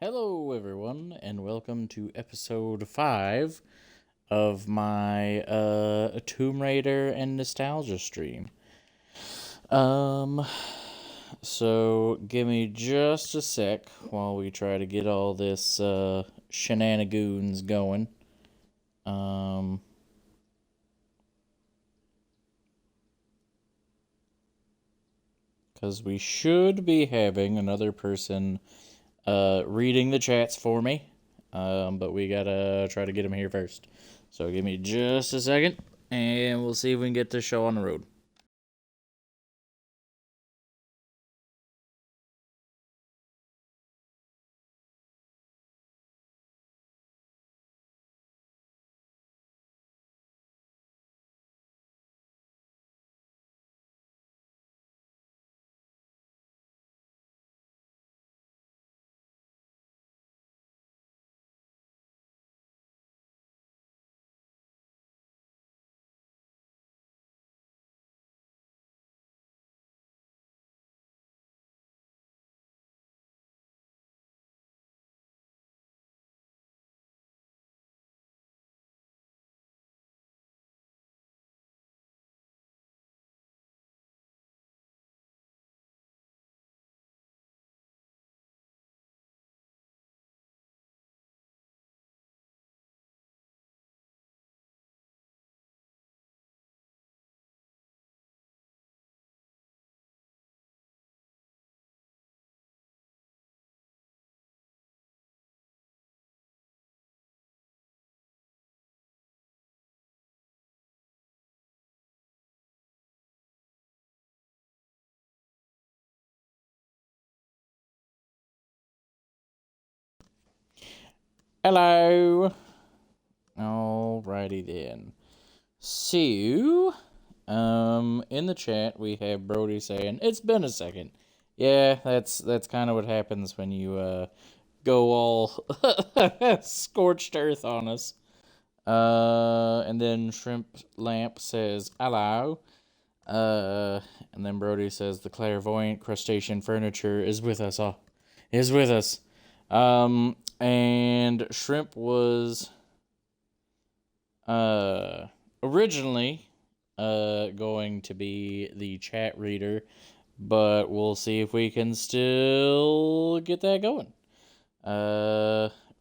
Hello, everyone, and welcome to episode 5 of my Tomb Raider and nostalgia stream. Um, so give me just a sec while we try to get all this shenanigans going. Um, because we should be having another person reading the chats for me. But we gotta try to get him here first. So give me just a second, and we'll see if we can get this show on the road. Hello. Alrighty then. So, in the chat we have Brody saying it's been a second. Yeah, that's kind of what happens when you go all scorched earth on us. And then Shrimp Lamp says hello. And then Brody says the clairvoyant crustacean furniture is with us all. Is with us. And Shrimp was originally going to be the chat reader, but we'll see if we can still get that going.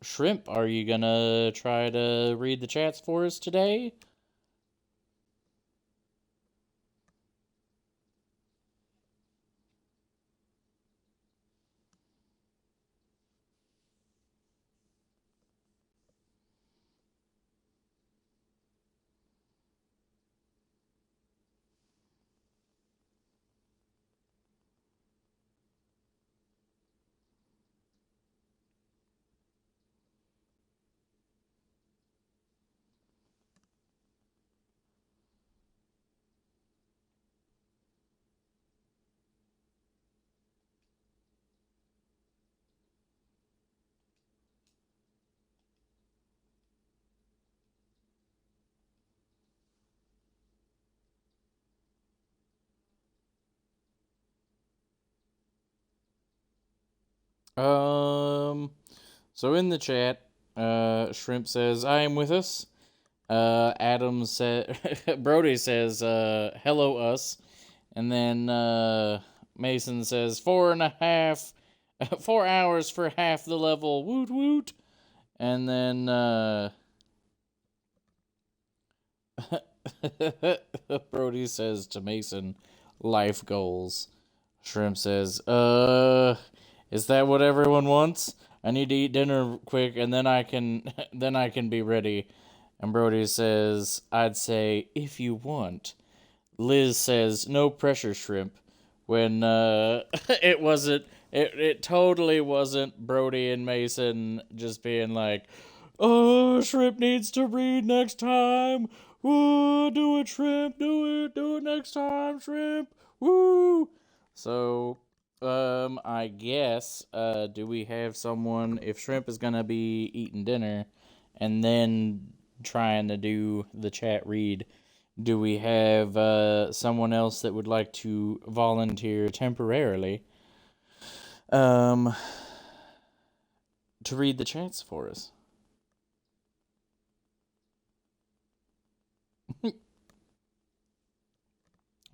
Shrimp, are you gonna try to read the chats for us today? So in the chat, Shrimp says, I am with us. Adam said, Brody says, hello us. And then, Mason says, 4.5, 4 hours for half the level, woot woot. And then, Brody says to Mason, life goals. Shrimp says, is that what everyone wants? I need to eat dinner quick and then I can then I can be ready. And Brody says, I'd say if you want. Liz says, no pressure, Shrimp. When it totally wasn't Brody and Mason just being like, oh, Shrimp needs to read next time. Woo, do it, Shrimp, do it next time, Shrimp. Woo. So, I guess, do we have someone, if Shrimp is gonna be eating dinner and then trying to do the chat read, do we have someone else that would like to volunteer temporarily? Um, to read the chats for us.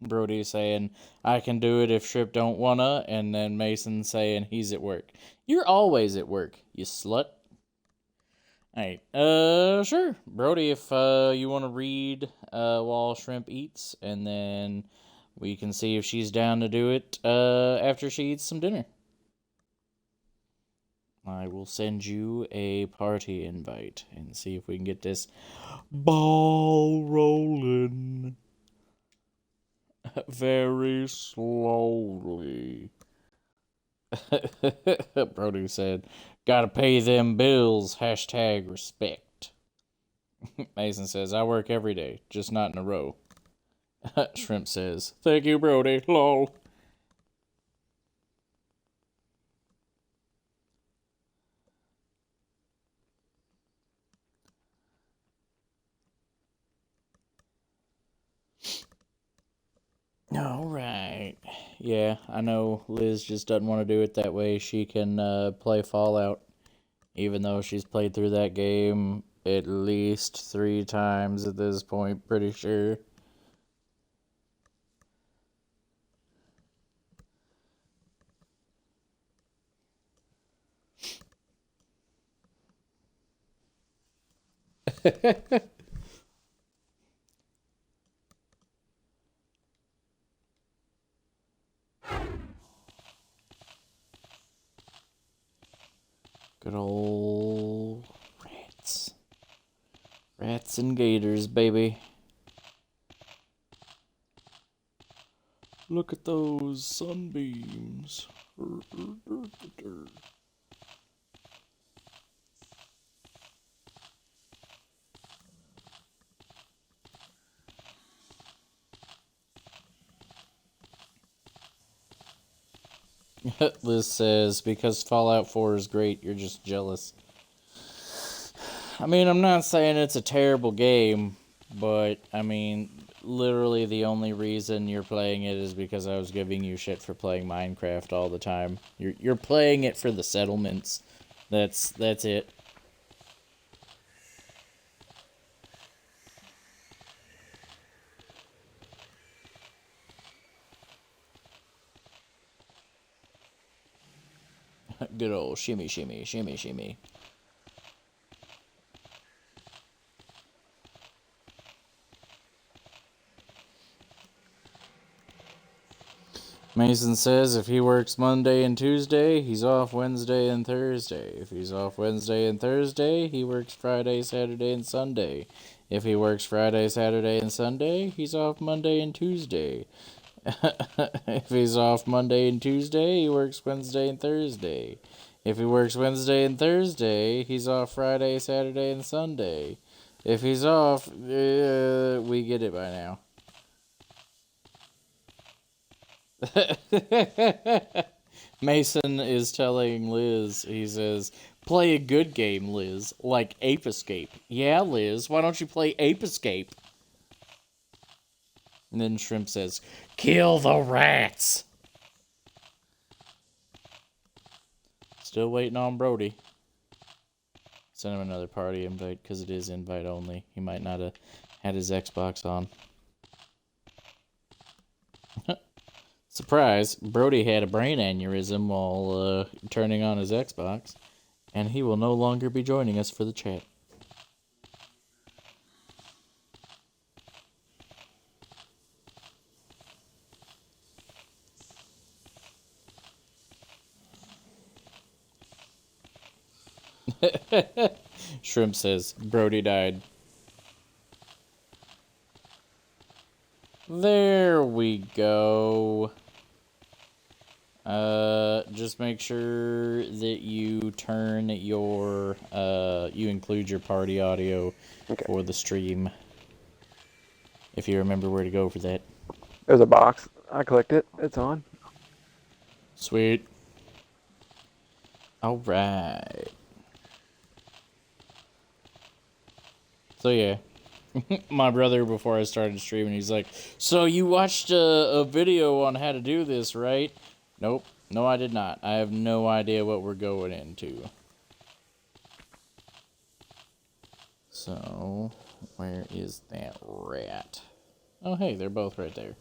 Brody saying, I can do it if Shrimp don't wanna, and then Mason saying he's at work. You're always at work, you slut. Alright, sure. Brody, if you want to read while Shrimp eats, and then we can see if she's down to do it after she eats some dinner. I will send you a party invite and see if we can get this ball rolling very slowly. Brody said, gotta pay them bills, #respect. Mason says, I work every day, just not in a row. Shrimp says, thank you, Brody, lol. All right. Yeah, I know Liz just doesn't want to do it that way. She can play Fallout, even though she's played through that game at least 3 times at this point, pretty sure. Good old rats. Rats and gators, baby. Look at those sunbeams. Liz says, because Fallout 4 is great, you're just jealous. I mean, I'm not saying it's a terrible game, but, I mean, literally the only reason you're playing it is because I was giving you shit for playing Minecraft all the time. You're playing it for the settlements. That's it. Good old shimmy, shimmy, shimmy, shimmy. Mason says if he works Monday and Tuesday, he's off Wednesday and Thursday. If he's off Wednesday and Thursday, he works Friday, Saturday, and Sunday. If he works Friday, Saturday, and Sunday, he's off Monday and Tuesday. If he's off Monday and Tuesday, he works Wednesday and Thursday. If he works Wednesday and Thursday, he's off Friday, Saturday, and Sunday. If he's off, we get it by now. Mason is telling Liz, he says, play a good game, Liz, like Ape Escape. Yeah, Liz, why don't you play Ape Escape? And then Shrimp says, kill the rats! Still waiting on Brody. Send him another party invite, because it is invite only. He might not have had his Xbox on. Surprise, Brody had a brain aneurysm while turning on his Xbox, and he will no longer be joining us for the chat. Shrimp says, Brody died. There we go. Just make sure that you turn your, you include your party audio for the stream. If you remember where to go for that. There's a box. I clicked it. It's on. Sweet. Alright. So yeah. My brother, before I started streaming, he's like, so you watched a video on how to do this, right? Nope. No, I did not. I have no idea what we're going into. So, where is that rat? Oh, hey, they're both right there.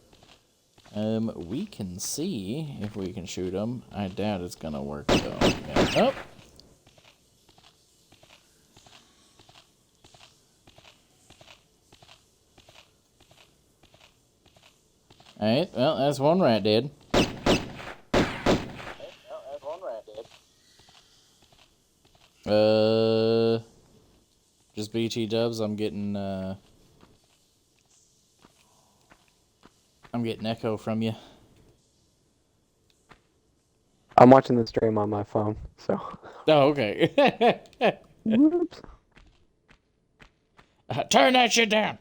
We can see if we can shoot them. I doubt it's gonna work though. Yeah. Oh. Alright, well, that's one rat dead. Just BT dubs, I'm getting echo from you. I'm watching the stream on my phone, so. Oh, okay. Whoops. Turn that shit down!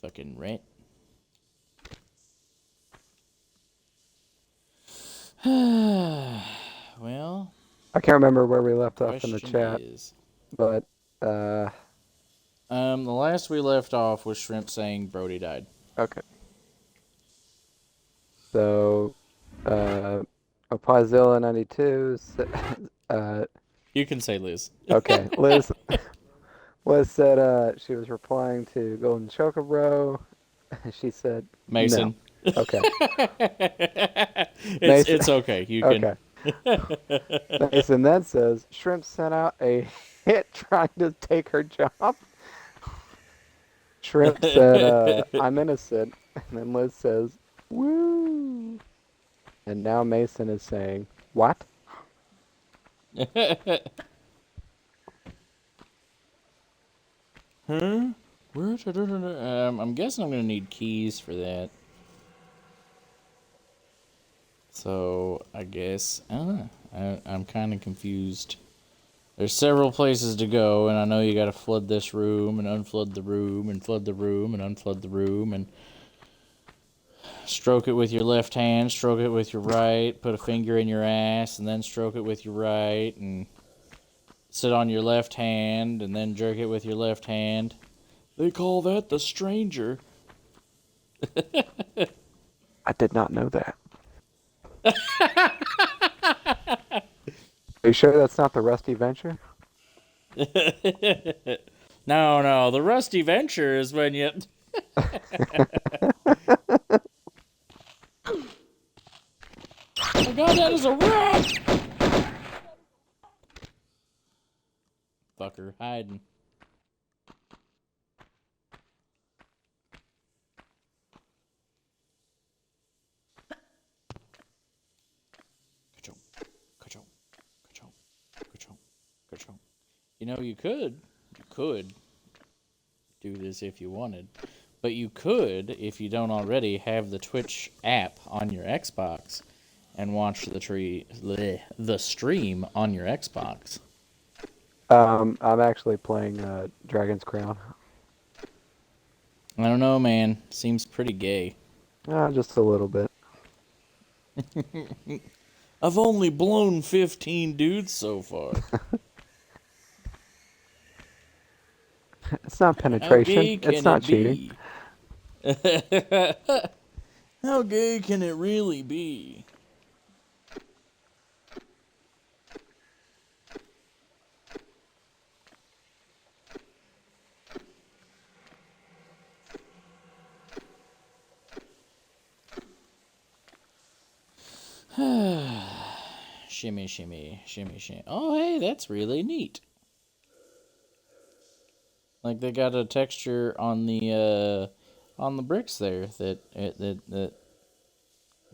Fucking rat. Well, I can't remember where we left off in the question chat, is, but the last we left off was Shrimp saying Brody died. okay. So, Opazilla92 You can say Liz. okay, Liz said she was replying to Golden Chocobro. She said Mason. No. Okay. It's okay. You can. Okay. Mason then says Shrimp sent out a hit trying to take her job. Shrimp said, I'm innocent. And then Liz says, woo. And now Mason is saying, what? Huh? I'm guessing I'm gonna need keys for that. So I guess I don't know. I'm kind of confused. There's several places to go, and I know you gotta flood this room and unflood the room and flood the room and unflood the room and stroke it with your left hand, stroke it with your right, put a finger in your ass, and then stroke it with your right, and sit on your left hand, and then jerk it with your left hand. They call that the stranger. I did not know that. Are you sure that's not the Rusty Venture? No, the Rusty Venture is when you... Oh god, that is a rat! Fucker, hiding. You know, you could do this if you wanted, but you could, if you don't already, have the Twitch app on your Xbox and watch the stream on your Xbox. I'm actually playing Dragon's Crown. I don't know, man. Seems pretty gay. Just a little bit. I've only blown 15 dudes so far. It's not penetration. It's not cheating. How gay can it really be? Shimmy, shimmy, shimmy, shimmy. Oh, hey, that's really neat. Like they got a texture on the bricks there that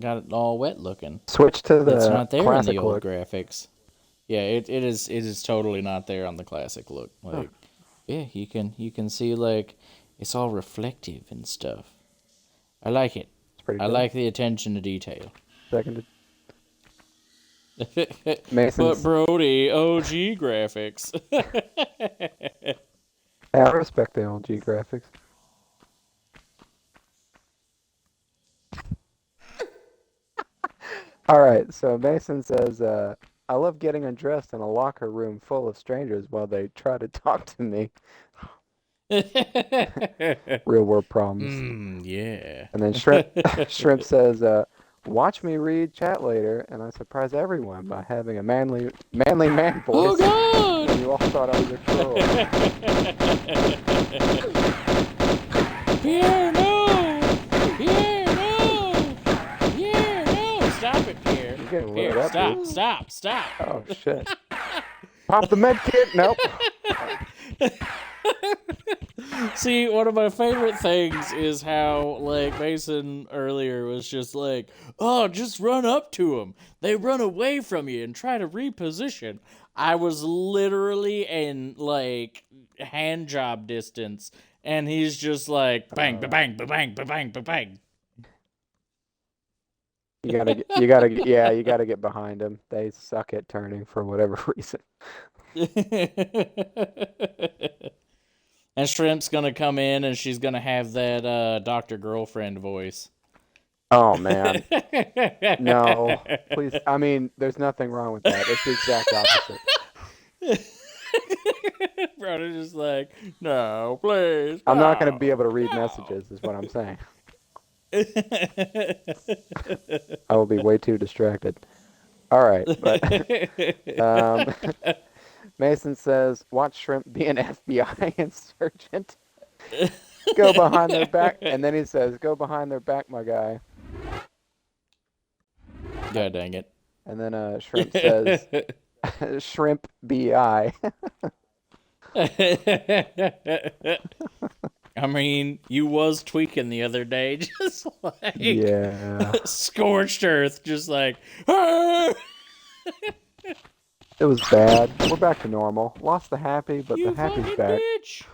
got it all wet looking. Switch to the It's not there in the old look. graphics. Yeah, it is totally not there on the classic look. Like, yeah, you can see like it's all reflective and stuff. I like it. It's pretty I good. like the attention to detail. Seconded. But Brody, OG graphics. I respect the OG graphics. All right, so Mason says, I love getting undressed in a locker room full of strangers while they try to talk to me. Real world problems. Yeah. And then Shrimp says, watch me read chat later, and I surprise everyone by having a manly man Oh voice. God! And you all thought I was a troll. Pierre, no! Pierre, no! Pierre, no! Stop it, Pierre. You're getting Pierre, lit up, stop, dude. stop, stop. Oh shit! Pop the med kit. Nope. See, one of my favorite things is how, like, Mason earlier was just like, oh, just run up to them. They run away from you and try to reposition. I was literally in, like, hand job distance, and he's just like, bang, ba-bang, ba-bang, ba-bang, ba-bang. You gotta get behind them. They suck at turning for whatever reason. And Shrimp's gonna come in and she's gonna have that Dr. Girlfriend voice. Oh man, no, please. I mean, there's nothing wrong with that. It's the exact opposite. Brother just like, no, please. I'm not gonna no, be able to read no." messages, is what I'm saying. I will be way too distracted. All right, but Mason says, watch Shrimp be an FBI insurgent. Go behind their back. And then he says, go behind their back, my guy. God dang it. And then Shrimp says, Shrimp BI. I mean, you was tweaking the other day, just like Yeah. scorched earth, just like "Ah!" It was bad. We're back to normal. Lost the happy, but You the happy's fucking back. bitch.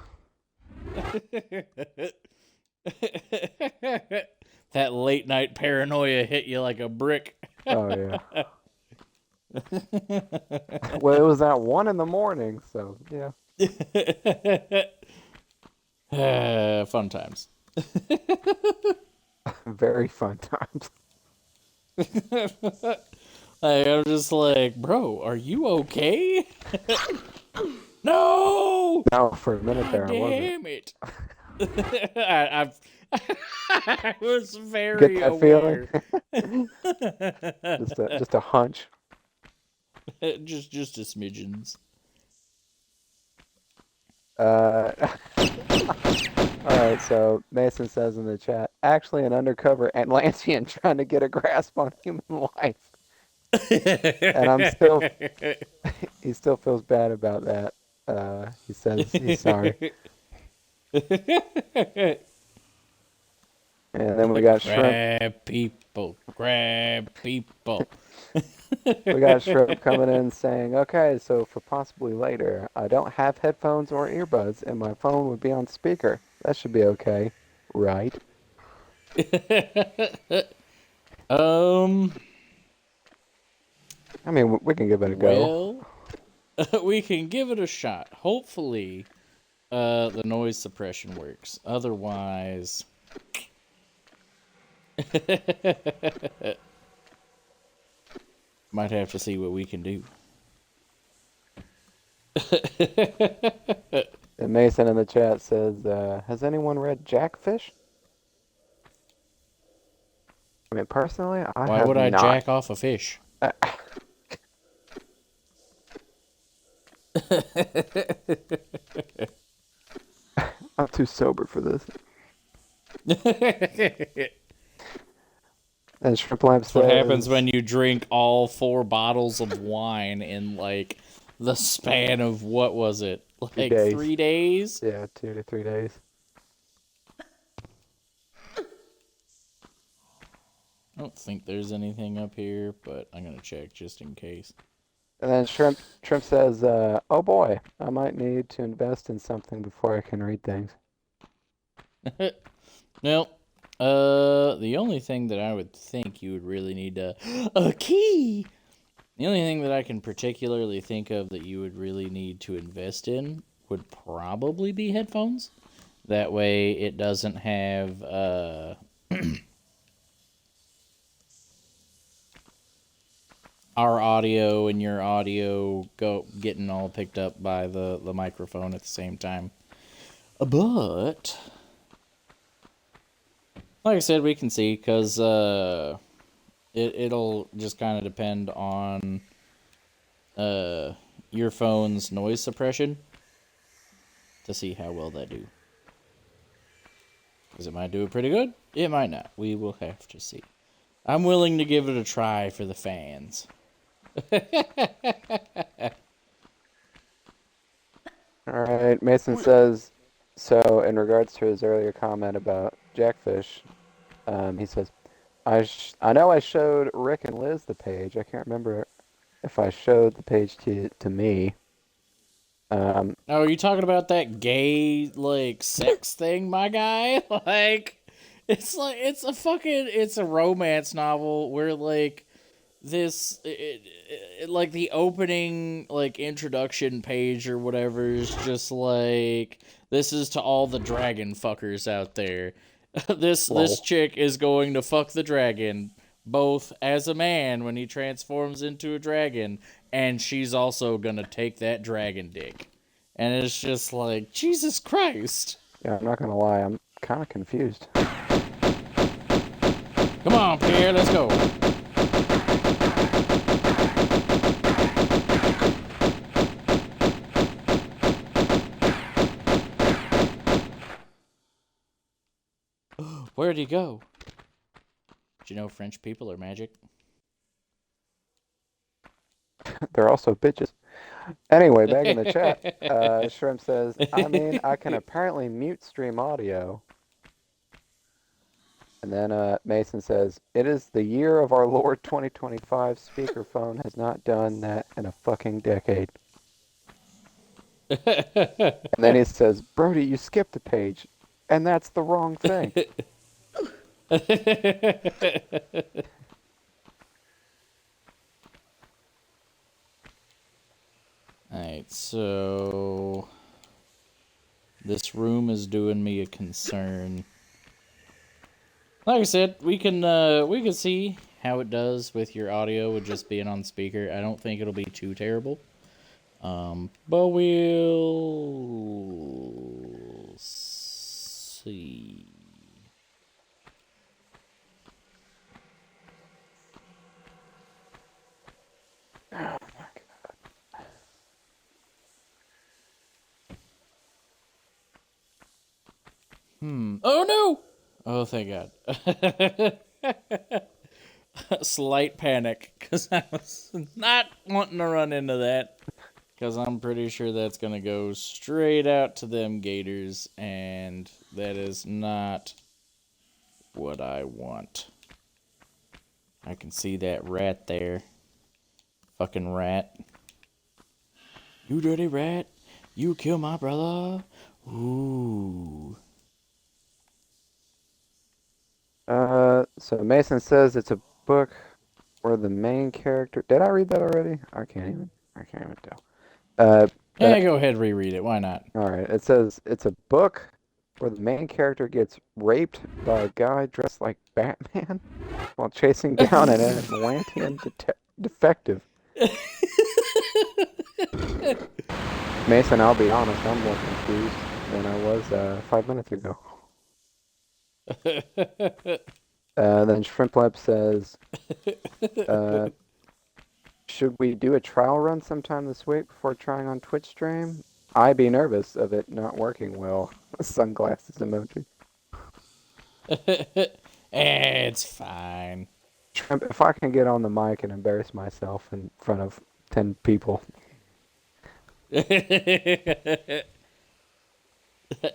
That late night paranoia hit you like a brick. Oh yeah. Well, it was at 1 a.m, so yeah. Fun times. Very fun times. I'm just like, bro, are you okay? No! No, for a minute there, I wasn't. Damn it. I was very Get that aware. feeling? just a hunch. just a smidgens. All right, so Mason says in the chat, actually an undercover Atlantean trying to get a grasp on human life. And he still feels bad about that. He says he's sorry. And then we got Shrimp. Grab people. We got Shrimp coming in saying, okay, so for possibly later, I don't have headphones or earbuds, and my phone would be on speaker. That should be okay, right? I mean, we can give it a go. Well, we can give it a shot. Hopefully, the noise suppression works. Otherwise... might have to see what we can do. And Mason in the chat says, has anyone read Jackfish? I mean, personally, I have not. Why would I jack off a fish? I'm too sober for this. And Shrimp Lamp says, What happens when you drink all 4 bottles of wine in, like, the span of, what was it? Like, 3 days? Yeah, 2 to 3 days. I don't think there's anything up here, but I'm going to check just in case. And then Shrimp says, oh boy, I might need to invest in something before I can read things. Nope. The only thing that I would think you would really need a key. The only thing that I can particularly think of that you would really need to invest in would probably be headphones. That way it doesn't have, our audio and your audio getting all picked up by the microphone at the same time. But... like I said, we can see, because It'll just kind of depend on your phone's noise suppression to see how well they do. Because it might do it pretty good. It might not. We will have to see. I'm willing to give it a try for the fans. All right, Mason says, so in regards to his earlier comment about Jackfish, he says, I know I showed Rick and Liz the page. I can't remember if I showed the page to me. Oh, are you talking about that gay, like, sex thing, my guy? It's it's a romance novel where, like, like, the opening, like, introduction page or whatever is just like, this is to all the dragon fuckers out there. This chick is going to fuck the dragon, both as a man when he transforms into a dragon, and she's also gonna take that dragon dick. And it's just like, Jesus Christ. Yeah, I'm not gonna lie, I'm kind of confused. Come on, Pierre, let's go. Where'd he go? Do you know French people are magic? They're also bitches. Anyway, back in the chat, Shrimp says, I mean, I can apparently mute stream audio. And then Mason says, it is the year of our Lord 2025. Speakerphone has not done that in a fucking decade. And then he says, Brody, you skipped a page. And that's the wrong thing. Alright, so this room is doing me a concern. Like I said, we can see how it does with your audio with just being on speaker. I don't think it'll be too terrible. But we'll see. Oh my God. Oh no! Oh, thank God. Slight panic, because I was not wanting to run into that. Because I'm pretty sure that's going to go straight out to them gators, and that is not what I want. I can see that rat there. Fucking rat. You dirty rat. You kill my brother. Ooh. So Mason says it's a book where the main character... Did I read that already? I can't even tell. Yeah, go ahead, reread it. Why not? Alright, it says it's a book where the main character gets raped by a guy dressed like Batman while chasing down an Atlantean defective. Mason, I'll be honest, I'm more confused than I was 5 minutes ago. Then Shrimplab says, should we do a trial run sometime this week before trying on Twitch stream? I'd be nervous of it not working well. Sunglasses emoji. It's fine. Shrimp, if I can get on the mic and embarrass myself in front of 10 people.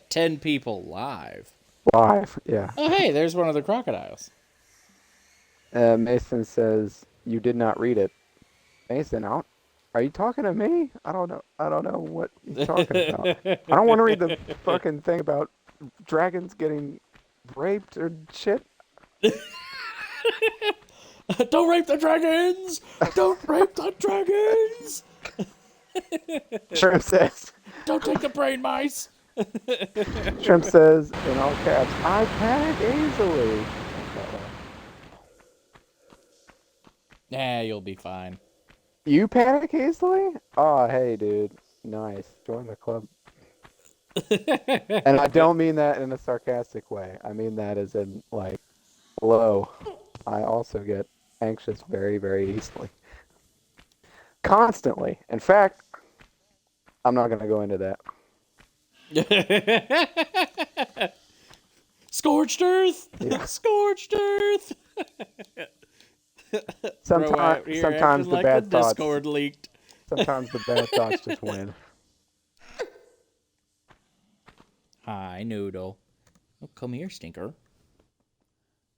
10 people live. Live, yeah. Oh, hey, there's one of the crocodiles. Mason says, you did not read it. Mason, are you talking to me? I don't know what you're talking about. I don't want to read the fucking thing about dragons getting raped or shit. Don't rape the dragons! Don't rape the dragons! Shrimp says. Don't take the brain mice! Shrimp says, in all caps, I panic easily. Nah, you'll be fine. You panic easily? Oh, hey, dude. Nice. Join the club. And I don't mean that in a sarcastic way. I mean that as in, like, hello. I also get anxious very, very easily. Constantly. In fact, I'm not going to go into that. Scorched Earth! Yeah. Scorched Earth! Bro Sometimes, out here acting sometimes the like the bad thoughts, Discord leaked. sometimes the bad thoughts just win. Hi, Noodle. Oh, come here, Stinker.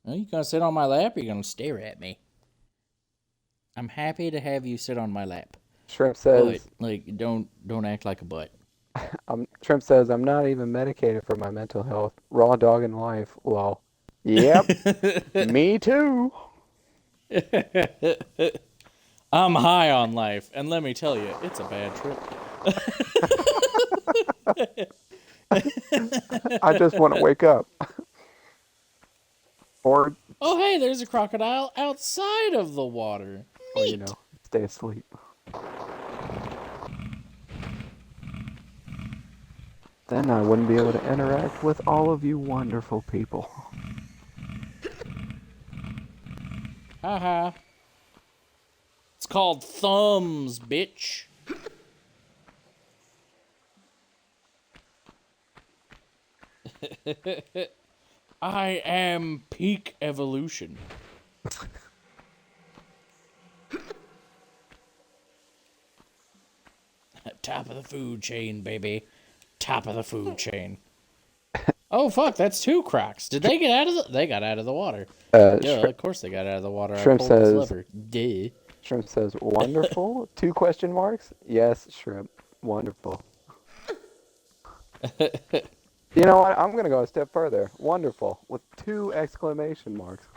Are you gonna sit on my lap or you gonna stare at me? I'm happy to have you sit on my lap. Shrimp But, says, like, don't act like a butt. Shrimp says, I'm not even medicated for my mental health. Raw dog in life. Lol. Yep. Me too. I'm high on life, and let me tell you, it's a bad trip. I just want to wake up. Or, Oh, hey, there's a crocodile outside of the water. or Neat. stay asleep. Then I wouldn't be able to interact with all of you wonderful people. Haha. It's called thumbs, bitch. I am peak evolution. Top of the food chain, baby. Top of the food chain. Oh fuck, that's two crocs. Did they get out of the? They got out of the water. Yeah, of course they got out of the water. I Shrimp pulled this says- lever. Duh. Shrimp says, wonderful? 2 question marks? Yes, Shrimp. Wonderful. You know what? I'm going to go a step further. Wonderful. With 2 exclamation marks.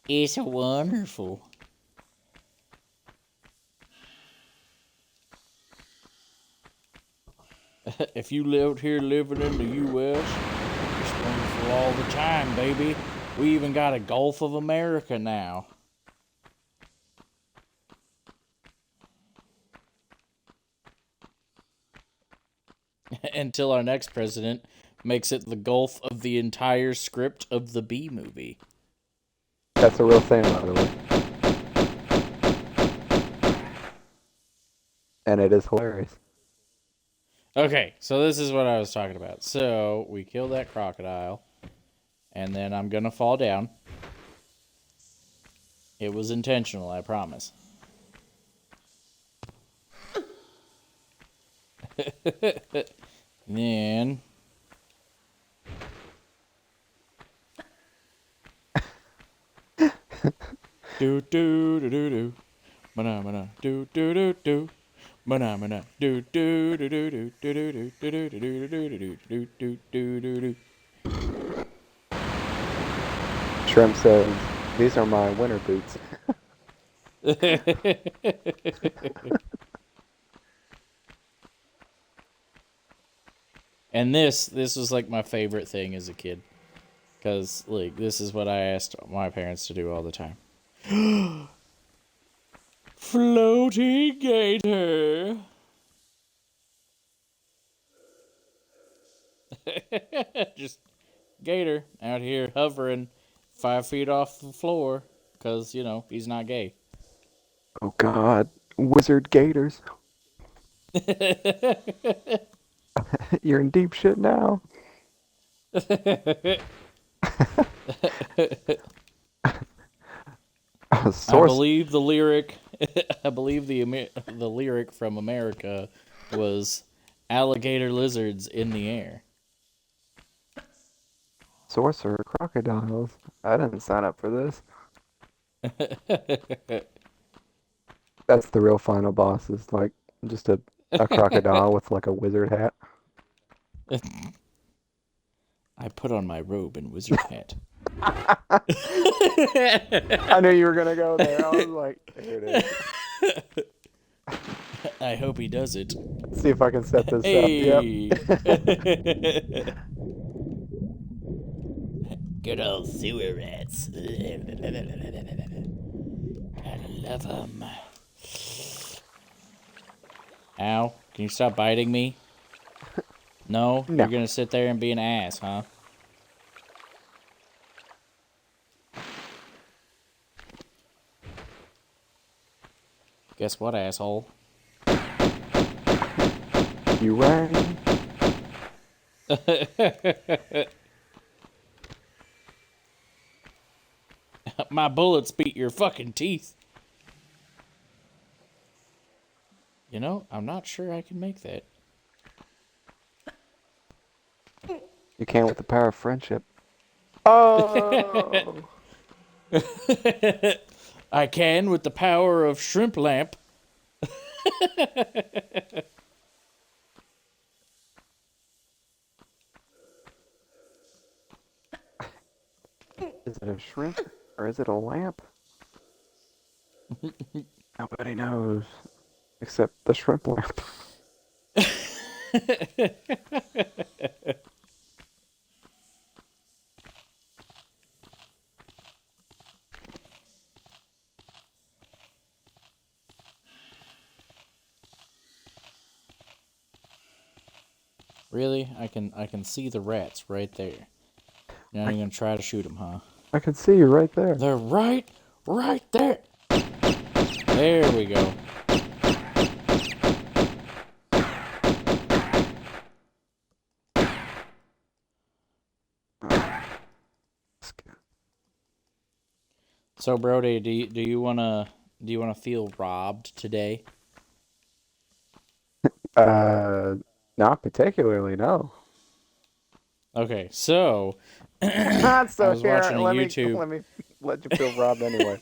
It's wonderful. If you lived here living in the U.S., it's wonderful all the time, baby. We even got a Gulf of America now. Until our next president makes it the Gulf of the entire script of the B movie. That's a real thing, by the way. And it is hilarious. Okay, so this is what I was talking about. So we kill that crocodile, and then I'm gonna fall down. It was intentional, I promise. Then do do do do do, mana mana do do do do, mana mana do do do do do do do do do do do do do do do do do. Shrimp says, these are my winter boots. And this was like my favorite thing as a kid, because like this is what I asked my parents to do all the time. Floating gator. Just gator out here hovering 5 feet off the floor, because he's not gay. Oh God, wizard gators. You're in deep shit now. I Source. believe the lyric. I believe the lyric from America was "alligator lizards in the air." Sorcerer crocodiles. I didn't sign up for this. That's the real final boss. Is like just a crocodile with like a wizard hat. I put on my robe and wizard hat. I knew you were gonna go there. I was like, here it is. I hope he does it. Let's see if I can set this Hey. up. Yep. Good old sewer rats. Gotta love them. Ow. Can you stop biting me? No? No. You're gonna sit there and be an ass, huh? Guess what, asshole? You rang? My bullets beat your fucking teeth. You know, I'm not sure I can make that. You can with the power of friendship. Oh! I can with the power of shrimp lamp. Is it a shrimp or is it a lamp? Nobody knows except the shrimp lamp. Really? I can see the rats right there. You're not even gonna try to shoot them, huh? I can see you right there. They're right there. There we go. So, Brody, do you wanna feel robbed today? Not particularly, no. Okay, so Not so I was watching a let YouTube. let me let you feel robbed anyway.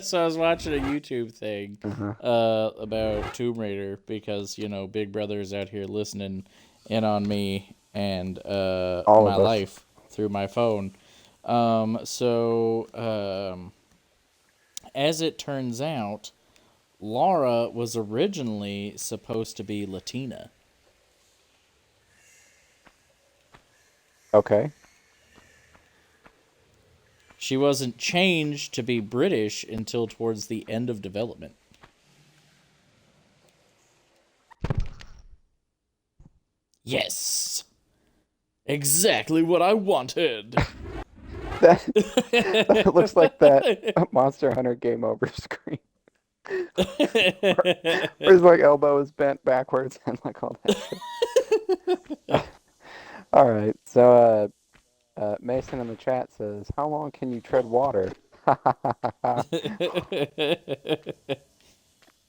So I was watching a YouTube thing about Tomb Raider because, you know, Big Brother is out here listening in on me and my life through my phone. As it turns out, Laura was originally supposed to be Latina. Okay. She wasn't changed to be British until towards the end of development. Yes! Exactly what I wanted! That looks like that Monster Hunter game over screen. Where his like elbow is bent backwards and like all that shit. All right, so Mason in the chat says, "How long can you tread water?"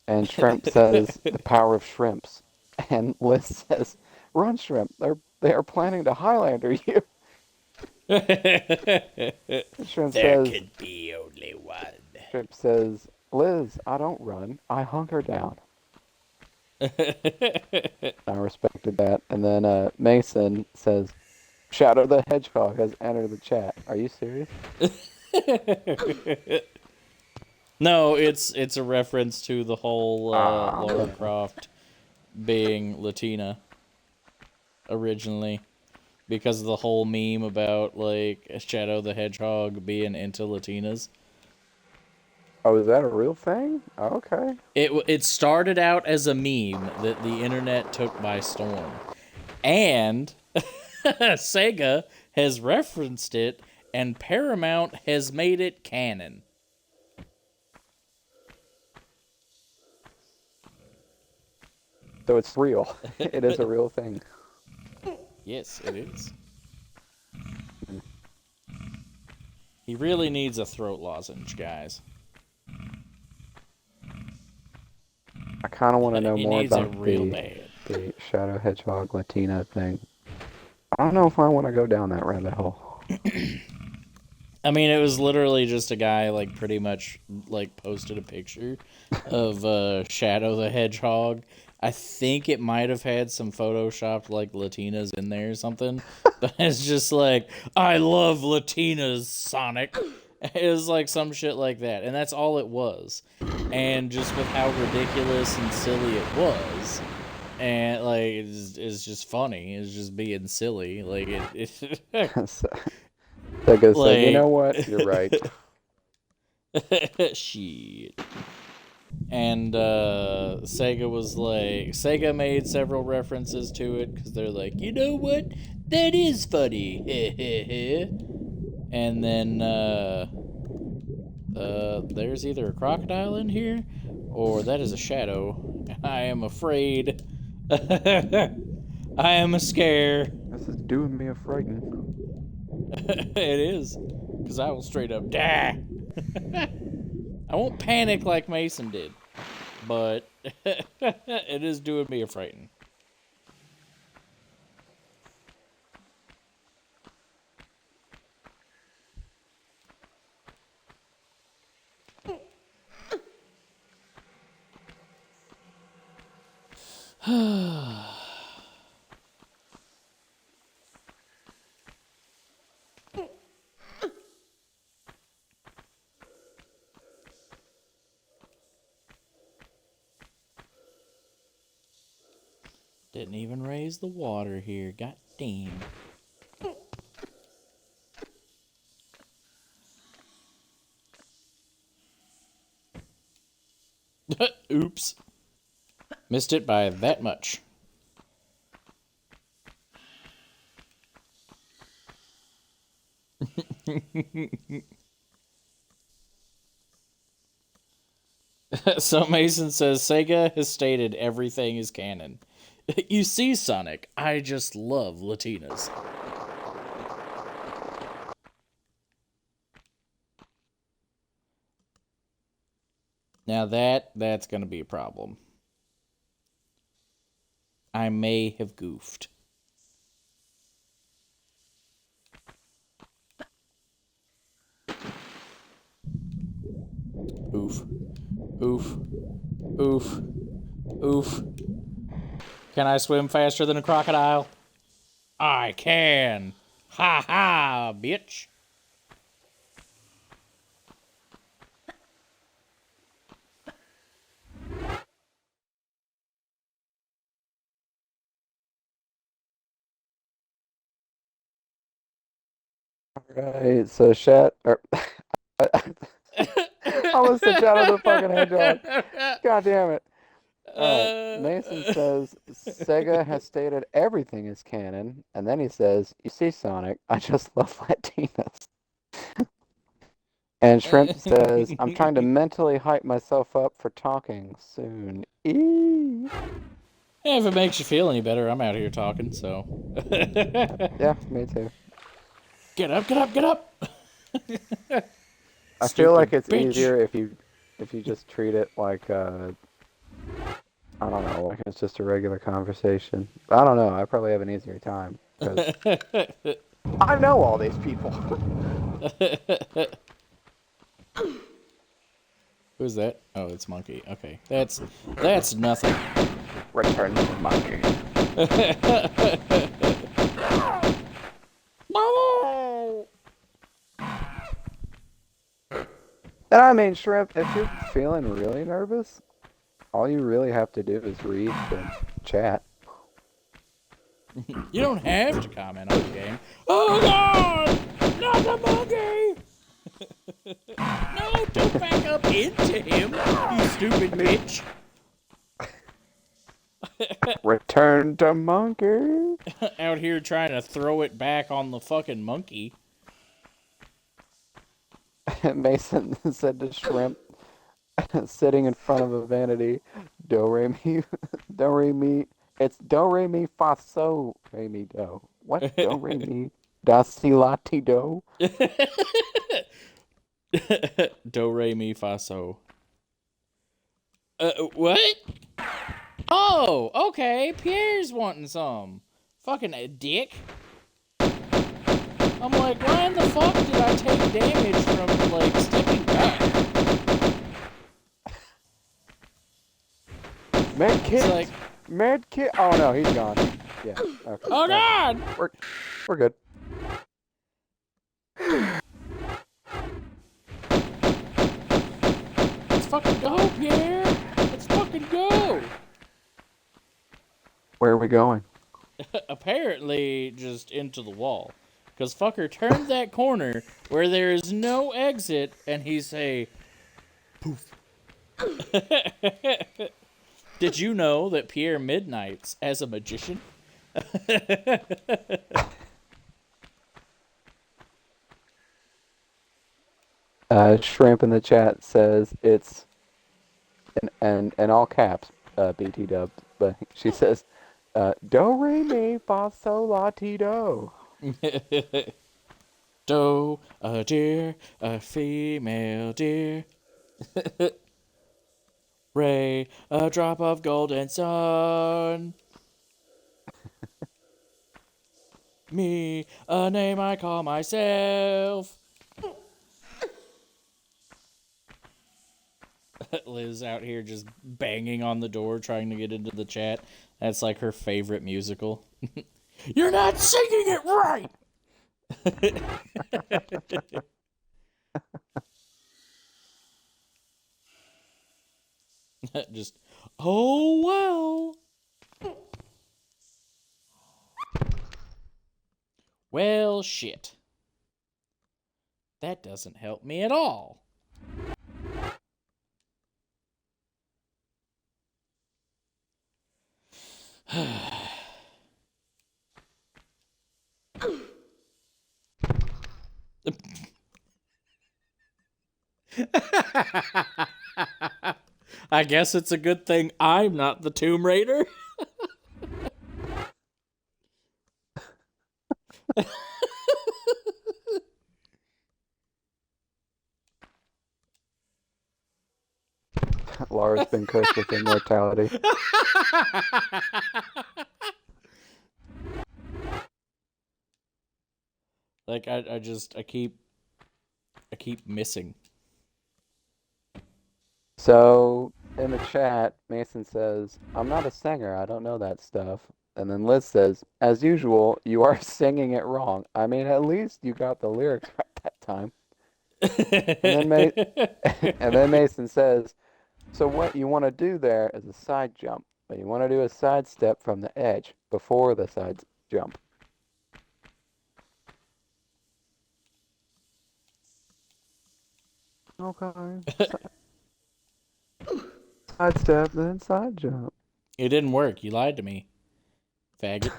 And Shrimp says, "The power of shrimps." And Liz says, "Run, Shrimp! They are planning to Highlander you." Shrimp There says, could be only one. Shrimp says, "Liz, I don't run. I hunker down." I respected that. And then Mason says, "Shadow the Hedgehog has entered the chat." Are you serious? No, it's a reference to the whole Lara Croft being Latina originally, because of the whole meme about like Shadow the Hedgehog being into Latinas. Oh, is that a real thing? Okay. It started out as a meme that the internet took by storm, and Sega has referenced it, and Paramount has made it canon. So it's real. It is a real thing. Yes, it is. He really needs a throat lozenge, guys. I kind of want to know He more needs it about real bad. the Shadow Hedgehog Latina thing. I don't know if I want to go down that rabbit hole. I mean, it was literally just a guy, like, pretty much, like, posted a picture of Shadow the Hedgehog. I think it might have had some photoshopped, like, Latinas in there or something. But it's just like, I love Latinas, Sonic. It was like some shit like that. And that's all it was. And just with how ridiculous and silly it was, and, like, it's just funny. It's just being silly. Like, Sega said, "You know what? You're right." Shit. And Sega was like, Sega made several references to it because they're like, you know what? That is funny. And then There's either a crocodile in here, or that is a shadow. I am afraid. I am a scare. This is doing me a frighten. It is, because I will straight up die. I won't panic like Mason did, but it is doing me a frighten. Didn't even raise the water here. God damn. Oops. Missed it by that much. So Mason says Sega has stated everything is canon. You see, Sonic, I just love Latinas. Now that's gonna be a problem. I may have goofed. Oof. Oof. Oof. Oof. Can I swim faster than a crocodile? I can. Ha ha, bitch. Alright, so Shat, or almost said Shadow the fucking Hedgehog. God damn it. Alright, Mason says Sega has stated everything is canon, and then he says, "You see, Sonic, I just love Latinas." And Shrimp says, "I'm trying to mentally hype myself up for talking soon." Eee. Yeah, if it makes you feel any better, I'm out here talking, so. Yeah, me too. Get up, get up, get up! I feel like it's bitch. easier if you just treat it like I don't know, like it's just a regular conversation. I don't know. I probably have an easier time because I know all these people. Who's that? Oh, it's Monkey. Okay, that's nothing. Return to Monkey. No. And I mean, Shrimp, if you're feeling really nervous, all you really have to do is read the chat. You don't have to comment on the game. Oh God! Not the monkey! No, don't back up into him, you stupid bitch. Return to Monkey. Out here trying to throw it back on the fucking monkey. Mason said to Shrimp, sitting in front of a vanity, do re mi, do re mi. It's do re mi fa so re mi do. What do re mi da si la ti do? Do re mi fa so. What? Oh, okay. Pierre's wanting some. Fucking a dick. I'm like, why in the fuck did I take damage from, like, stepping back? Med kit. Like, Med kit. Oh no, he's gone. Yeah. Okay. Oh God! We're good. Let's fucking go, Pierre! Let's fucking go! Where are we going? Apparently, just into the wall. Because fucker turned that corner where there is no exit, and he say, poof. Did you know that Pierre midnights as a magician? Shrimp in the chat says it's and all caps, BT dubs, but she says, do re mi fa sol la ti do. Doe, a deer, a female deer. Ray, a drop of golden sun. Me, a name I call myself. Liz out here just banging on the door trying to get into the chat. That's like her favorite musical. You're not singing it right! Just, oh wow. Well, shit. That doesn't help me at all. I guess it's a good thing I'm not the Tomb Raider. Laura's been cursed with immortality. Like I keep missing. So in the chat, Mason says, "I'm not a singer. I don't know that stuff." And then Liz says, "As usual, you are singing it wrong. I mean, at least you got the lyrics right that time." And then Mason says, "So what you want to do there is a side jump, but you want to do a side step from the edge before the side jump." Okay. Side step, then side jump. It didn't work. You lied to me, faggot.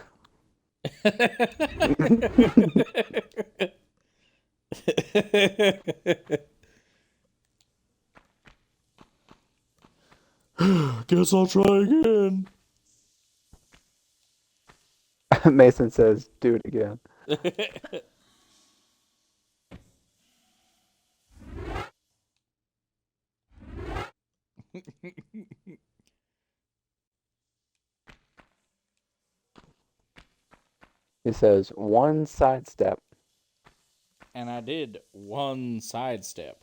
Guess I'll try again. Mason says, "Do it again." He says, "One side step." And I did one sidestep.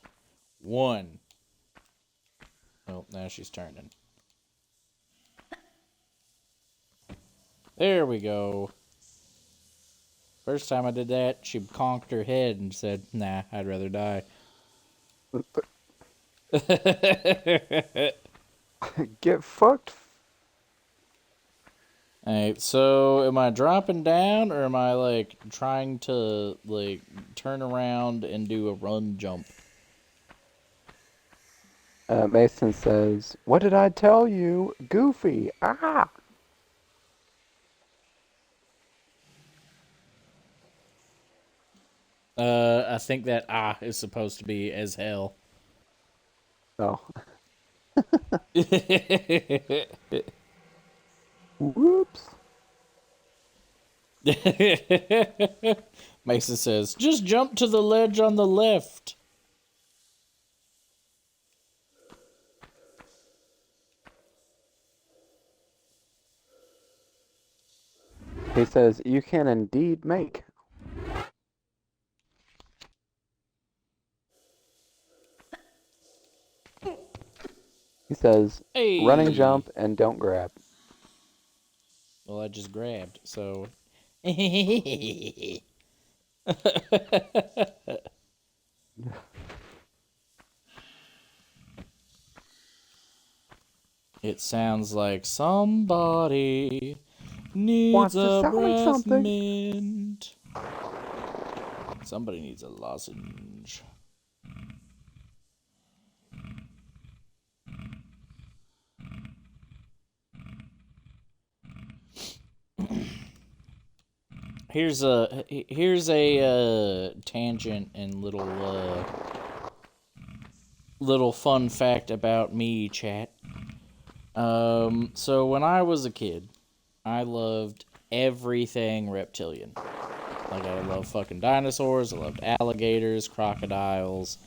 One. Oh, now she's turning. There we go. First time I did that, she conked her head and said, "Nah, I'd rather die." Get fucked. Alright, so am I dropping down or am I like trying to like turn around and do a run jump? Mason says, "What did I tell you? Goofy. Ah." I think that is supposed to be as hell. Oh. Whoops. Mason says, "Just jump to the ledge on the left." He says, "You can indeed make." He says, Hey. "Running jump and don't grab." Well, I just grabbed, so. It sounds like somebody needs Wants to a sound like breath something. mint. Somebody needs a lozenge. Here's a tangent and little little fun fact about me, chat. So when I was a kid, I loved everything reptilian. Like, I loved fucking dinosaurs, I loved alligators, crocodiles,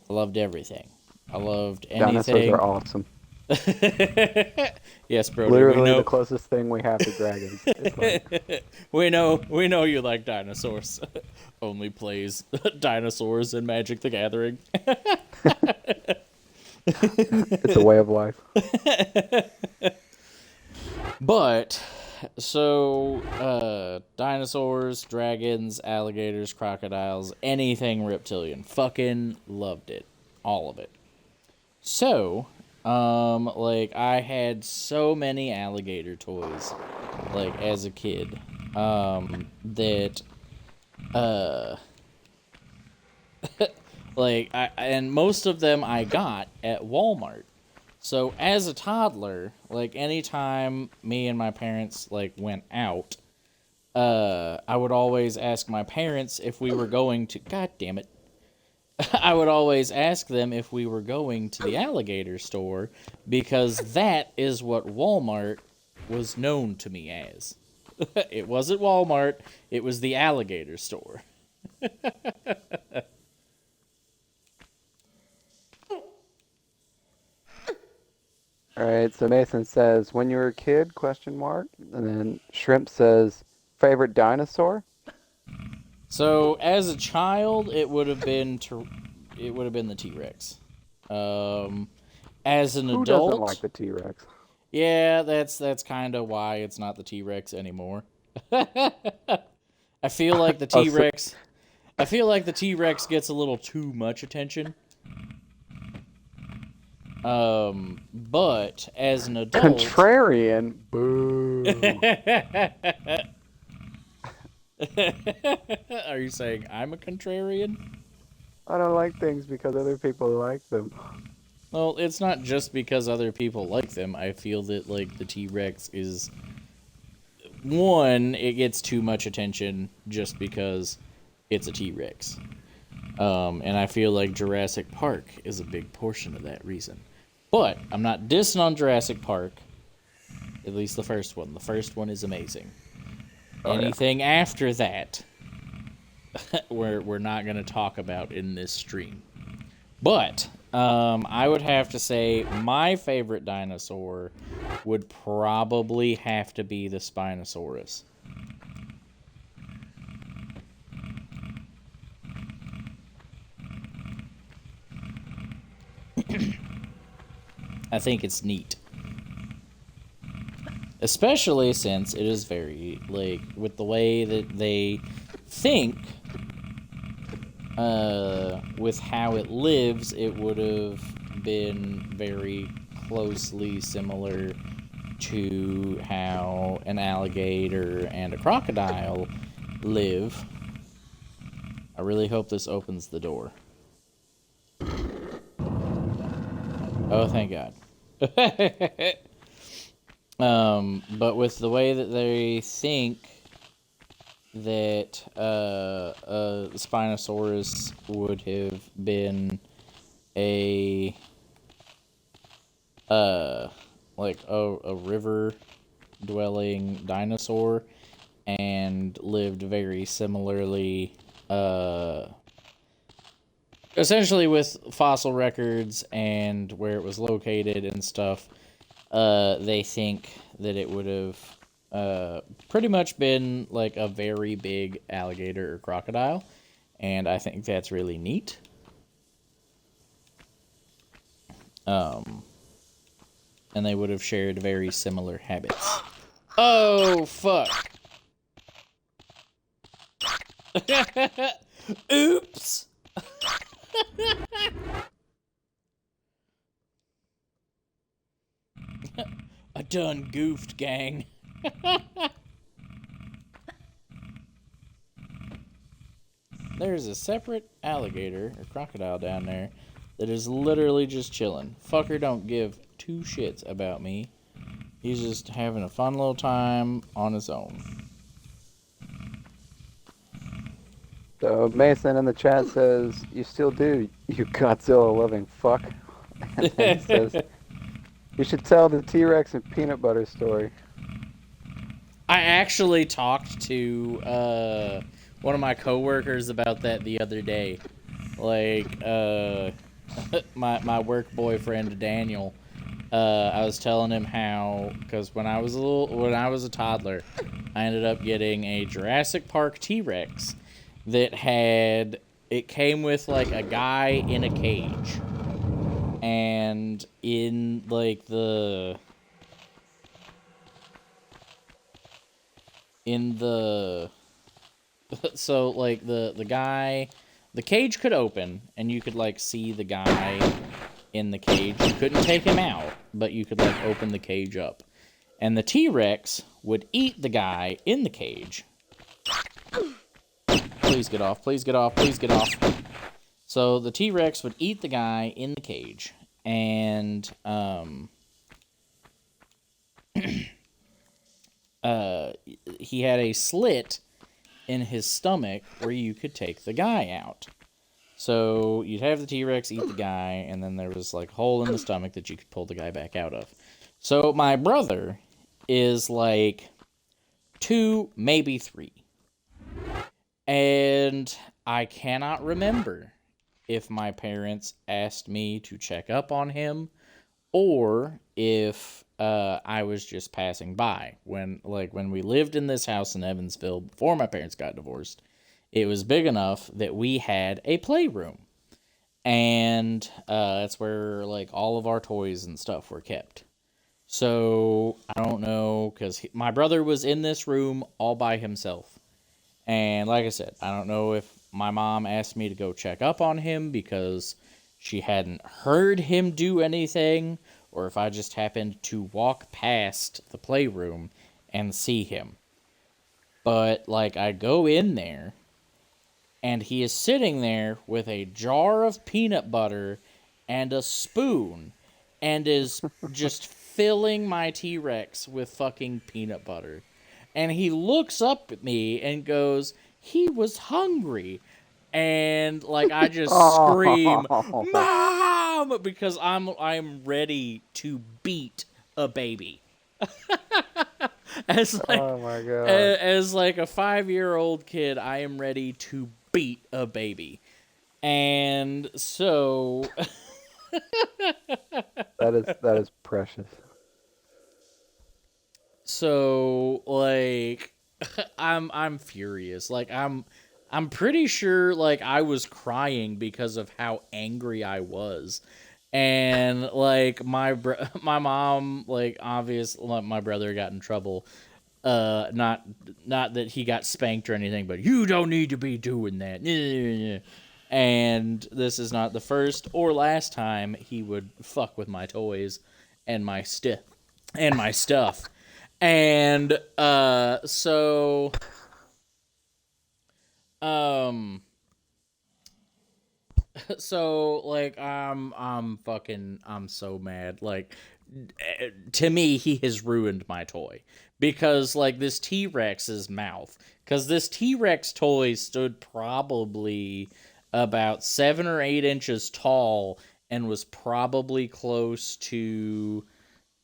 I loved everything. I loved Dinosaurs anything. are awesome. Yes, Brody, Literally the closest thing we have to dragons. we know you like dinosaurs. Only plays dinosaurs in Magic the Gathering. It's a way of life. But, so, dinosaurs, dragons, alligators, crocodiles, anything reptilian. Fucking loved it. All of it. So, like, I had so many alligator toys, like, as a kid, that, like, and most of them I got at Walmart. So, as a toddler, like, anytime me and my parents, like, went out, I would always ask my parents if we were going to, god damn it, I would always ask them if we were going to the alligator store, because that is what Walmart was known to me as. It wasn't Walmart, it was the alligator store. Alright, so Mason says, when you were a kid, question mark. And then Shrimp says, favorite dinosaur? So, as a child, it would have been the T-Rex. As an Who adult, doesn't like the T-Rex? yeah, that's kind of why it's not the T-Rex anymore. I feel like the T-Rex gets a little too much attention. But as an adult, Contrarian? Boo. Are you saying I'm a contrarian? I don't like things because other people like them. Well, it's not just because other people like them. I feel that, like, the T-Rex is... One, it gets too much attention just because it's a T-Rex. And I feel like Jurassic Park is a big portion of that reason. But I'm not dissing on Jurassic Park. At least the first one. The first one is amazing. Anything after that, we're not going to talk about in this stream. But I would have to say my favorite dinosaur would probably have to be the Spinosaurus. I think it's neat. Especially since it is very, like, with the way that they think, with how it lives, it would have been very closely similar to how an alligator and a crocodile live. I really hope this opens the door. Oh, thank God. But with the way that they think that a Spinosaurus would have been a like a river dwelling dinosaur and lived very similarly essentially with fossil records and where it was located and stuff, they think that it would have pretty much been like a very big alligator or crocodile, and I think that's really neat. And they would have shared very similar habits. Oh, fuck. Oops. I done goofed, gang. There's a separate alligator or crocodile down there that is literally just chilling. Fucker don't give two shits about me. He's just having a fun little time on his own. So Mason in the chat says, you still do, you Godzilla loving fuck. And then he says, "You should tell the T-Rex and peanut butter story." I actually talked to one of my coworkers about that the other day. Like, my work boyfriend Daniel. I was telling him how, because when I was a toddler, I ended up getting a Jurassic Park T-Rex that it came with like a guy in a cage, and in like so like the cage could open and you could like see the guy in the cage. You couldn't take him out, but you could like open the cage up. And the T-Rex would eat the guy in the cage. Please get off, please get off, please get off. So the T-Rex would eat the guy in the cage, and he had a slit in his stomach where you could take the guy out. So you'd have the T-Rex eat the guy, and then there was like a hole in the stomach that you could pull the guy back out of. So my brother is like 2, maybe 3. And I cannot remember if my parents asked me to check up on him or if I was just passing by. When we lived in this house in Evansville before my parents got divorced, it was big enough that we had a playroom. And that's where like all of our toys and stuff were kept. So I don't know, because my brother was in this room all by himself. And like I said, I don't know if my mom asked me to go check up on him because she hadn't heard him do anything, or if I just happened to walk past the playroom and see him. But like I go in there, and he is sitting there with a jar of peanut butter and a spoon, and is just filling my T-Rex with fucking peanut butter. And he looks up at me and goes, "He was hungry." And like I just scream, Oh, "Mom!" because I'm ready to beat a baby. as like oh my god. as like a 5-year-old kid, I am ready to beat a baby. And so That is precious. So like I'm furious. Like I'm pretty sure like I was crying because of how angry I was. And like my mom, like obviously like, my brother got in trouble. Not that he got spanked or anything, but you don't need to be doing that. And this is not the first or last time he would fuck with my toys and my stuff. And so like I'm so mad. Like to me he has ruined my toy because like this T-Rex's mouth, cuz this T-Rex toy stood probably about 7 or 8 inches tall and was probably close to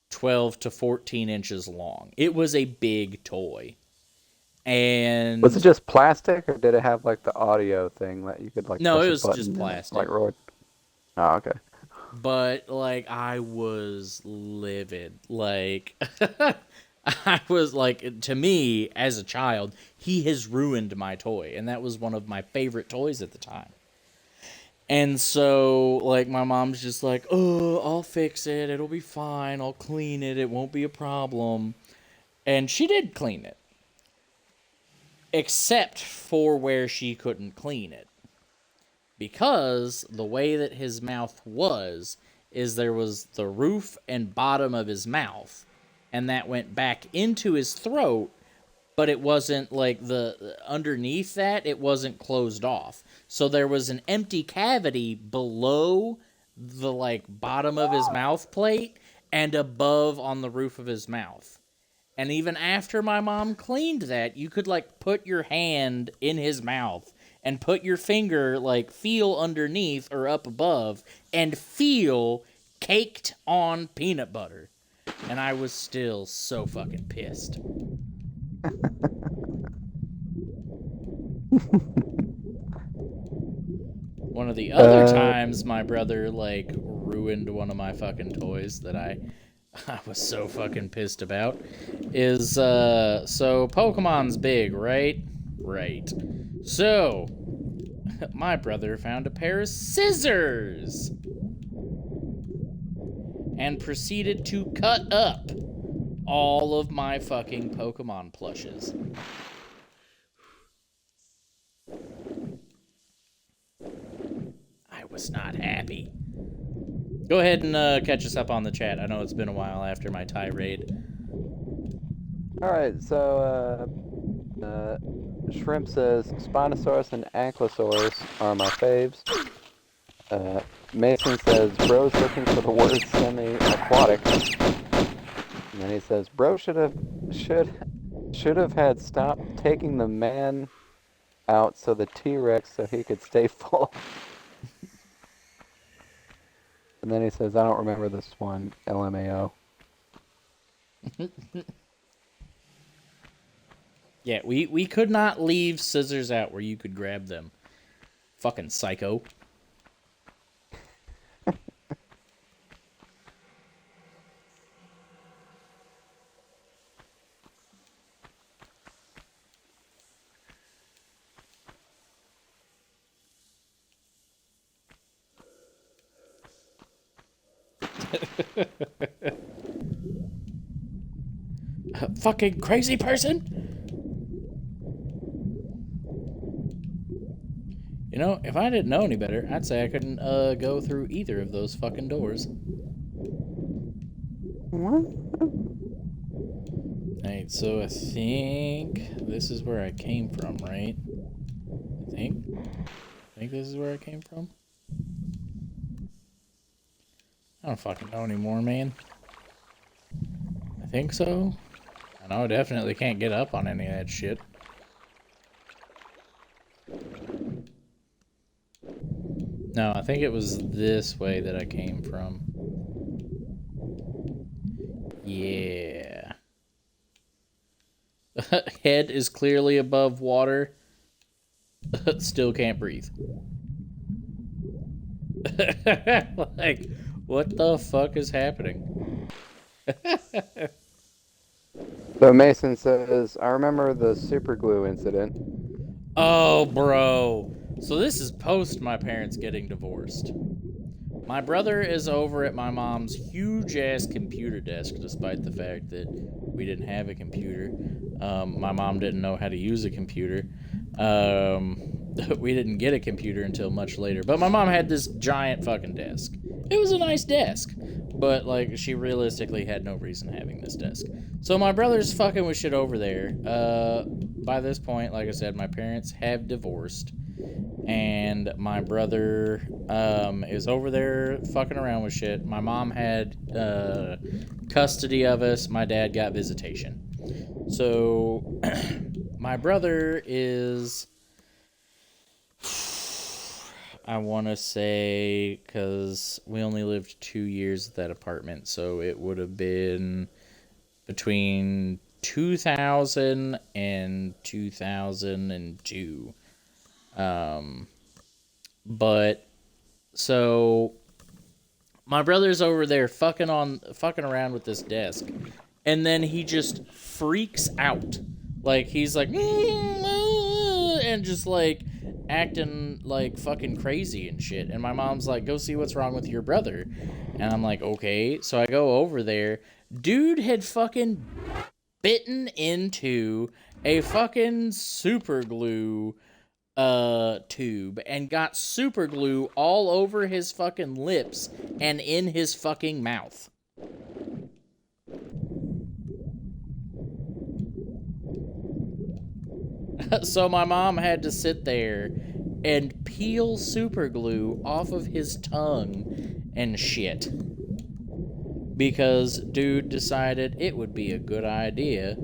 12 to 14 inches long. It was a big toy. And Was it just plastic, or did it have like the audio thing that you could like no, push it a was button just and it, plastic. like roared? Oh, okay. But like I was livid. Like I was like, to me as a child, he has ruined my toy, and that was one of my favorite toys at the time. And so, like, my mom's just like, "Oh, I'll fix it. It'll be fine. I'll clean it. It won't be a problem." And she did clean it. Except for where she couldn't clean it. Because the way that his mouth is there was the roof and bottom of his mouth. And that went back into his throat, but it wasn't like the underneath that, it wasn't closed off. So there was an empty cavity below the like bottom of his mouth plate and above on the roof of his mouth. And even after my mom cleaned that, you could like put your hand in his mouth and put your finger like feel underneath or up above and feel caked on peanut butter. And I was still so fucking pissed. One of the other times my brother, like, ruined one of my fucking toys that I was so fucking pissed about is, so Pokemon's big, right? Right. So, my brother found a pair of scissors and proceeded to cut up all of my fucking Pokemon plushes. I was not happy. Go ahead and catch us up on the chat. I know it's been a while after my tirade. Alright, so, Shrimp says, Spinosaurus and Ankylosaurus are my faves. Mason says, bro's looking for the word semi-aquatic. And then he says, bro should have had stopped taking the man out so the T-Rex so he could stay full. And then he says, I don't remember this one, LMAO. Yeah, we could not leave scissors out where you could grab them. Fucking psycho. Fucking crazy person? You know, if I didn't know any better, I'd say I couldn't go through either of those fucking doors. What? Alright, so I think this is where I came from, right? I think this is where I came from? I don't fucking know anymore, man. I think so. I know I definitely can't get up on any of that shit. No, I think it was this way that I came from. Yeah. Head is clearly above water. Still can't breathe. Like, what the fuck is happening? So Mason says, I remember the super glue incident. Oh, bro. So this is post my parents getting divorced. My brother is over at my mom's huge-ass computer desk, despite the fact that we didn't have a computer. My mom didn't know how to use a computer. We didn't get a computer until much later. But my mom had this giant fucking desk. It was a nice desk. But, like, she realistically had no reason having this desk. So my brother's fucking with shit over there. By this point, like I said, my parents have divorced. And my brother is over there fucking around with shit. My mom had custody of us. My dad got visitation. So my brother is, I want to say, because we only lived 2 years at that apartment, so it would have been between 2000 and 2002. But so my brother's over there fucking around with this desk, and then he just freaks out. Like, he's like, and just like acting like fucking crazy and shit. And my mom's like, go see what's wrong with your brother. And I'm like, okay. So I go over there. Dude had fucking bitten into a fucking super glue tube and got super glue all over his fucking lips and in his fucking mouth. So my mom had to sit there and peel super glue off of his tongue and shit. Because dude decided it would be a good idea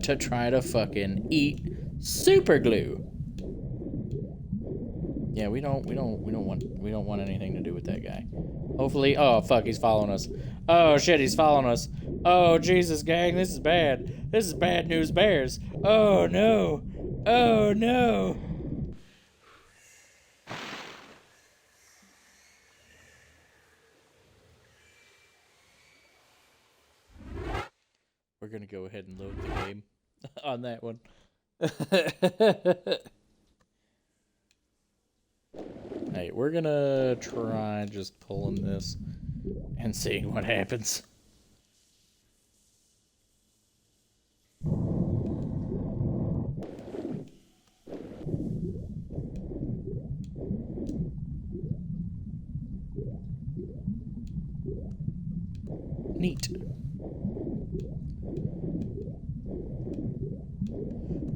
to try to fucking eat super glue. Yeah, we don't want anything to do with that guy. Hopefully. Oh, fuck, he's following us. Oh, shit, he's following us. Oh, Jesus, gang, this is bad. This is bad news bears. Oh, no. Oh, no. We're gonna go ahead and load the game on that one. Hey, we're gonna try just pulling this and seeing what happens. Neat.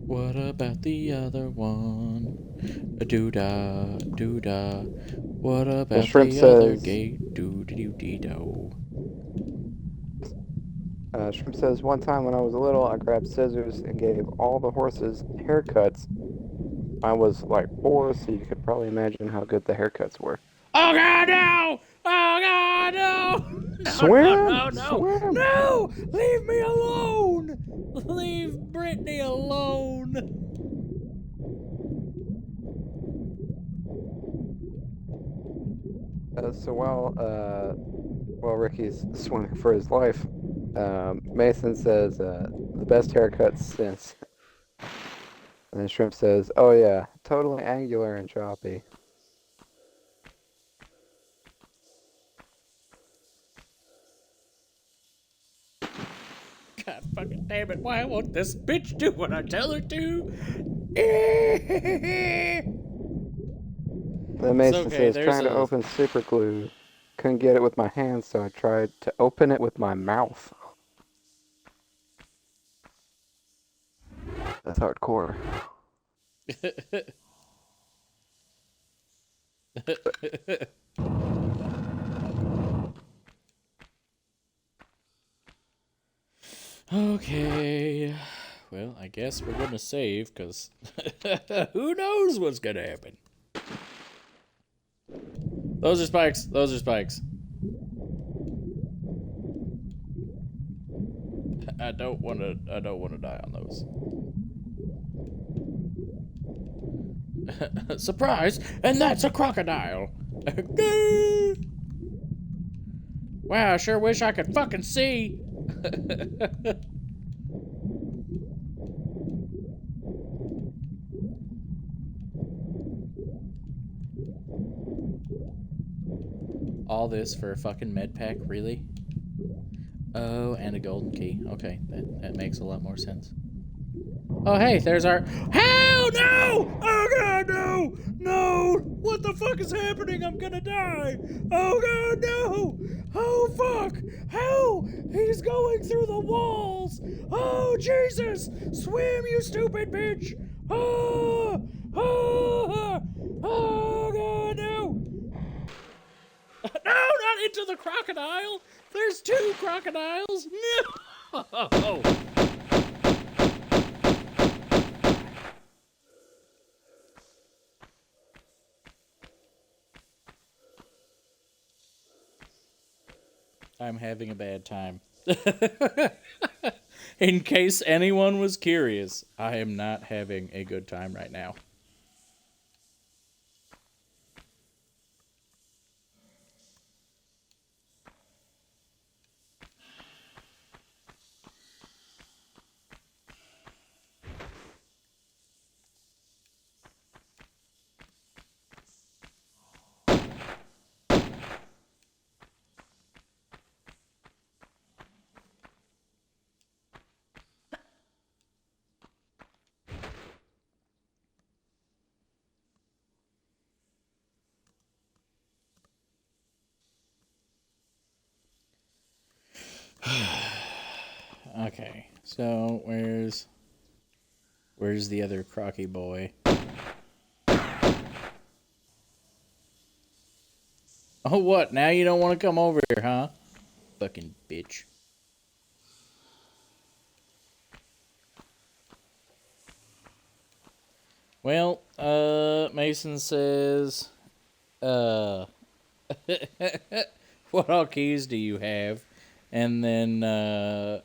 What about the other one? A doo-dah, doo-dah. What about shrimp the other says- gate? Doo-doo-dee-do. Shrimp says, one time when I was little, I grabbed scissors and gave all the horses haircuts. I was like 4, so you could probably imagine how good the haircuts were. Oh God, no! Oh God, no! No, Swim! no, no, no! Swim! No! Leave me alone! Leave Brittany alone! So while Ricky's swimming for his life, Mason says, the best haircuts since. And then Shrimp says, oh yeah, totally angular and choppy. God fucking damn it, why won't this bitch do what I tell her to? Then Mason okay, says, there's trying to a- open super glue. Couldn't get it with my hands, so I tried to open it with my mouth. That's hardcore. Okay. Well, I guess we're gonna save, because who knows what's gonna happen. Those are spikes. Those are spikes. I don't wanna die on those. Surprise! And that's a crocodile! Wow, I sure wish I could fucking see! All this for a fucking med pack, really? Oh, and a golden key. Okay, that makes a lot more sense. Oh, hey, there's our... Hell no! Oh, God, no! No! What the fuck is happening? I'm gonna die! Oh, God, no! Oh, fuck! How? He's going through the walls! Oh, Jesus! Swim, you stupid bitch! Oh! Oh! Oh, God, no! No, not into the crocodile! There's 2 crocodiles! No! I'm having a bad time. In case anyone was curious, I am not having a good time right now. Okay, so where's the other crocky boy? Oh, what? Now you don't want to come over here, huh? Fucking bitch. Well, Mason says, What all keys do you have? And then,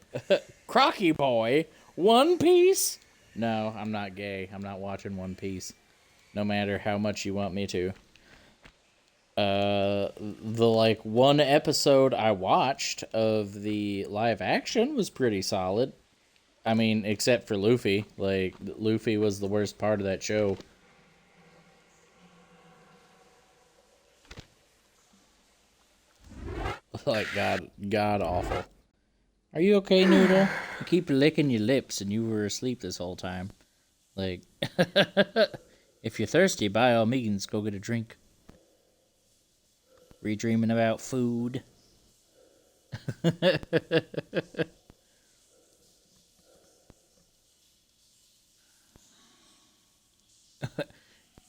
Crocky Boy, One Piece? No, I'm not gay. I'm not watching One Piece. No matter how much you want me to. The one episode I watched of the live action was pretty solid. I mean, except for Luffy. Like, Luffy was the worst part of that show. Like, god awful. Are you okay, Noodle? You keep licking your lips and you were asleep this whole time. Like, if you're thirsty, by all means, go get a drink. Redreaming about food.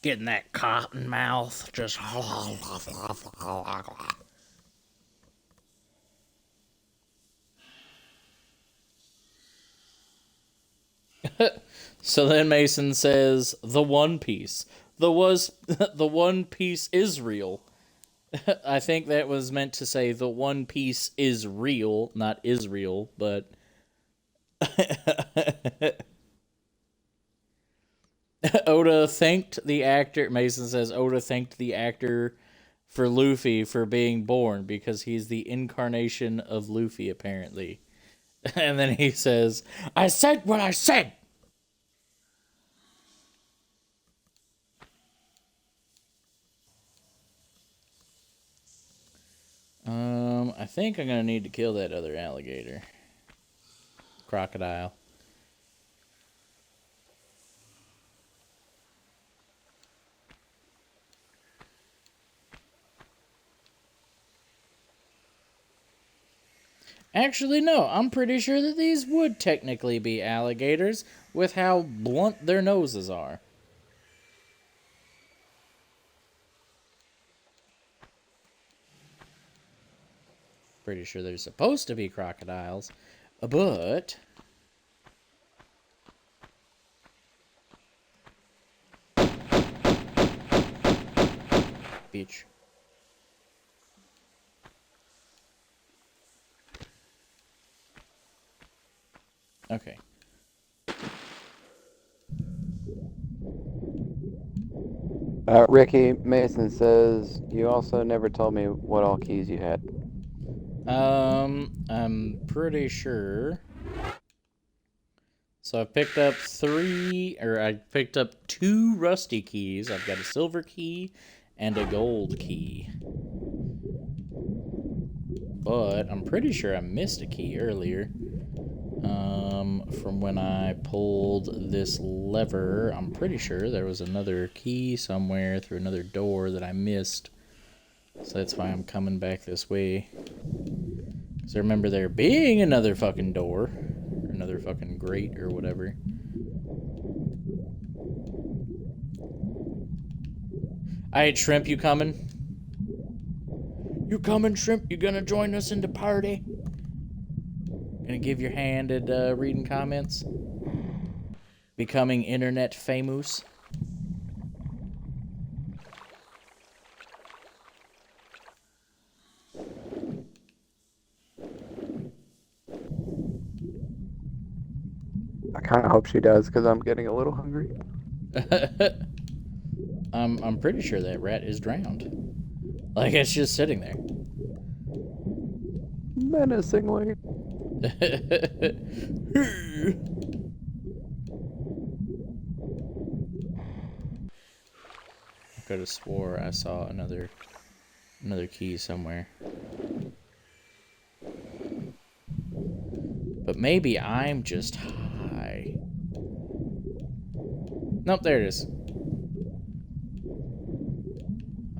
Getting that cotton mouth, just... So then Mason says, the One Piece. The One Piece is real. I think that was meant to say the One Piece is real, not Israel, but... Oda thanked the actor, Mason says, Oda thanked the actor for Luffy for being born because he's the incarnation of Luffy, apparently. And then he says, I said what I said! I think I'm gonna need to kill that other alligator. Crocodile. Actually, no, I'm pretty sure that these would technically be alligators with how blunt their noses are. Pretty sure they're supposed to be crocodiles, but... Bitch. Okay. Ricky Mason says, you also never told me what all keys you had. I'm pretty sure. So I picked up two rusty keys. I've got a silver key and a gold key. But I'm pretty sure I missed a key earlier. From when I pulled this lever, I'm pretty sure there was another key somewhere through another door that I missed. So that's why I'm coming back this way. Because I remember there being another fucking door. Or another fucking grate or whatever. Alright, Shrimp, you coming? You coming, Shrimp? You gonna join us in the party? Gonna give your hand at reading comments? Becoming internet famous? I kind of hope she does, because I'm getting a little hungry. I'm pretty sure that rat is drowned. Like, it's just sitting there. Menacingly. I could have swore I saw another key somewhere. But maybe I'm just high. Nope, there it is.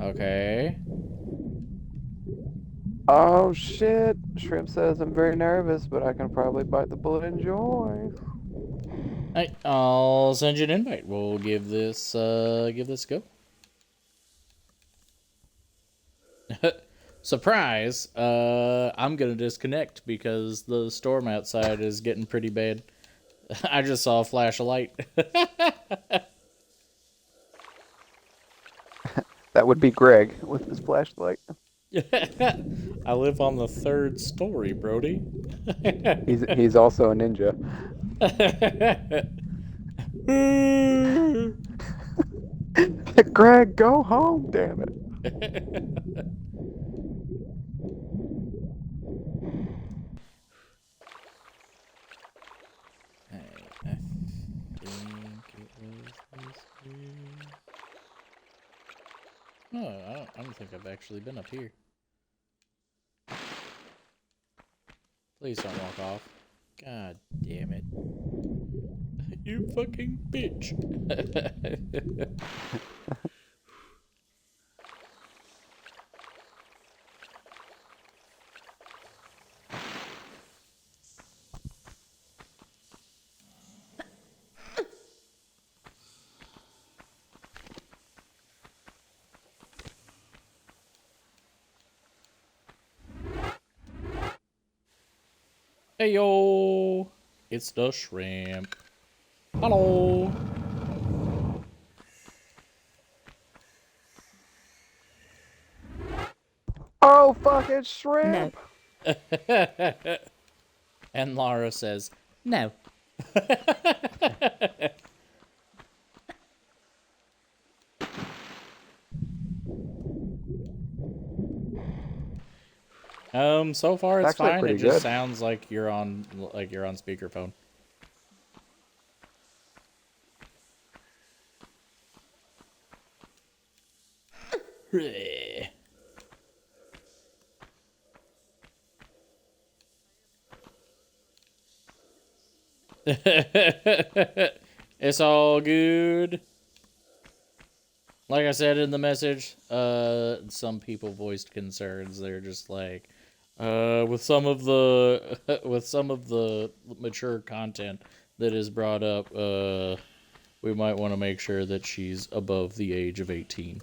Okay. Oh shit! Shrimp says I'm very nervous, but I can probably bite the bullet and join. Alright, I'll send you an invite. We'll give this a go. Surprise! I'm gonna disconnect because the storm outside is getting pretty bad. I just saw a flash of light. That would be Greg with his flashlight. I live on the 3rd story, Brody. He's also a ninja. Greg, go home, damn it. I think it was this way. Oh, I don't think I've actually been up here. Please don't walk off. God damn it. You fucking bitch. Hey yo, it's the shrimp. Hello. Oh, fuck, it's shrimp. No. And Lara says, no. So far it's Actually fine. It pretty just good. sounds like you're on speakerphone. It's all good. Like I said in the message, some people voiced concerns. They're just like, with some of the mature content that is brought up, we might want to make sure that she's above the age of 18.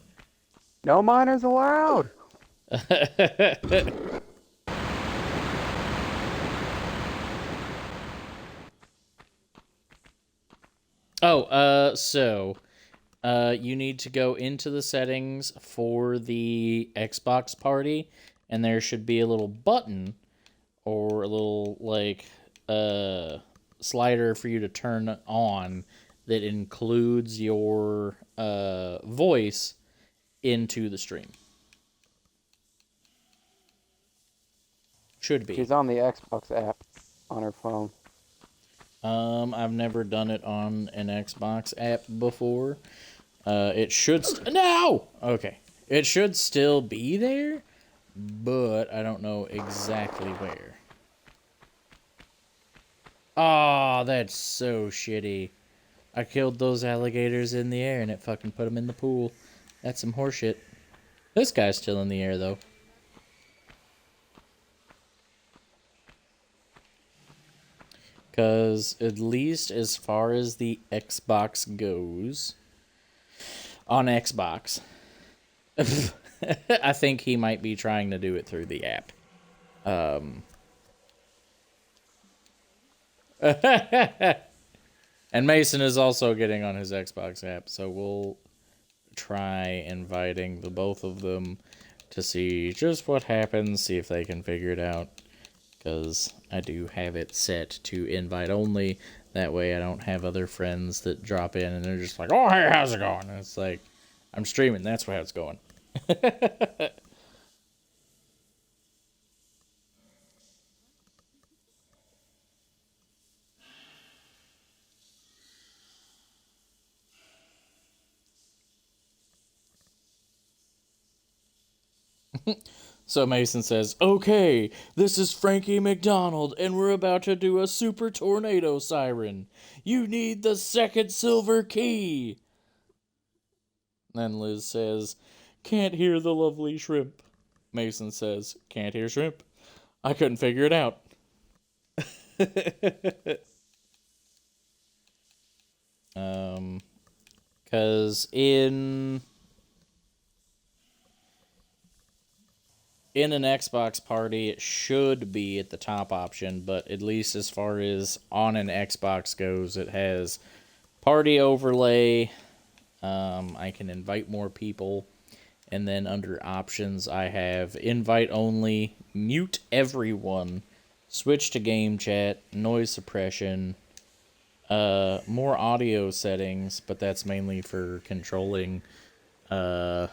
No minors allowed. So you need to go into the settings for the Xbox party, and there should be a little button or a little like slider for you to turn on that includes your voice into the stream. Should be. She's on the Xbox app on her phone. I've never done it on an Xbox app before. It should no. Okay, it should still be there, but I don't know exactly where. Oh, that's so shitty. I killed those alligators in the air and it fucking put them in the pool. That's some horseshit. This guy's still in the air though. Because at least as far as the Xbox goes, on Xbox, I think he might be trying to do it through the app. And Mason is also getting on his Xbox app, so we'll try inviting the both of them to see just what happens, see if they can figure it out. Because I do have it set to invite only. That way I don't have other friends that drop in and they're just like, oh, hey, how's it going? And it's like, I'm streaming, that's how it's going. So Mason says, okay, this is Frankie McDonald, and we're about to do a super tornado siren. You need the second silver key. Then Liz says, can't hear the lovely shrimp. Mason says, can't hear shrimp. I couldn't figure it out. Because in an Xbox party, it should be at the top option, but at least as far as on an Xbox goes, it has party overlay. I can invite more people, And then under options, I have invite only, mute everyone, switch to game chat, noise suppression, more audio settings, but that's mainly for controlling the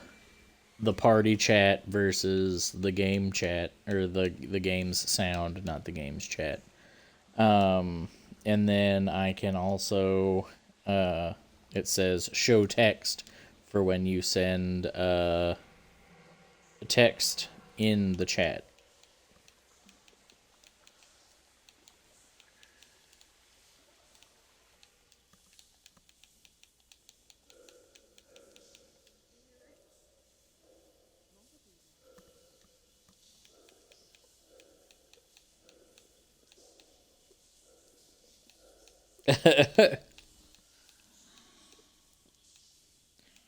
party chat versus the game chat, or the game's sound, not the game's chat. And then I can also, it says show text for when you send text in the chat.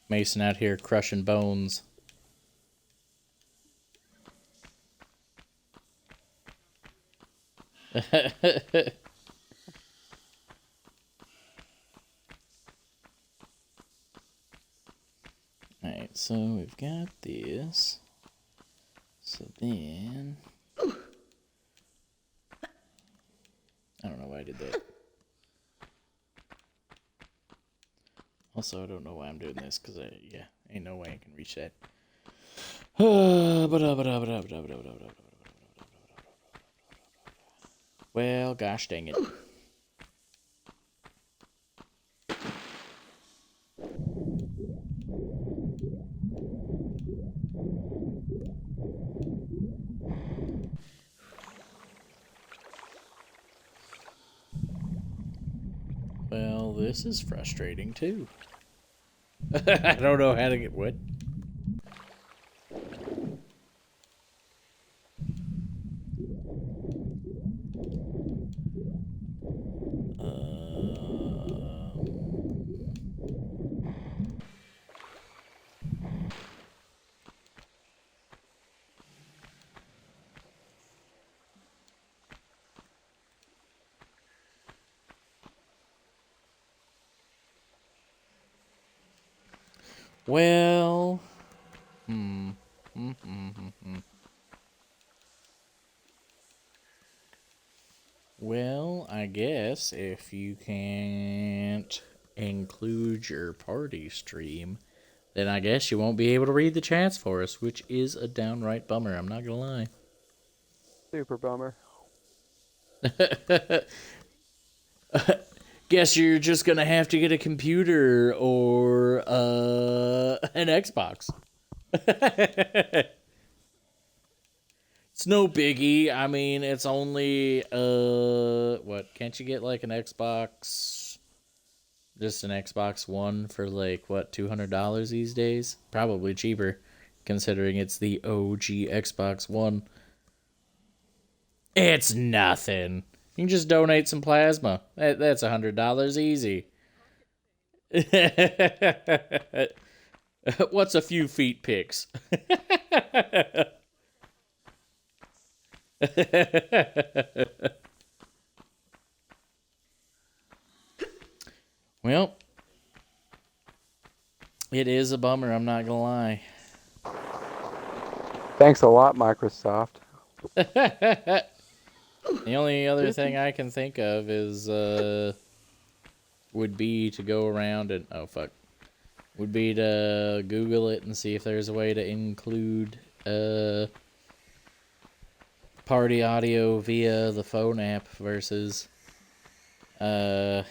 Mason out here crushing bones. Alright, so we've got this. So then... I don't know why I did that. Also, I don't know why I'm doing this, because ain't no way I can reach that. Well, gosh dang it. Well, this is frustrating too. I don't know how to get what. Well, Well, I guess if you can't include your party stream, then I guess you won't be able to read the chats for us, which is a downright bummer, I'm not gonna lie. Super bummer. Guess you're just gonna have to get a computer or an Xbox. It's no biggie. I mean, it's only what? Can't you get like an Xbox? Just an Xbox One for like what, $200 these days? Probably cheaper, considering it's the OG Xbox One. It's nothing. You can just donate some plasma. That's $100 easy. What's a few feet pics? Well, it is a bummer, I'm not gonna lie. Thanks a lot, Microsoft. The only other thing I can think of is would be to go around and would be to Google it and see if there's a way to include party audio via the phone app versus because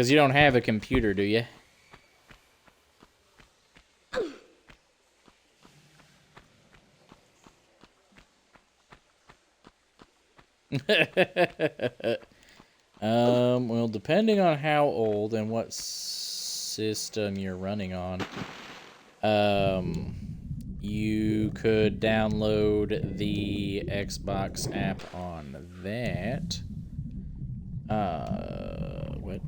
you don't have a computer, do you? Well, depending on how old and what system you're running on, you could download the Xbox app on that. What?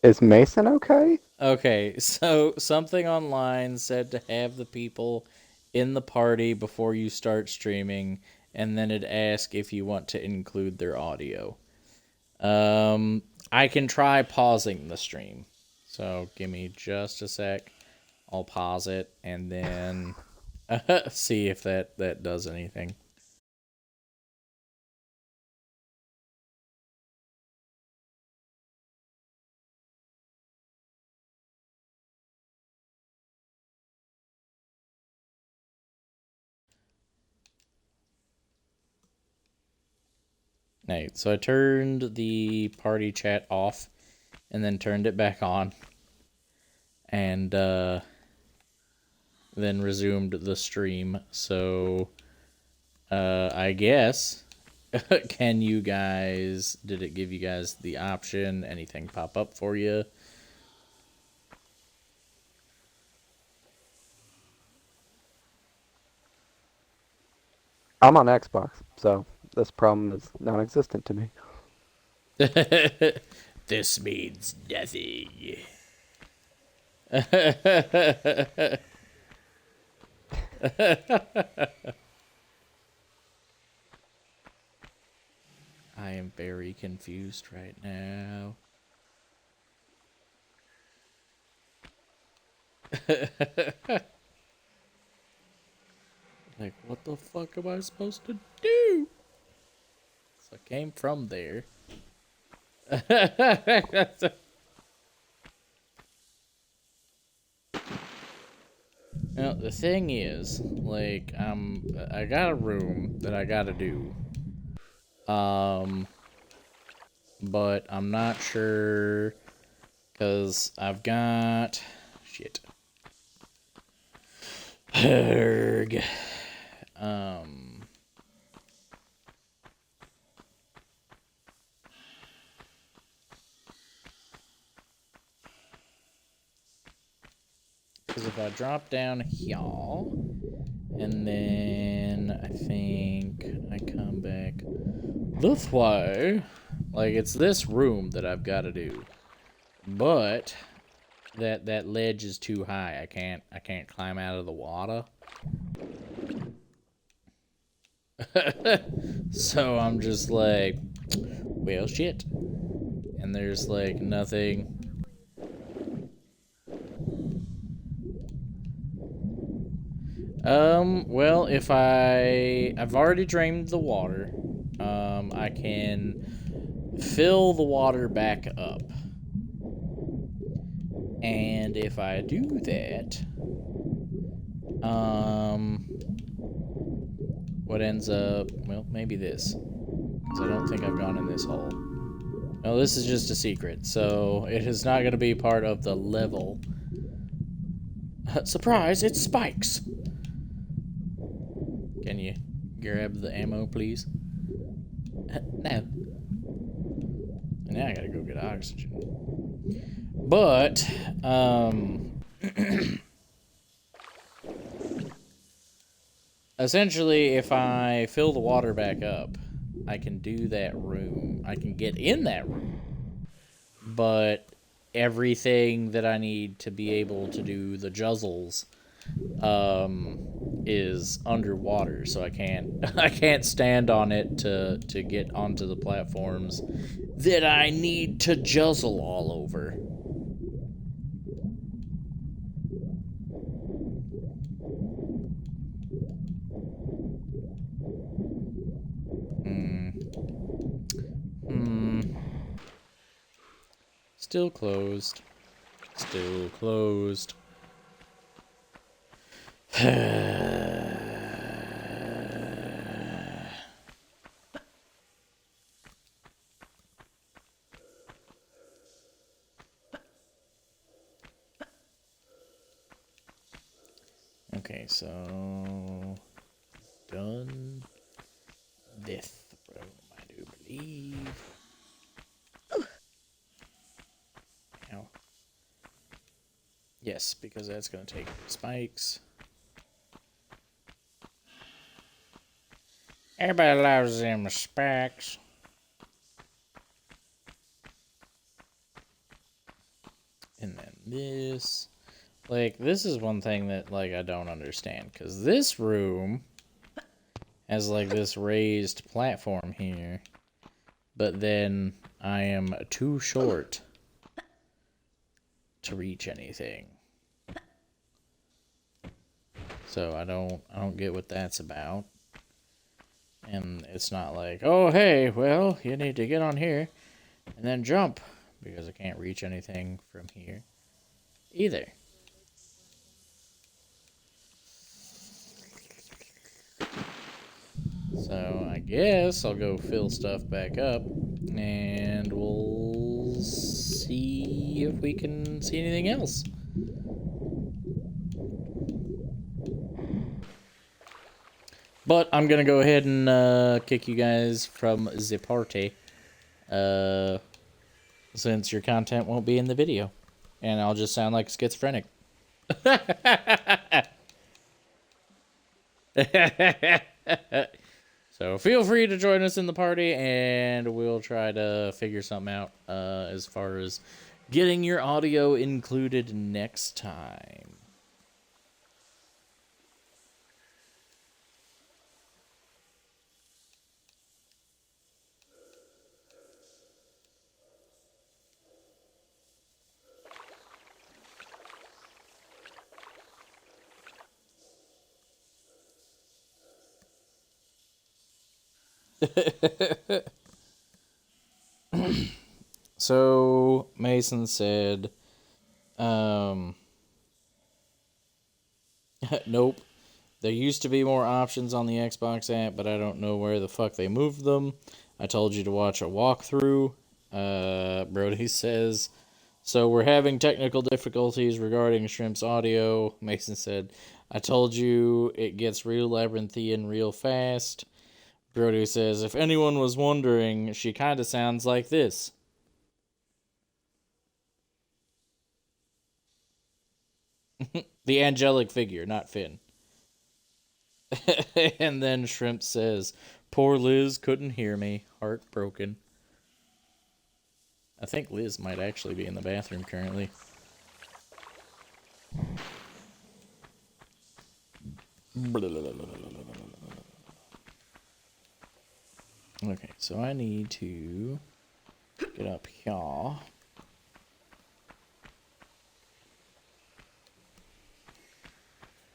Is Mason okay? Okay, so something online said to have the people in the party before you start streaming, and then it asks if you want to include their audio. I can try pausing the stream. So give me just a sec. I'll pause it and then see if that does anything. Right, so I turned the party chat off and then turned it back on and then resumed the stream. So I guess did it give you guys the option? Anything pop up for you? I'm on Xbox, so this problem is non-existent to me. This means nothing. I am very confused right now. Like, what the fuck am I supposed to do? So I came from there. Now, the thing is, like, I got a room that I gotta do. But I'm not sure, because I've got, shit. Herg. Because if I drop down here, and then I think I come back this way, like, it's this room that I've got to do, but that ledge is too high. I can't climb out of the water. So I'm just like, well, shit. And there's like nothing. Well, if I've already drained the water, I can fill the water back up. And if I do that, what ends up, well, maybe this. Because I don't think I've gone in this hole. No, this is just a secret, so it is not going to be part of the level. Surprise, it's spikes! Can you grab the ammo, please? No. Now I gotta go get oxygen. But, essentially, if I fill the water back up, I can do that room. I can get in that room. But everything that I need to be able to do the juzzles is underwater, so I can't stand on it to get onto the platforms that I need to juzzle all over. Still closed. Still closed. Okay, so done this room, I do believe. Ow. Yes, because that's going to take spikes. Everybody loves them spikes. And then this. Like, this is one thing that, like, I don't understand. Because this room has, like, this raised platform here. but then I am too short to reach anything. So I don't get what that's about. And it's not like, oh, hey, well, you need to get on here and then jump, because I can't reach anything from here either. So I guess I'll go fill stuff back up, and we'll see if we can see anything else. But I'm gonna go ahead and kick you guys from the party, since your content won't be in the video, and I'll just sound like a schizophrenic. So feel free to join us in the party, and we'll try to figure something out as far as getting your audio included next time. So Mason said, nope. There used to be more options on the Xbox app, but I don't know where the fuck they moved them. I told you to watch a walkthrough. Brody says, so we're having technical difficulties regarding Shrimp's audio. Mason said, I told you it gets real labyrinthian real fast. Brody says, if anyone was wondering, she kind of sounds like this. The angelic figure, not Finn. And then Shrimp says, poor Liz couldn't hear me. Heartbroken. I think Liz might actually be in the bathroom currently. Okay, so I need to get up here.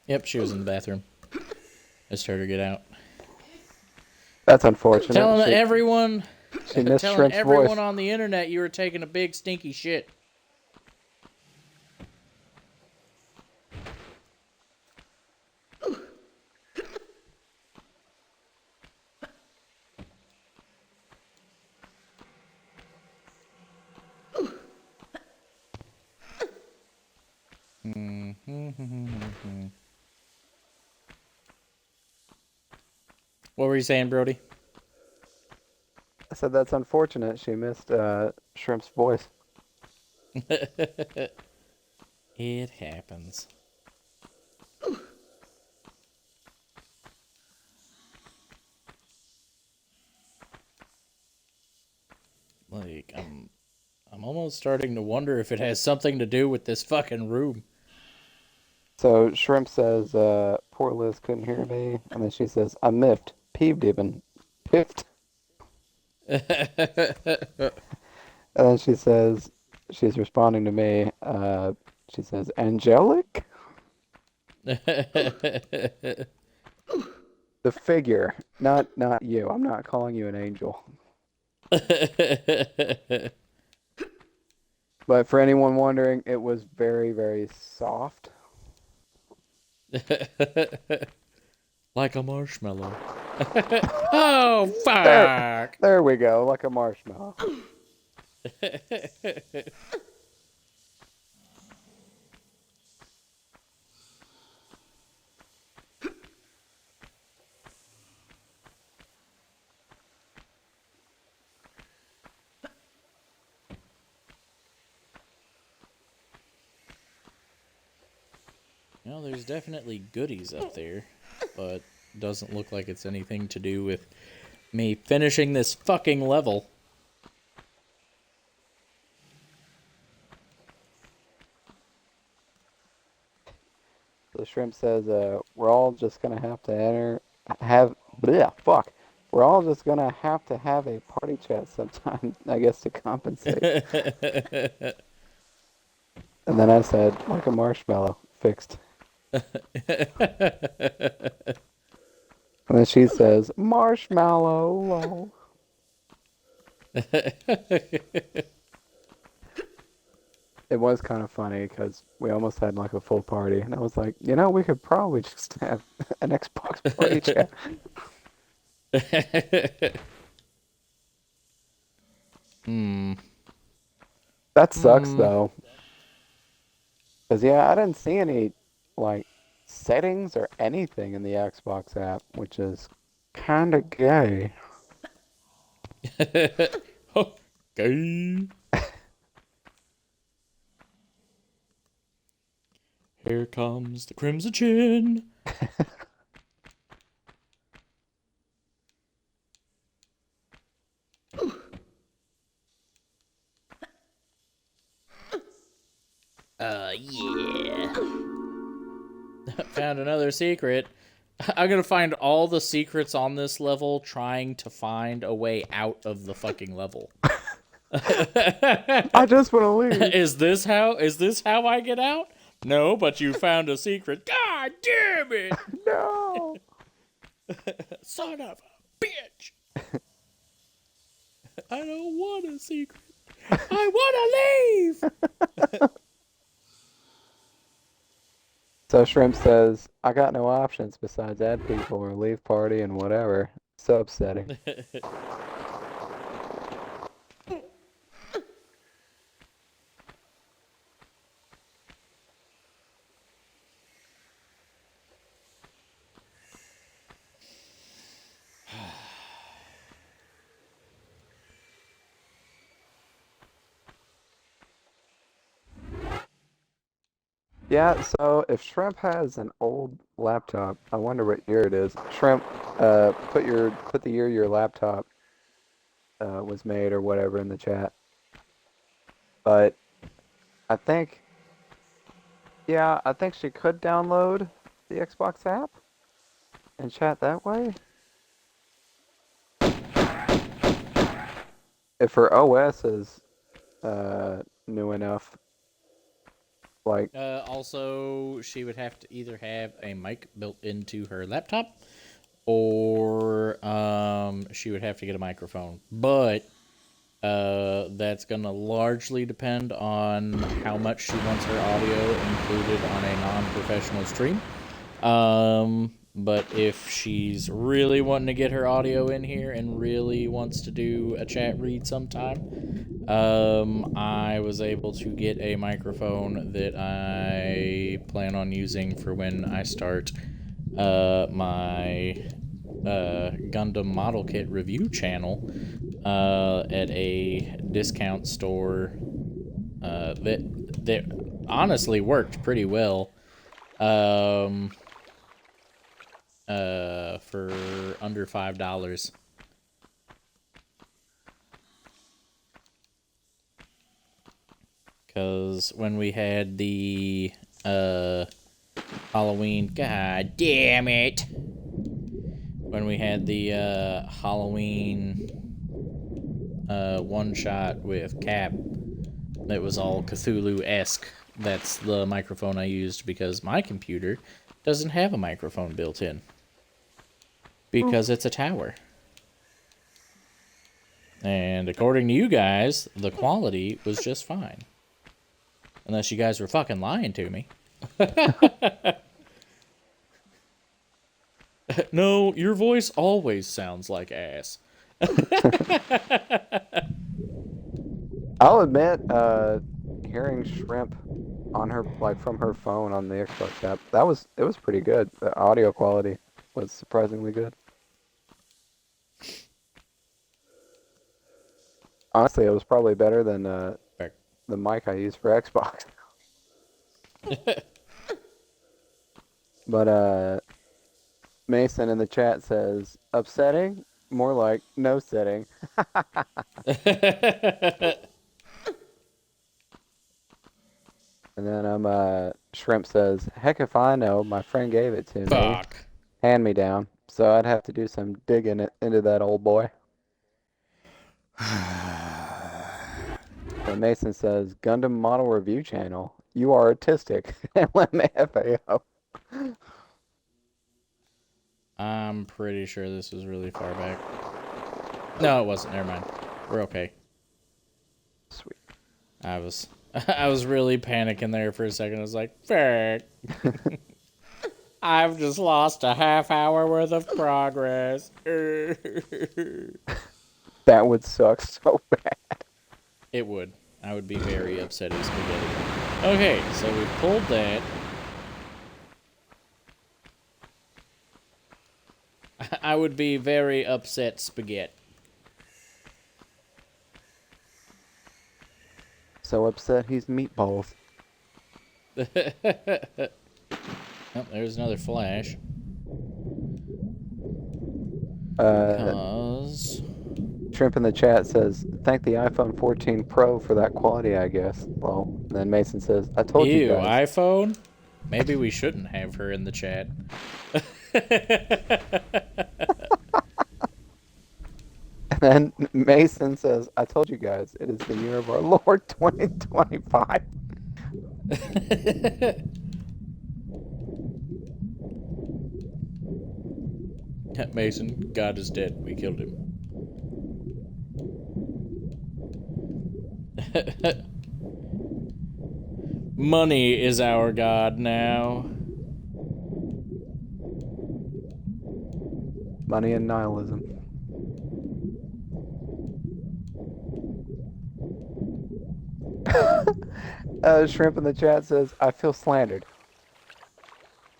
Yep, she was in the bathroom. I just heard her get out. That's unfortunate. Telling everyone voice. on the internet you were taking a big stinky shit. What were you saying, Brody? I said that's unfortunate. She missed Shrimp's voice. It happens. Like, I'm almost starting to wonder if it has something to do with this fucking room. So Shrimp says, poor Liz couldn't hear me. And then she says, I'm miffed, peeved even, piffed. And then she says, she's responding to me, she says, angelic? The figure, not you. I'm not calling you an angel. But for anyone wondering, it was very, very soft. Like a marshmallow. Oh, fuck! There we go, like a marshmallow. You know, there's definitely goodies up there, but doesn't look like it's anything to do with me finishing this fucking level. The Shrimp says, we're all just gonna have to We're all just gonna have to have a party chat sometime, I guess, to compensate. And then I said, like a marshmallow, fixed. And then she says, marshmallow, lol. It was kind of funny because we almost had like a full party, and I was like, we could probably just have an Xbox party chat. That sucks though, because I didn't see any like settings or anything in the Xbox app, which is kind of gay. Gay. Here comes the Crimson Chin. Yeah. Found another secret. I'm gonna find all the secrets on this level trying to find a way out of the fucking level. I just want to leave. Is this how I get out? No, but you found a secret. God damn it! No. Son of a bitch! I don't want a secret. I want to leave! So Shrimp says, I got no options besides add people or leave party and whatever. So upsetting. Yeah, so if Shrimp has an old laptop, I wonder what year it is. Shrimp, put the year your laptop was made or whatever in the chat. But I think, I think she could download the Xbox app and chat that way. If her OS is new enough, like also, she would have to either have a mic built into her laptop, or she would have to get a microphone. But that's gonna largely depend on how much she wants her audio included on a non-professional stream. But if she's really wanting to get her audio in here and really wants to do a chat read sometime, I was able to get a microphone that I plan on using for when I start my Gundam model kit review channel at a discount store that honestly worked pretty well. For under $5. Because when we had the Halloween, god damn it, when we had the Halloween one shot with Cap, that was all Cthulhu-esque. That's the microphone I used because my computer doesn't have a microphone built in. Because it's a tower. And according to you guys, the quality was just fine. Unless you guys were fucking lying to me. No, your voice always sounds like ass. I'll admit, hearing Shrimp on her from her phone on the Xbox app, it was pretty good. The audio quality was surprisingly good. Honestly, it was probably better than the mic I use for Xbox. But Mason in the chat says, upsetting? More like no setting. And then Shrimp says, heck if I know, my friend gave it to me. Fuck. Hand me down. So I'd have to do some digging into that old boy. So Mason says, Gundam Model Review Channel. You are artistic. LMFAO. I'm pretty sure this was really far back. No, it wasn't. Never mind. We're okay. Sweet. I was really panicking there for a second. I was like, fuck. I've just lost a half hour worth of progress. That would suck so bad. It would. I would be very upset as spaghetti. Okay, so we've pulled that. I would be very upset spaghetti. So upset he's meatballs. Oh, there's another flash. Because... Shrimp in the chat says, thank the iPhone 14 Pro for that quality, I guess. Well, then Mason says, I told you guys. iPhone? Maybe we shouldn't have her in the chat. And then Mason says, I told you guys, it is the year of our Lord 2025. Mason, God is dead. We killed him. Money is our God now. Money and nihilism. Shrimp in the chat says, I feel slandered.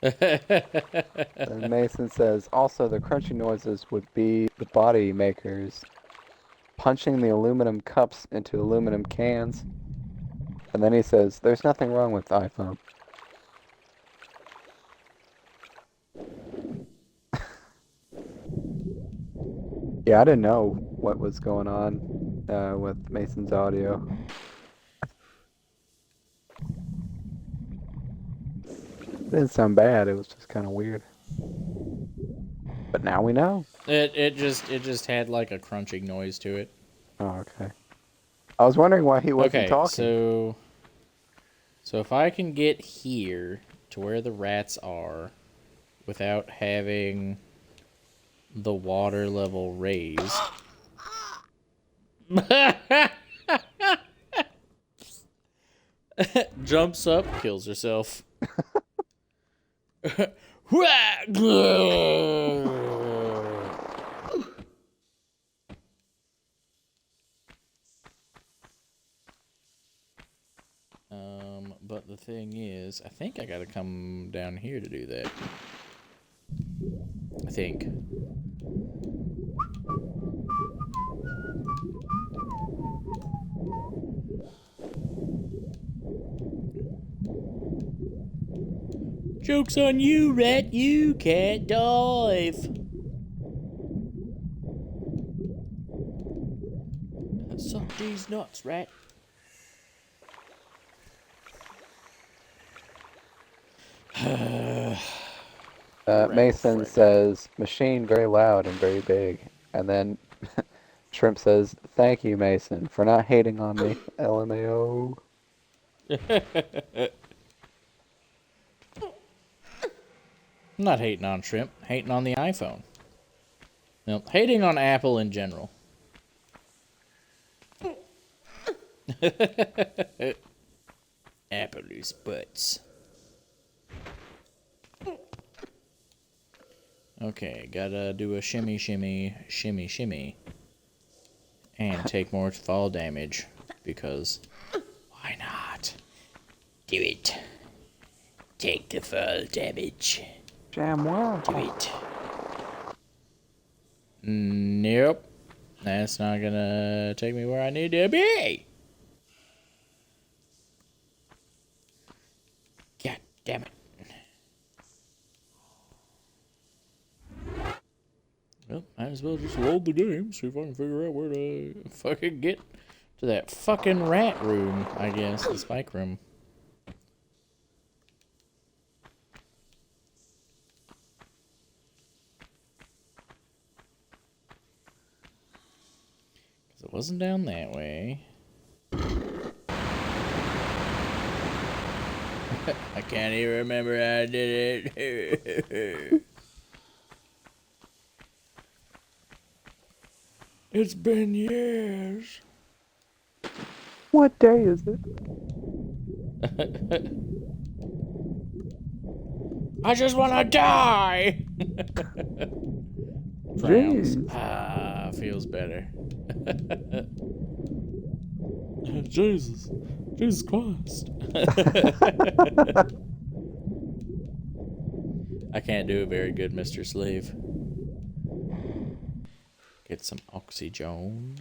And Mason says, also the crunchy noises would be the body makers punching the aluminum cups into aluminum cans. And then he says, there's nothing wrong with the iPhone. Yeah, I didn't know what was going on with Mason's audio. It didn't sound bad, it was just kind of weird. But now we know. It just had like a crunching noise to it. Oh, okay. I was wondering why he wasn't talking. Okay, so if I can get here to where the rats are without having the water level raised. Jumps up, kills herself. But the thing is, I think I gotta come down here to do that. I think. Joke's on you, rat. You can't dive. Suck these nuts, rat. Mason says, machine very loud and very big. And then Shrimp says, thank you, Mason, for not hating on me. LMAO. I'm not hating on Shrimp, hating on the iPhone. No, hating on Apple in general. Apple loose butts. Okay, gotta do a shimmy, shimmy, shimmy, shimmy. And take more fall damage. Because, why not? Do it. Take the fall damage. Jam well. Do it. Nope. That's not gonna take me where I need to be. God damn it. Well, might as well just load the game, see if I can figure out where to fucking get to that fucking rat room, I guess, the spike room. it wasn't down that way. I can't even remember how I did it. It's been years. What day is it? I just want to die. Drowns. Jeez. Feels better. Jesus Christ. I can't do a very good Mr. Slave. Get some oxygen.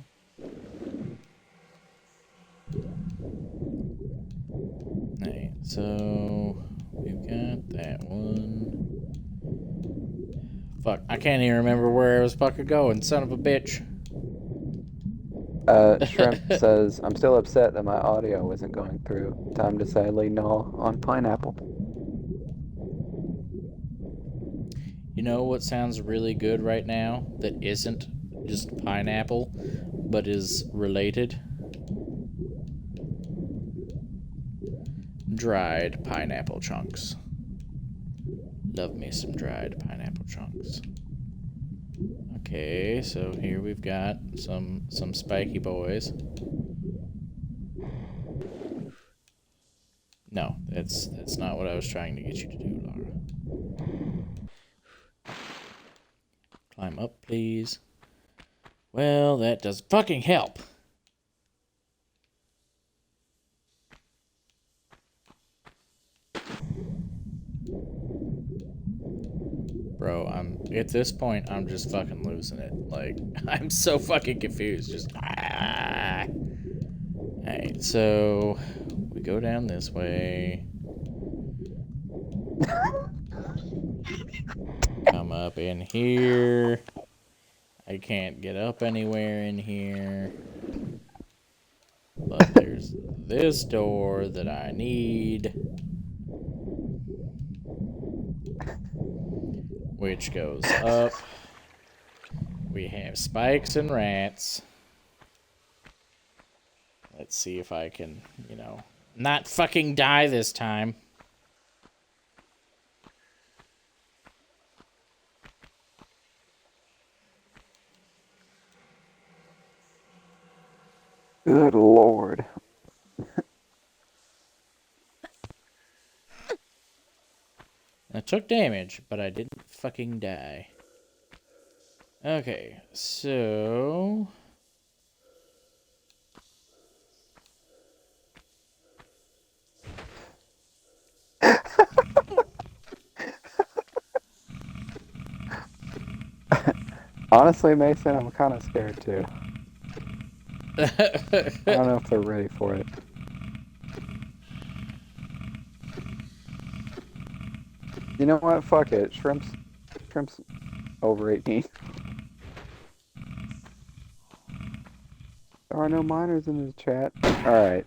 Alright, so we've got that one. Fuck, I can't even remember where I was fucking going, son of a bitch. Shrimp says, I'm still upset that my audio isn't going through. Time to sadly gnaw on pineapple. You know what sounds really good right now that isn't just pineapple, but is related? Dried pineapple chunks. Love me some dried pineapple chunks. Okay, so here we've got some spiky boys. No, that's not what I was trying to get you to do, Laura. Climb up, please. Well, that does fucking help. Bro, at this point, I'm just fucking losing it. Like, I'm so fucking confused. Just, Alright, so we go down this way. Come up in here. I can't get up anywhere in here. But there's this door that I need, which goes up. We have spikes and rats. Let's see if I can, not fucking die this time. Good Lord. I took damage, but I didn't fucking die. Okay, so... Honestly, Mason, I'm kind of scared too. I don't know if they're ready for it. You know what? Fuck it. Shrimp's over 18. There are no minors in the chat. Alright.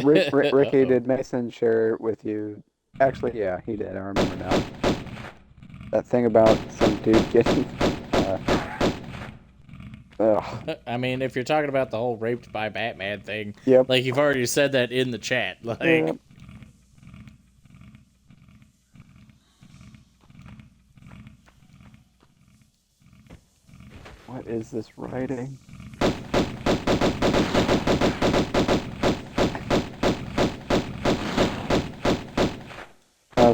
Ricky, did Mason share with you? Actually, yeah, he did. I remember now. That thing about some dude getting... I mean, if you're talking about the whole raped by Batman thing, Yep. like, you've already said that in the chat. Like... Yep. What is this writing?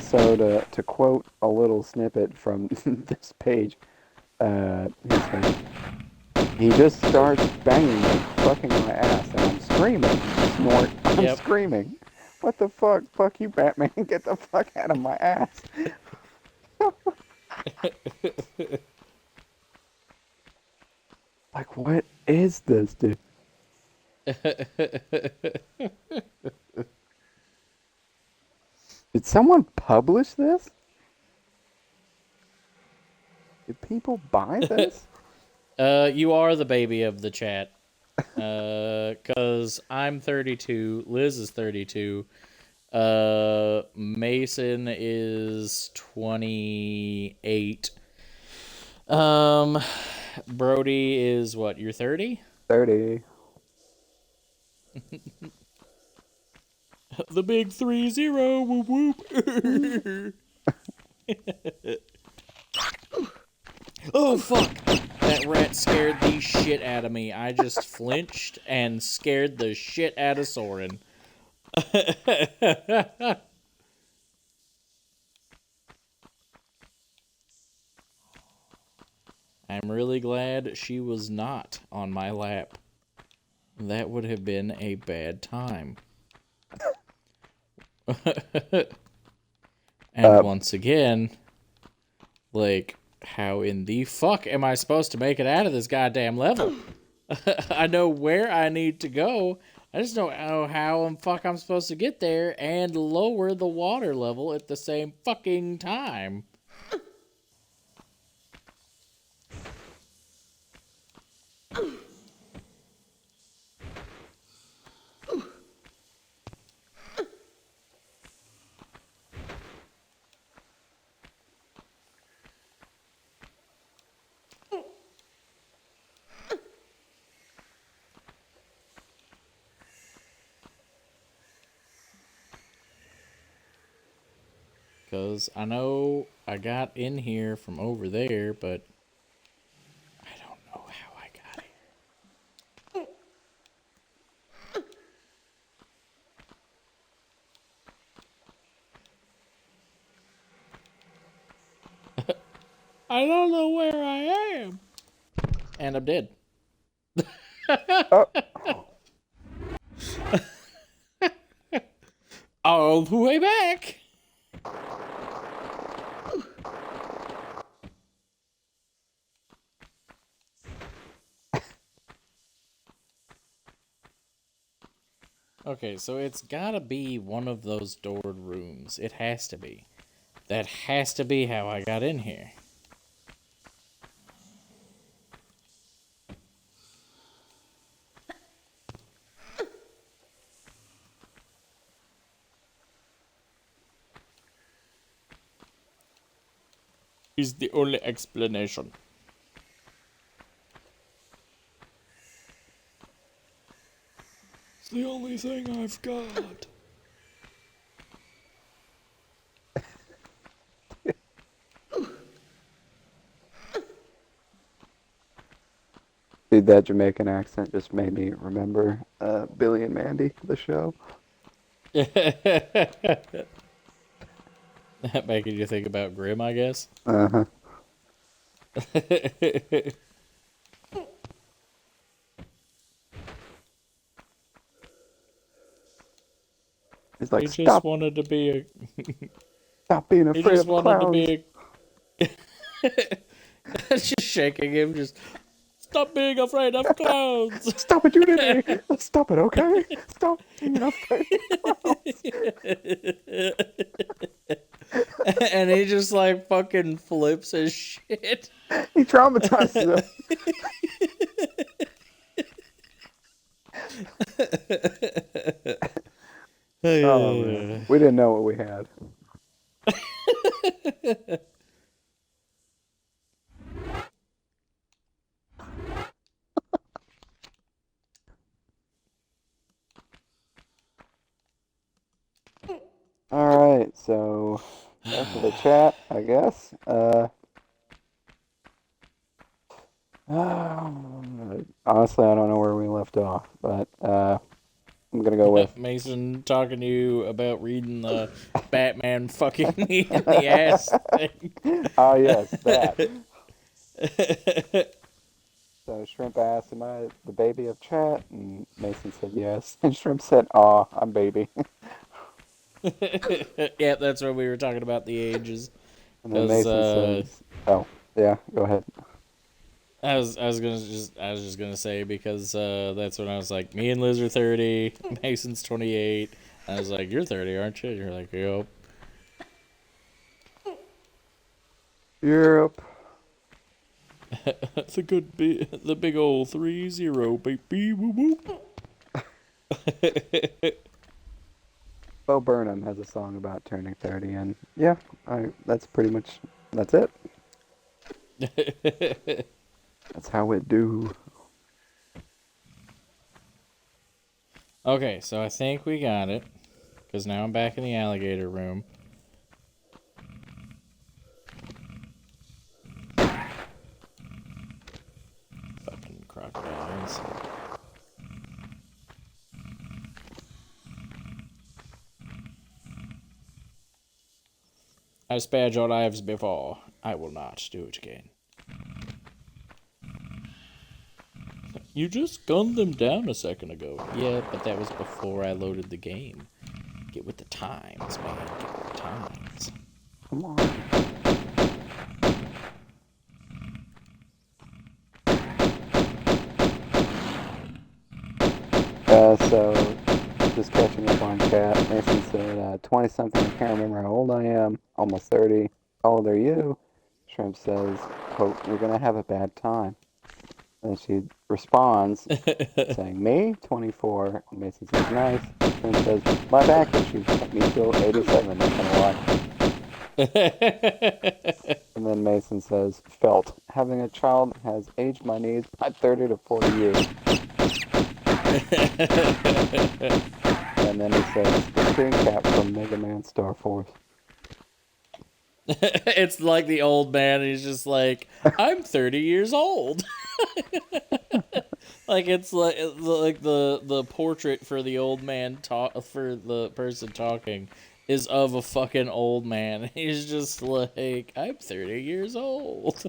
So to quote a little snippet from this page, he just starts banging me, fucking my ass, and I'm screaming. Snort. I'm screaming. What the fuck? Fuck you, Batman. Get the fuck out of my ass. Like, what is this, dude? Did someone publish this? Did people buy this? You are the baby of the chat. 'Cause I'm 32, Liz is 32, Mason is 28. Brody is what? You're 30? 30. The big 3-0. Whoop whoop. Oh fuck! That rat scared the shit out of me. I just flinched and scared the shit out of Soren. I'm really glad she was not on my lap. That would have been a bad time. And once again, like, how in the fuck am I supposed to make it out of this goddamn level? I know where I need to go. I just don't know how the fuck I'm supposed to get there and lower the water level at the same fucking time. Because I know I got in here from over there, but I don't know how I got here. I don't know where I am. And I'm dead. Oh. All the way back. Okay, so it's gotta be one of those doored rooms. It has to be. That has to be how I got in here. Is the only explanation. It's the only thing I've got. Dude, that Jamaican accent just made me remember Billy and Mandy, the show. That making you think about Grimm, I guess. Uh-huh. He's like, He just stop, wanted to be a. stop being He afraid just of wanted clowns. to be a. Just shaking him. Just stop being afraid of clowns. Stop it, you did. Stop it, okay? Stop being afraid of clowns. And he just like fucking flips his shit. He traumatizes him. Oh man, we didn't know what we had. All right, so after the chat, I guess. Honestly, I don't know where we left off, but I'm gonna go with Mason talking to you about reading the Batman fucking me in the ass thing. oh yes, that. So Shrimp asked, "Am I the baby of chat?" And Mason said yes, and Shrimp said, "Aw, I'm baby." Yeah, that's what we were talking about, the ages. And then Mason says, "Oh, yeah, go ahead." I was just gonna say, because that's when I was like, me and Liz are 30, Mason's 28. I was like, you're 30, aren't you? You're like, yep. Europe. The big old 3-0, baby. Woo woo. Bo Burnham has a song about turning 30, and yeah, that's pretty much that's it. That's how it do. Okay, so I think we got it. Because now I'm back in the alligator room. Fucking crocodiles. I spared your lives before. I will not do it again. You just gunned them down a second ago. Yeah, but that was before I loaded the game. Get with the times, man. Get with the times. Come on. So just catching up on chat. Mason said 20 something. I can't remember how old I am. Almost 30. How old are you? Shrimp says, quote, you're gonna have a bad time. And she responds saying, me? 24. And Mason says, nice. Shrimp says, my back issues make me feel 87, not gonna lie. And then Mason says, felt. Having a child has aged my needs by 30 to 40 years. And then he says, the screen cap from Mega Man Star Force. It's like the old man, and he's just like, I'm 30 years old. Like it's like the portrait for the old man for the person talking is of a fucking old man. He's just like, I'm 30 years old.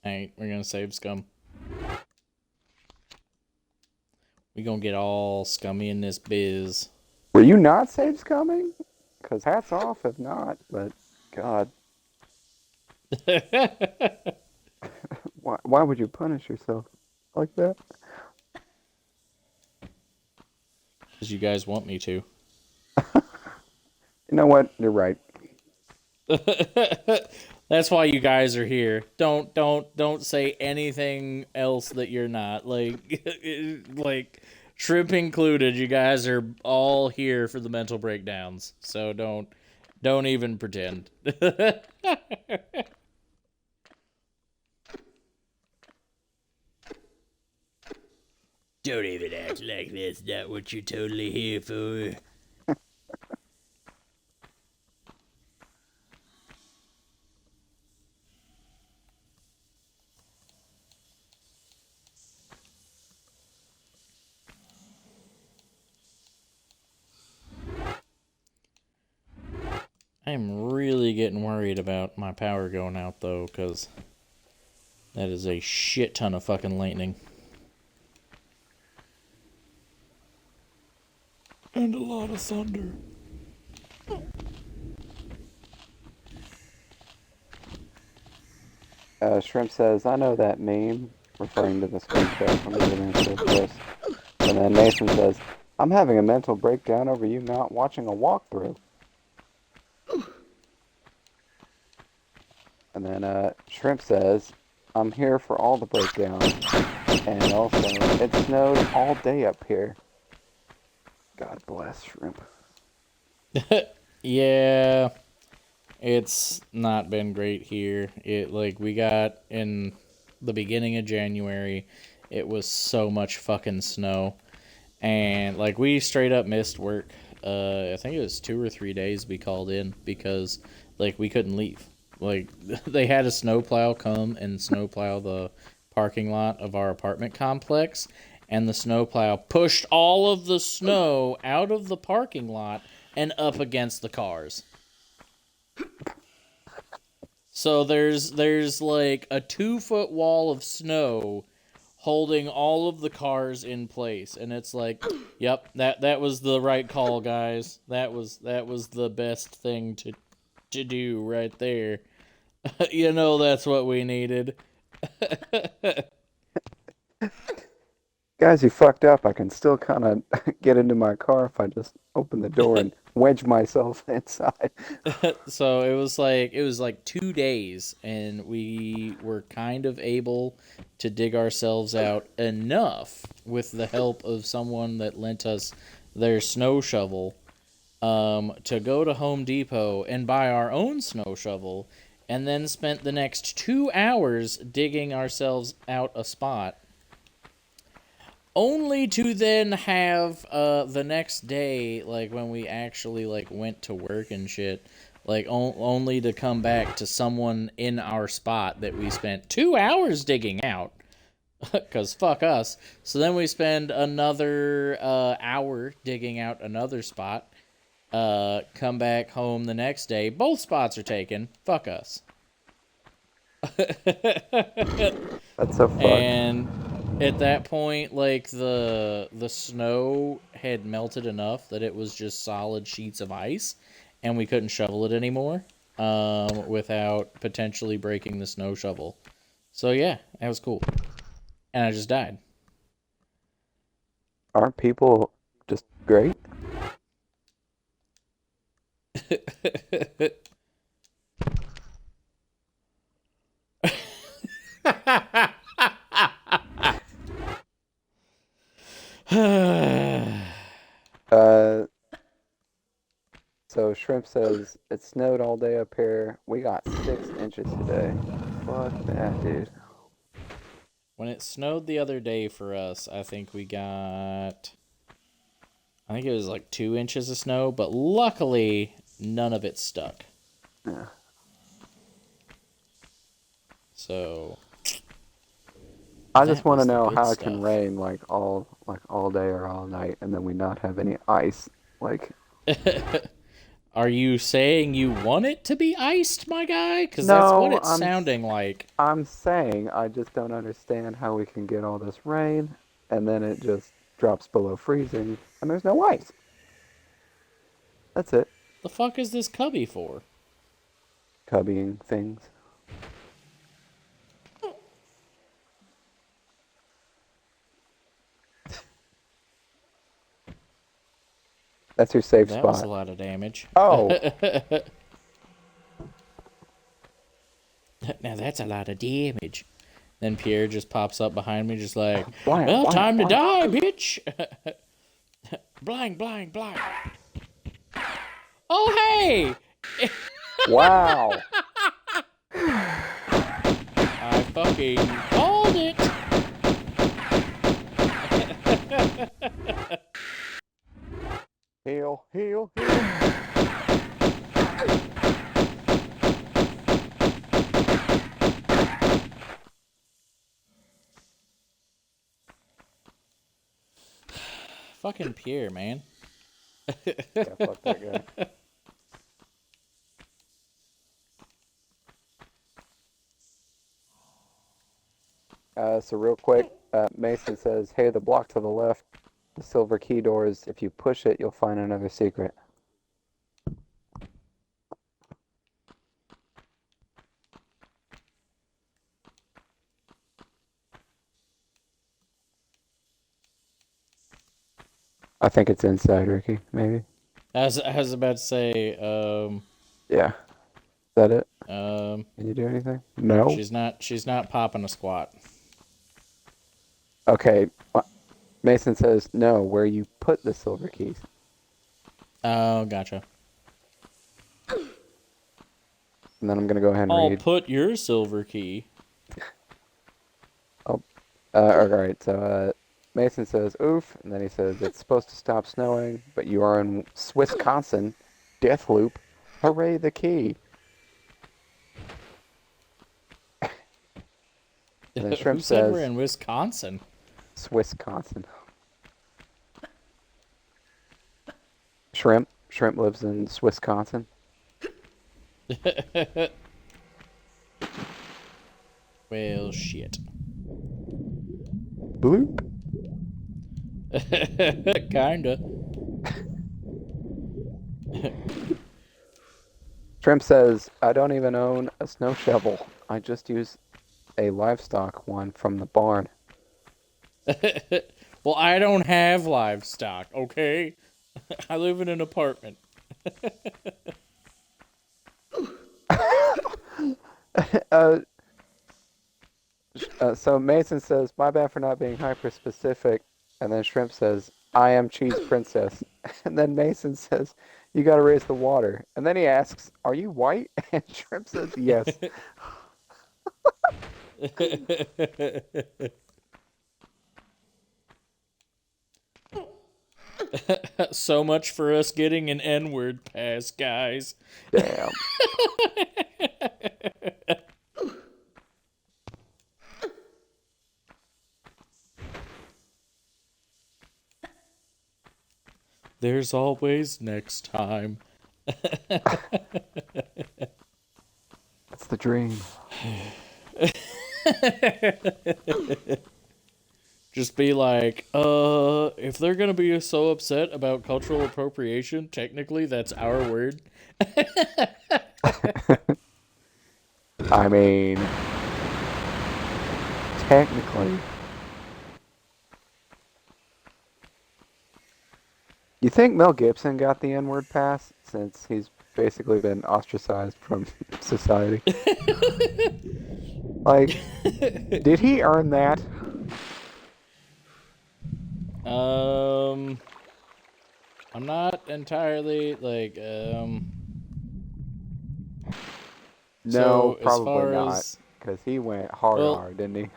Alright, we're gonna save Scum. We gonna get all scummy in this biz. Were you not save scumming? Because hats off if not, but God. Why would you punish yourself like that? Because you guys want me to. You know what? You're right. That's why you guys are here. Don't say anything else that you're not. Like Shrimp included, you guys are all here for the mental breakdowns. So don't even pretend. Don't even act like that's not what you're totally here for. I'm really getting worried about my power going out, though, because that is a shit ton of fucking lightning. And a lot of thunder. Shrimp says, I know that meme, referring to the screenshot from the video, of course. And then Nathan says, I'm having a mental breakdown over you not watching a walkthrough. And then Shrimp says, I'm here for all the breakdowns. And also, it snowed all day up here. God bless Shrimp. Yeah, it's not been great here. We got in the beginning of January, it was so much fucking snow. And, we straight up missed work. I think it was 2 or 3 days we called in because, we couldn't leave. They had a snowplow come and snowplow the parking lot of our apartment complex, and the snowplow pushed all of the snow out of the parking lot and up against the cars. So there's a 2-foot wall of snow holding all of the cars in place, and it's yep, that was the right call, guys. That was the best thing to do right there. That's what we needed. Guys, you fucked up. I can still kind of get into my car if I just open the door and wedge myself inside. So it was like 2 days, and we were kind of able to dig ourselves out enough with the help of someone that lent us their snow shovel, to go to Home Depot and buy our own snow shovel, and then spent the next 2 hours digging ourselves out a spot, only to then have the next day, like when we actually like went to work and shit, like only to come back to someone in our spot that we spent 2 hours digging out, because fuck us. So then we spend another hour digging out another spot, come back home the next day, both spots are taken, fuck us. That's so fucked. And at that point, like the snow had melted enough that it was just solid sheets of ice, and we couldn't shovel it anymore, without potentially breaking the snow shovel. So yeah, that was cool, and I just died. Aren't people just great? Uh, so Shrimp says it snowed all day up here. We got 6 inches today. Fuck that, dude. When it snowed the other day for us, I think we got, I think it was like 2 inches of snow, but luckily none of it stuck. Yeah. So I just that want to was the know good how it can stuff. rain all day or all night, and then we not have any ice. Like, Are you saying you want it to be iced, my guy? Because that's what no, it's sounding like. I'm saying I just don't understand how we can get all this rain, and then it just drops below freezing, and there's no ice. That's it. The fuck is this cubby for? Cubbying things. That's your safe That was a spot. lot of damage. Oh, Now that's a lot of damage. Then Pierre just pops up behind me, just like, blam, well, blam, time to blam. die, bitch. Blang, blang, blang. Oh, hey! Wow. I fucking called it. Heal, heal, heal. Fucking Pierre, man. Yeah, fuck that guy. So real quick, Mason says, "Hey, the block to the left, the silver key doors. If you push it, you'll find another secret." I think it's inside, Ricky. Maybe. I was about to say, Yeah. Is that it? um, Can you do anything? No. she's not popping a squat. Okay. Mason says, "No, where you put the silver keys." Oh, gotcha. And then I'm gonna go ahead and I'll read. put your silver key. Oh, all right. So Mason says, "Oof," and then he says, "It's supposed to stop snowing, but you are in Wisconsin. Death loop. Hooray, the key." And then Who Shrimp said we're says, in Wisconsin? "Wisconsin." Shrimp lives in Wisconsin. Well, shit. Bloop. Kinda. Shrimp says, "I don't even own a snow shovel. I just use a livestock one from the barn." Well, I don't have livestock, okay? I live in an apartment. Uh, so Mason says, "My bad for not being hyper specific," and then Shrimp says, "I am Cheese Princess," and then Mason says, "You got to raise the water," and then he asks, "Are you white?" And Shrimp says, "Yes." So much for us getting an N-word pass, guys. Damn. There's always next time. That's the dream. Just be like, if they're gonna be so upset about cultural appropriation, technically that's our word. I mean, technically. You think Mel Gibson got the N-word pass since he's basically been ostracized from society? Like, did he earn that? I'm not entirely like No, so as probably far not, as because he went hard, well, didn't he?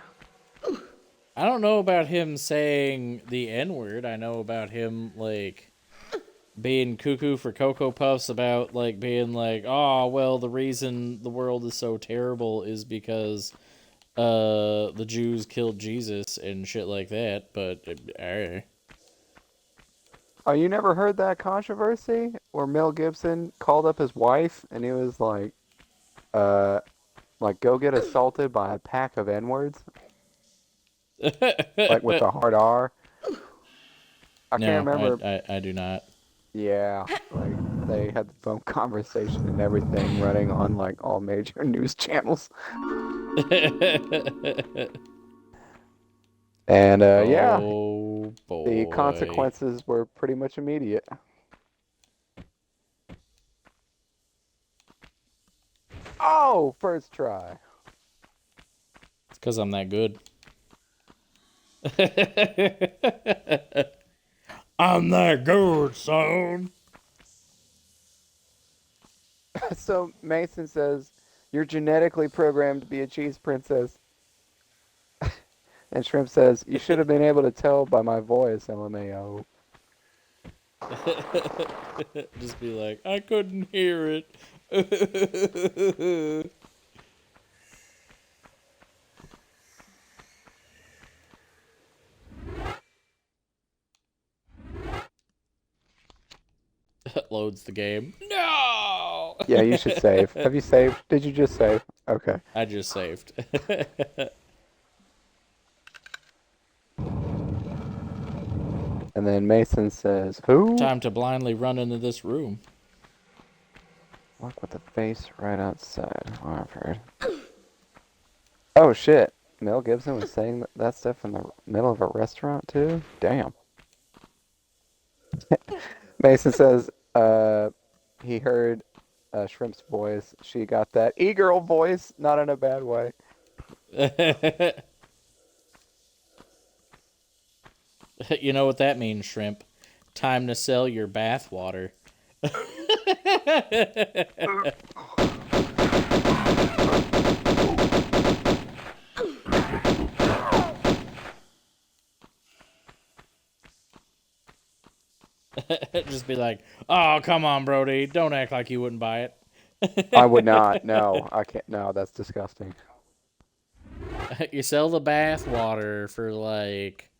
I don't know about him saying the N-word. I know about him like being cuckoo for Cocoa Puffs about like being like, oh well, the reason the world is so terrible is because the Jews killed Jesus and shit like that. But Oh, you never heard that controversy where Mel Gibson called up his wife and he was uh, like go get assaulted by a pack of N-words, like with the hard R. I can't no, remember. I do not. Yeah, like they had the phone conversation and everything running on like all major news channels. And yeah, Oh the boy. consequences were pretty much immediate. Oh, first try. It's because I'm that good. I'm that good, son. So Mason says, "You're genetically programmed to be a cheese princess." And Shrimp says, "You should have been able to tell by my voice, LMAO." Just be like, I couldn't hear it. Loads the game. No! Yeah, you should save. Have you saved? Did you just save? Okay. I just saved. And then Mason says, "Who?" Time to blindly run into this room. Walk with the face right outside. Oh, I've heard. Oh shit. Mel Gibson was saying that stuff in the middle of a restaurant too? Damn. Mason says, he heard Shrimp's voice. She got that e-girl voice, not in a bad way. You know what that means, Shrimp? Time to sell your bath water. Just be like, oh, come on, Brody. Don't act like you wouldn't buy it. I would not. No, I can't. No, that's disgusting. You sell the bath water for like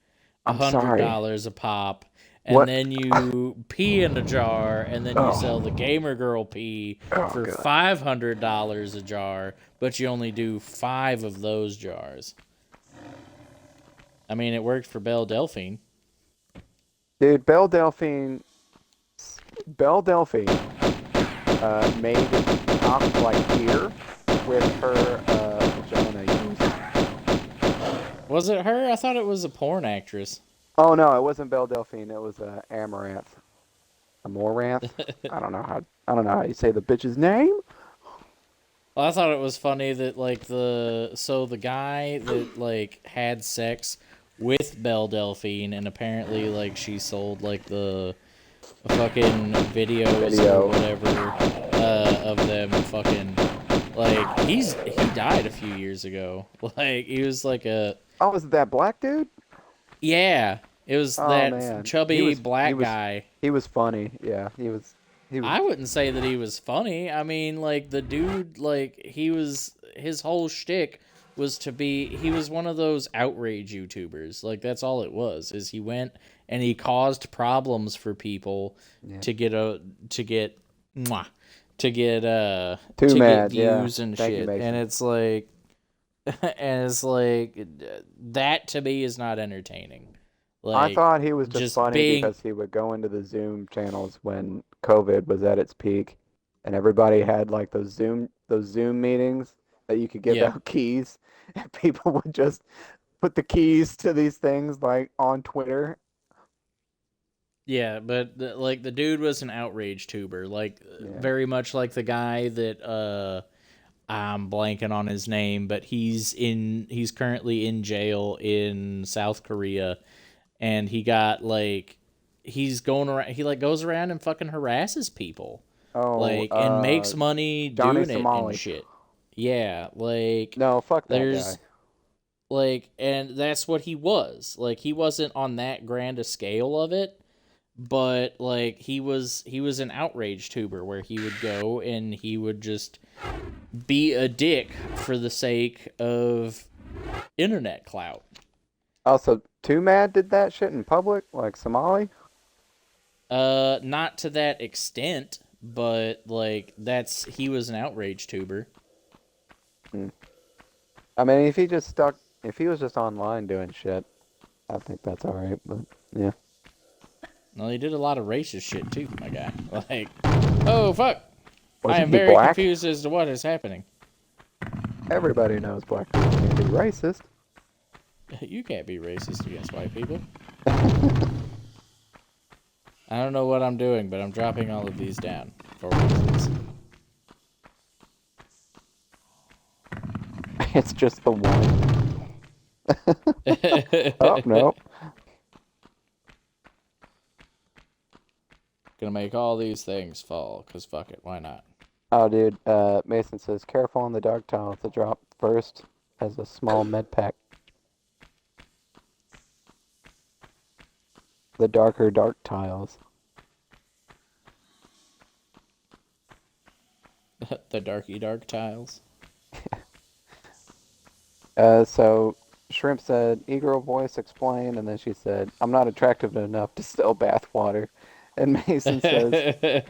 I'm sorry. $100 a pop, and What? then you pee in a jar, and then you Oh. sell the Gamer Girl pee Oh, for God. $500 a jar, but you only do 5 of those jars. I mean, it worked for Belle Delphine. Dude, Belle Delphine made top like here with her vagina used. Was it her? I thought it was a porn actress. Oh no, it wasn't Belle Delphine. It was Amaranth. Amaranth. I don't know how you say the bitch's name. Well, I thought it was funny that like the guy that like had sex with Belle Delphine, and apparently like she sold like the fucking videos or Video. whatever of them fucking like he died a few years ago. Like he was like a Oh, was it that black dude? yeah, it was Oh that man, chubby black guy. he was funny. Yeah, he was. I wouldn't say that he was funny. I mean, like the dude, like his whole shtick was to be. He was one of those outrage YouTubers. Like that's all it was. Is he went and he caused problems for people Yeah. to get mwah, to get Too to mad, get yeah. views and Thank you, shit. Mason. And it's like, and it's like that to me is not entertaining. I Like thought he was just just funny being because he would go into the Zoom channels when COVID was at its peak, and everybody had like those Zoom meetings that you could give yeah. out keys, and people would just put the keys to these things like on Twitter. Yeah, but like the dude was an outrage tuber, like Yeah. very much like the guy that I'm blanking on his name, but he's currently in jail in South Korea, and he got like he's going around, he like goes around and fucking harasses people, Oh, like and makes money Johnny doing it Somali. and shit. Yeah, like No, fuck that there's guy. like, and that's what he was. Like he wasn't on that grand a scale of it, but like he was an outrage tuber where he would go and he would just be a dick for the sake of internet clout. Also, Too Mad did that shit in public, like Somali. Not to that extent, but like he was an outrage tuber. I mean, if he was just online doing shit, I think that's all right. But yeah. Well, he did a lot of racist shit too, my guy. Like, oh fuck, Was I am he very black? confused as to what is happening. Everybody knows black people can be racist. You can't be racist against white people. I don't know what I'm doing, but I'm dropping all of these down for reasons. It's just the one. Oh, no. Gonna make all these things fall, cause fuck it, why not? Oh, dude. Mason says, careful on the dark tiles. The drop first has a small med pack. The darker dark tiles. The darky dark tiles. So Shrimp said, e-girl voice, explain, and then she said, I'm not attractive enough to sell bathwater. And Mason says,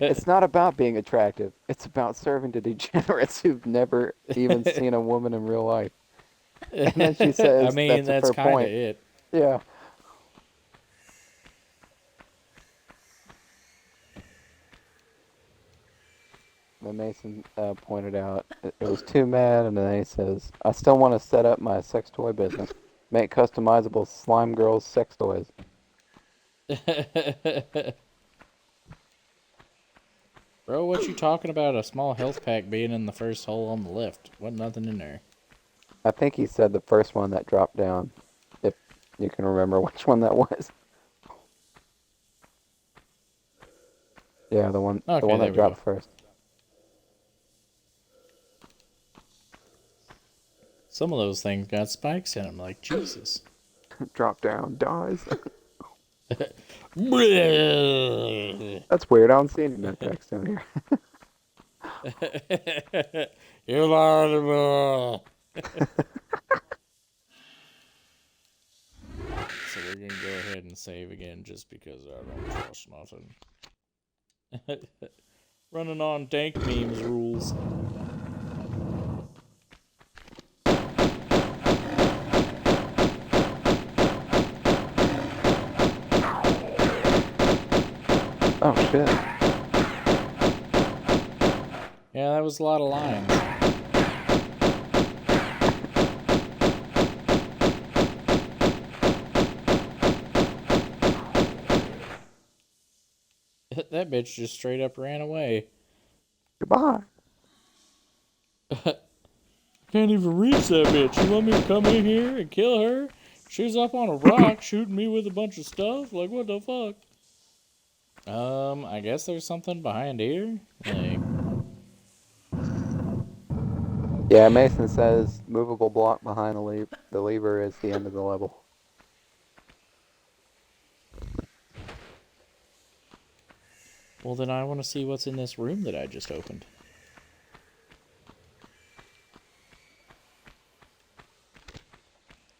it's not about being attractive. It's about serving to degenerates who've never even seen a woman in real life. And then she says, I mean, that's her kind of point. it. Yeah. Then Mason pointed out it was Too Mad, and then he says, I still want to set up my sex toy business. Make customizable slime girls sex toys. Bro, what you talking about? A small health pack being in the first hole on the left. Wasn't nothing in there. I think he said the first one that dropped down, if you can remember which one that was. Yeah, the one Okay, there that we dropped go. first. Some of those things got spikes in them, like Jesus. Drop down, dies. You're That's weird. I don't see any med packs down here. liable. So we're gonna go ahead and save again just because I don't trust nothing. Running on dank memes rules. Oh, shit. Yeah, that was a lot of lines. That bitch just straight up ran away. Goodbye. Can't even reach that bitch. You want me to come in here and kill her? She's up on a rock shooting me with a bunch of stuff. Like, what the fuck? I guess there's something behind here. Like, Yeah, Mason says movable block behind the lever is the end of the level. well, then I want to see what's in this room that I just opened.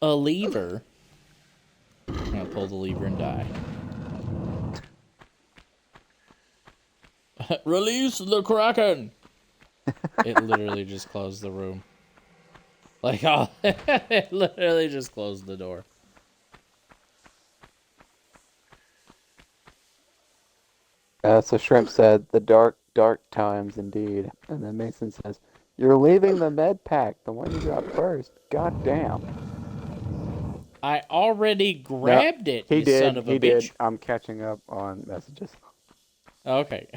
A lever. I'm gonna pull the lever and die. Release the Kraken! It literally just closed the room. Like, oh, it literally just closed the door. So Shrimp said, the dark, dark times indeed. And then Mason says, you're leaving the med pack, the one you got first. God damn. I already grabbed it, He you did, son of a he bitch. did. I'm catching up on messages. Okay.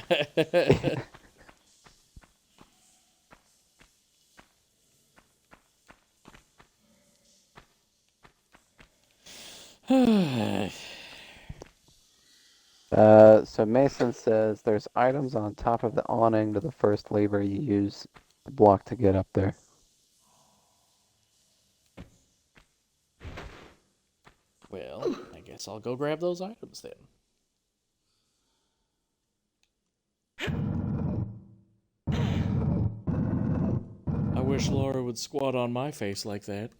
So Mason says there's items on top of the awning to the first lever you use the block to get up there. Well, I guess I'll go grab those items then. I wish Laura would squat on my face like that.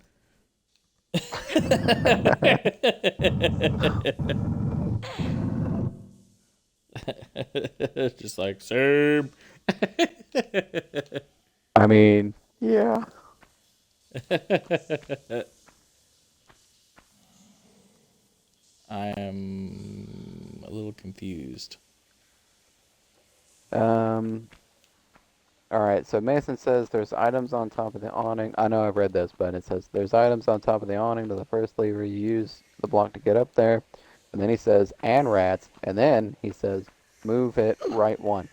Just like, same. I mean, yeah. I am a little confused. All right, so Mason says there's items on top of the awning. I know I've read this, but it says there's items on top of the awning to the first lever. You use the block to get up there. And then he says, and rats. And then he says, move it right one.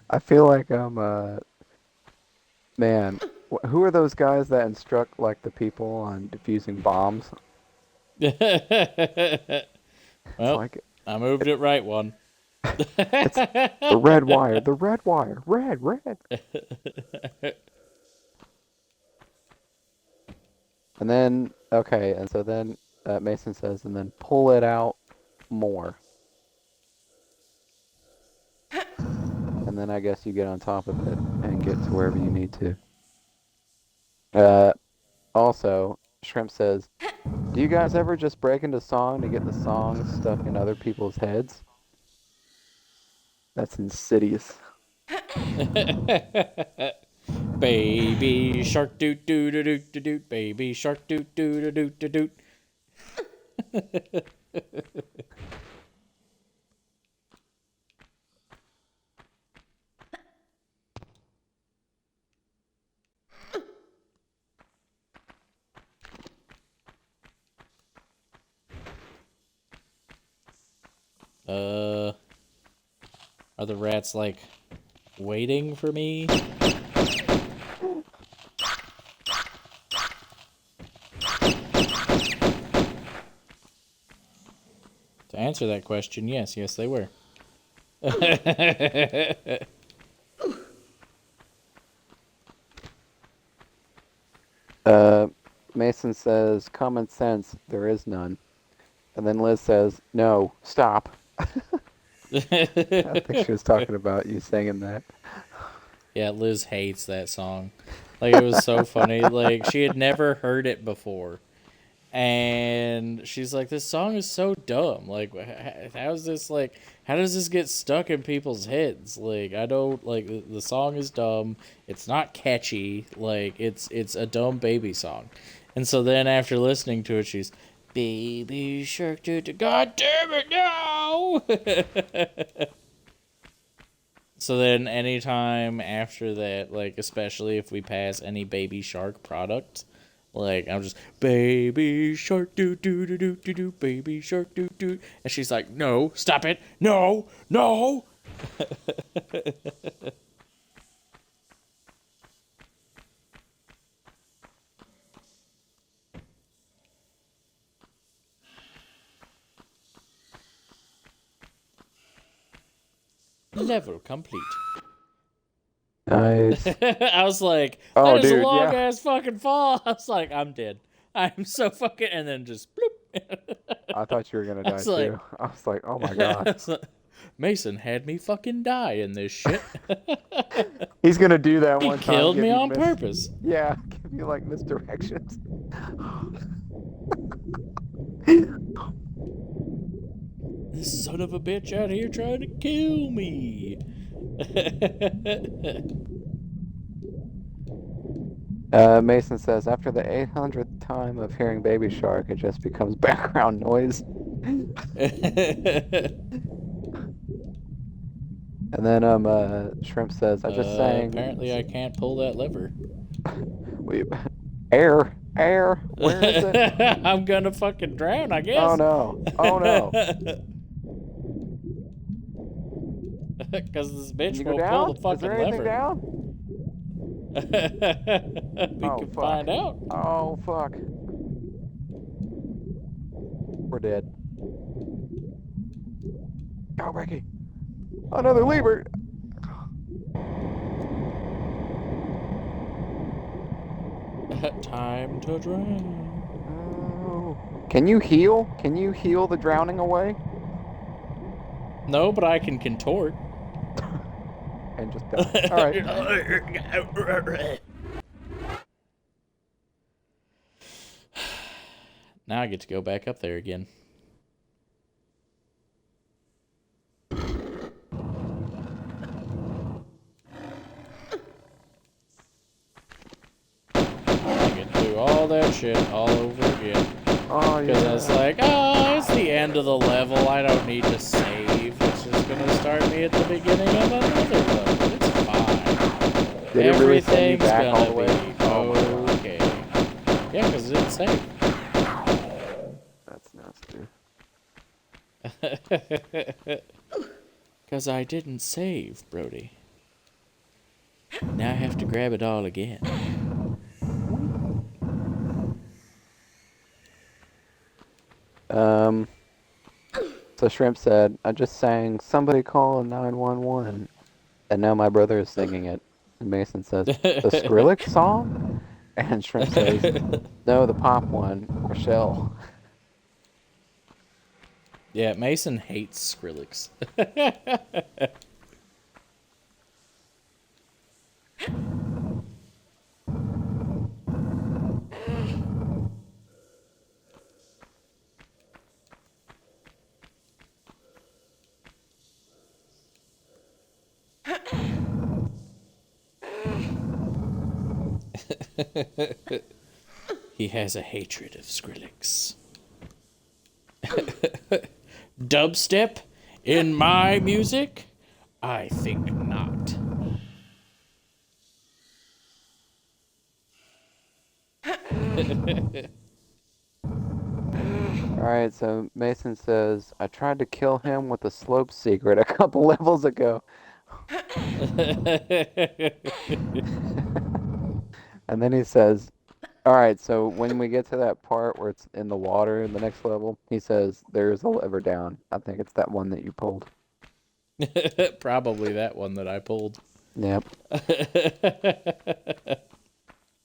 I feel like I'm, man, who are those guys that instruct, like, the people on defusing bombs? Well, like, I moved it right one. it's the red wire, red. And then, okay, and so then Mason says, and then pull it out more. And then I guess you get on top of it and get to wherever you need to. Also, Shrimp says, do you guys ever just break into song to get the song stuck in other people's heads? That's insidious. Baby shark doot doot doot doot doot. Baby shark doot doot doot doot doot. Are the rats like waiting for me? To answer that question, yes, they were. Mason says, common sense, there is none. And then Liz says, no, stop. I think she was talking about you singing that. Yeah, Liz hates that song. Like, it was so funny. Like, she had never heard it before. And she's like, this song is so dumb. Like, how does this get stuck in people's heads? Like, I don't, like, the song is dumb. It's not catchy. Like, it's a dumb baby song. And so then after listening to it, she's, baby shark, God damn it, no! So then anytime after that, like especially if we pass any Baby Shark product, like I'm just Baby Shark do do do do do do Baby Shark do do, and she's like, no, stop it, no, no. Level complete. Nice. I was like, Oh, that is a dude, long yeah. ass fucking fall. I was like, I'm dead. I'm so fucking, and then just bloop. I thought you were gonna I die was like, too. I was like, oh my god. Mason had me fucking die in this shit. He's gonna do that He one time. killed give me you on purpose. Yeah, give you like misdirections. This son of a bitch out here trying to kill me. Mason says, after the 800th time of hearing Baby Shark, it just becomes background noise. And then Shrimp says, I just sang. Apparently I can't pull that lever. Air, where is it? I'm gonna fucking drown, I guess. Oh no, oh no. Because this bitch Can you go won't down? pull the fucking Is there anything lever. down? We Oh, can fuck. find out. Oh fuck. We're dead. Oh, Ricky. Another lever. Time to drown. Oh. Can you heal? Can you heal the drowning away? No, but I can contort. And just die. Alright. Now I get to go back up there again. I get to do all that shit all over again. Oh, Because yeah. I was like, oh, it's the end of the level. I don't need to save. It's just going to start me at the beginning of another level. It's fine. Did it really send you Everything's back all gonna the way? be Oh my God. okay. Yeah, because it didn't save. That's nasty. Because I didn't save, Brody. Now I have to grab it all again. So Shrimp said, I just sang Somebody Call 911, and now my brother is singing it. And Mason says, the Skrillex song? And Shrimp says, no, the pop one, Rochelle. Yeah, Mason hates Skrillex. He has a hatred of Skrillex. Dubstep in my music? I think not. Alright, so Mason says, I tried to kill him with a slope secret a couple levels ago. And then he says, alright, so when we get to that part where it's in the water in the next level, he says, there's a lever down. I think it's that one that you pulled. Probably that one that I pulled. Yep.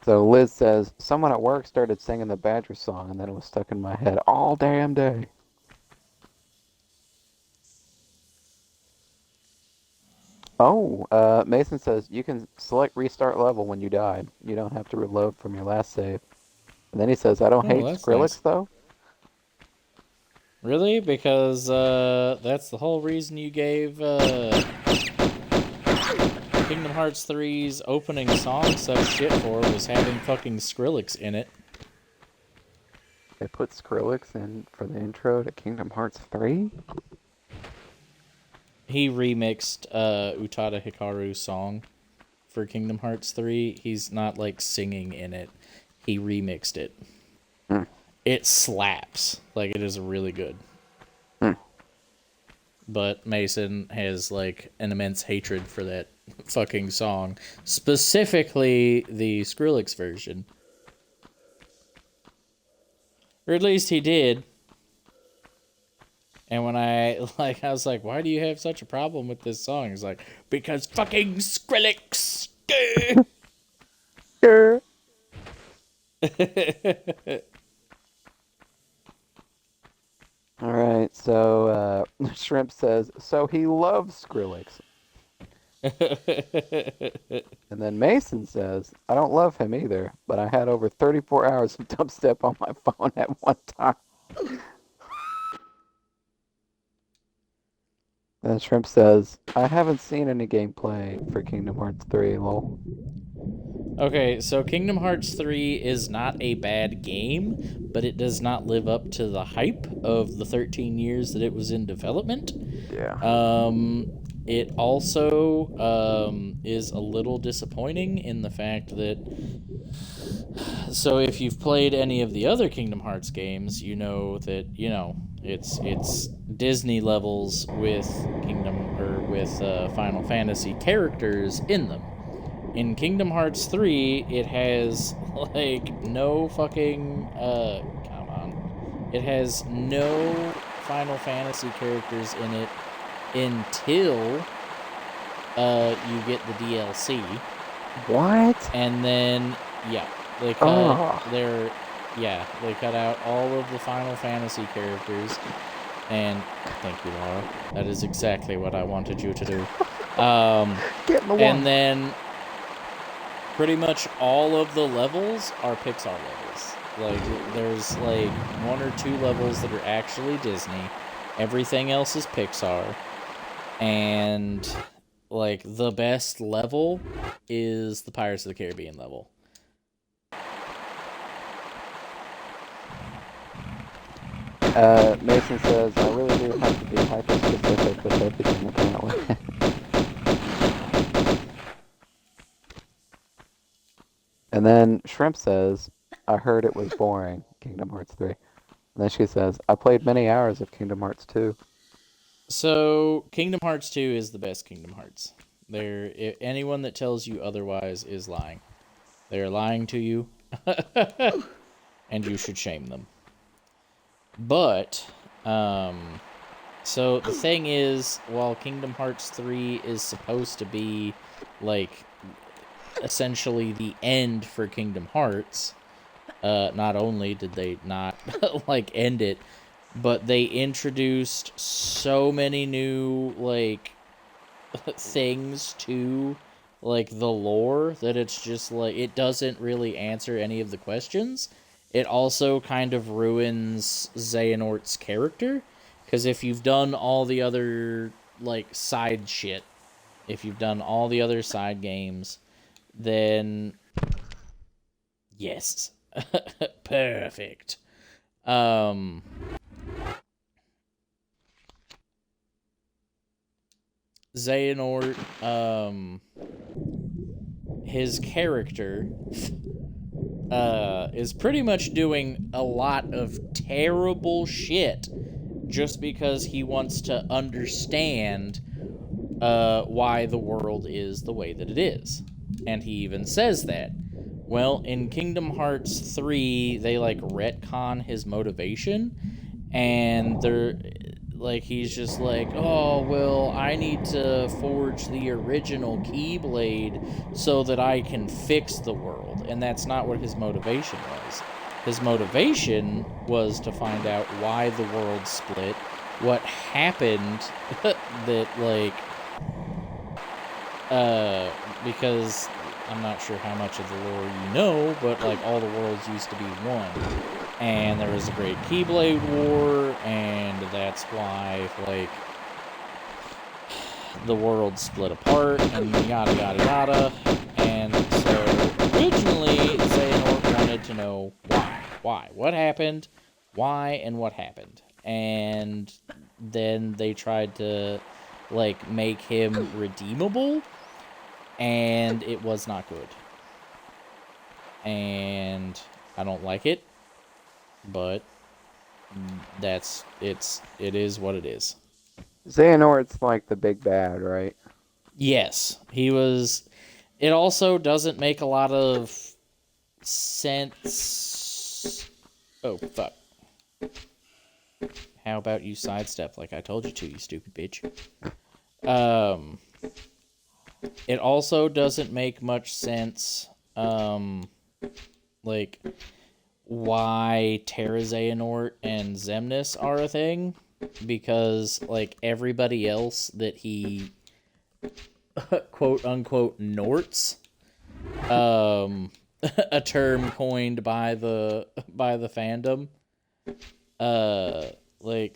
So Liz says, someone at work started singing the Badger song, and then it was stuck in my head all damn day. Oh, Mason says, you can select restart level when you died. You don't have to reload from your last save. And then he says, I don't hate that's Skrillex, nice. though. Really? Because that's the whole reason you gave Kingdom Hearts 3's opening song such shit for was having fucking Skrillex in it. They put Skrillex in for the intro to Kingdom Hearts 3? he remixed Utada Hikaru's song for Kingdom Hearts 3. He's not like singing in it. He remixed it. It slaps. Like, it is really good. But Mason has like an immense hatred for that fucking song, specifically the Skrillex version. Or at least he did. And when I was like, why do you have such a problem with this song? He's like, because fucking Skrillex. All right, so Shrimp says, so he loves Skrillex. And then Mason says, I don't love him either, but I had over 34 hours of dubstep on my phone at one time. Then Shrimp says, I haven't seen any gameplay for Kingdom Hearts 3, lol. Okay, so Kingdom Hearts 3 is not a bad game, but it does not live up to the hype of the 13 years that it was in development. Yeah. It also is a little disappointing in the fact that... So if you've played any of the other Kingdom Hearts games, you know that, it's Disney levels with Final Fantasy characters in them. In Kingdom Hearts 3, it has, like, no fucking, come on. It has no Final Fantasy characters in it until, you get the DLC. What? And then, yeah, they cut out all of the Final Fantasy characters. And, thank you, Laura. That is exactly what I wanted you to do. Get in the and then... pretty much all of the levels are Pixar levels. Like, there's, like, 1 or 2 levels that are actually Disney. Everything else is Pixar. And, like, the best level is the Pirates of the Caribbean level. Mason says, I really do have to be hyper-specific with everything, apparently. And then Shrimp says, I heard it was boring, Kingdom Hearts 3. And then she says, I played many hours of Kingdom Hearts 2. So, Kingdom Hearts 2 is the best Kingdom Hearts. Anyone that tells you otherwise is lying. They are lying to you, and you should shame them. But, so the thing is, while Kingdom Hearts 3 is supposed to be, like, essentially the end for Kingdom Hearts, not only did they not, like, end it, but they introduced so many new, like, things to, like, the lore that it's just, like, it doesn't really answer any of the questions. It also kind of ruins Xehanort's character, because if you've done all the other, like, side shit, if you've done all the other side games, then yes. Perfect. Xehanort, his character is pretty much doing a lot of terrible shit just because he wants to understand why the world is the way that it is. And he even says that. Well, in Kingdom Hearts 3, they, like, retcon his motivation, and they're, like, he's just like, oh, well, I need to forge the original Keyblade so that I can fix the world, and that's not what his motivation was. His motivation was to find out why the world split, what happened that, like, because I'm not sure how much of the lore you know, but, like, all the worlds used to be one. And there was a great Keyblade War, and that's why, like, the world split apart, and yada yada yada. And so, originally, Xehanort wanted to know why. Why? What happened? Why and what happened? And then they tried to like, make him redeemable, and it was not good. And I don't like it, but it is what it is. Xehanort's like the big bad, right? Yes, he was. It also doesn't make a lot of sense. Oh, fuck. How about you sidestep like I told you to, you stupid bitch? It also doesn't make much sense, like, why Terra Xehanort and Xemnas are a thing, because, like, everybody else that he quote-unquote Norts, a term coined by the fandom, like,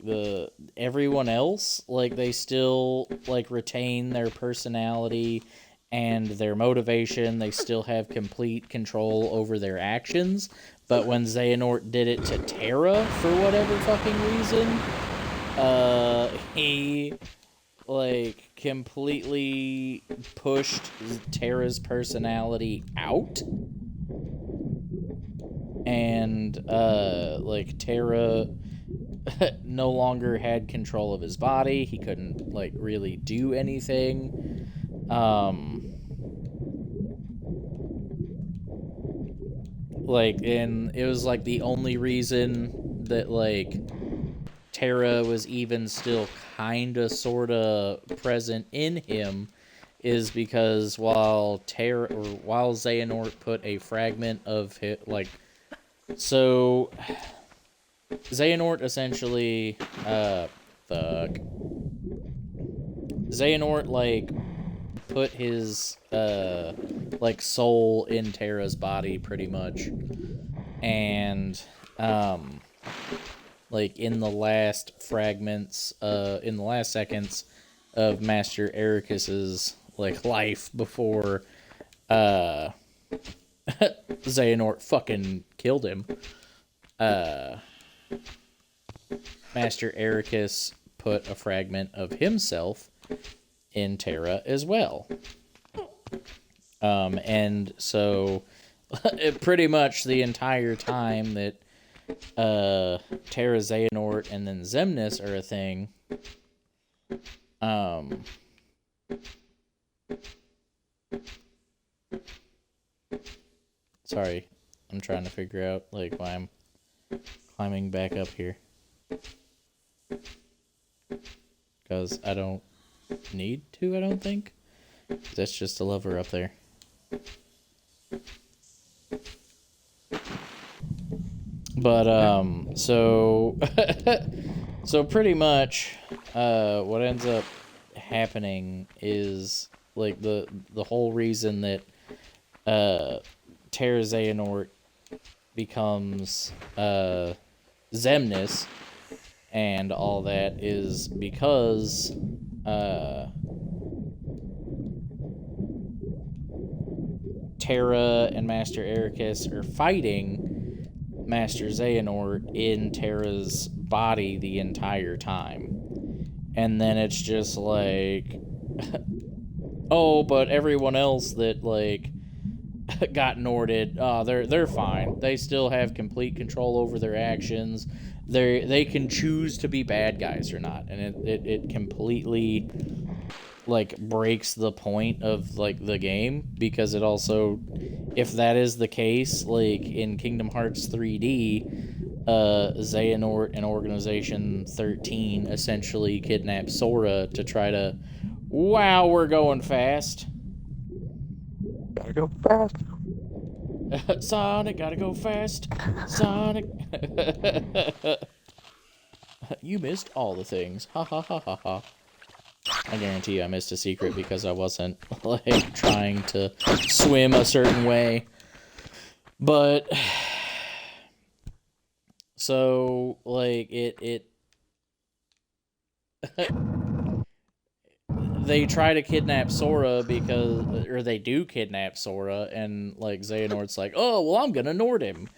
everyone else, like, they still, like, retain their personality and their motivation. They still have complete control over their actions. But when Xehanort did it to Terra, for whatever fucking reason, he, like, completely pushed Terra's personality out. And, like, Terra no longer had control of his body. He couldn't, like, really do anything. Like, and it was, like, the only reason that, like, Terra was even still kinda, sorta present in him is because while Xehanort put a fragment of his, like, so Xehanort essentially, Xehanort, like, put his, like, soul in Terra's body, pretty much. And, like, in the last seconds of Master Ericus's, like, life before, Xehanort fucking killed him, Master Ericus put a fragment of himself in Terra as well. And so pretty much the entire time that Terra, Xehanort, and then Xemnas are a thing, sorry, I'm trying to figure out, like, why I'm climbing back up here. Because I don't need to, I don't think. That's just a lever up there. But, so pretty much, what ends up happening is, like, the whole reason that, Terra Xehanort becomes, Xemnas and all that is because, Terra and Master Ericus are fighting Master Xehanort in Terra's body the entire time. And then it's just like, oh, but everyone else that, like, got Norted, they're fine. They still have complete control over their actions. They can choose to be bad guys or not, and it completely, like, breaks the point of, like, the game, because it also, if that is the case, like, in Kingdom Hearts 3D, Xehanort and Organization 13 essentially kidnap Sora to try to, wow, we're going fast. Gotta go fast. Sonic, gotta go fast. Sonic. You missed all the things. Ha ha ha ha ha. I guarantee you I missed a secret because I wasn't, like, trying to swim a certain way. But, so, like, they try to kidnap Sora or they do kidnap Sora, and, like, Xehanort's like, oh, well, I'm gonna Nord him.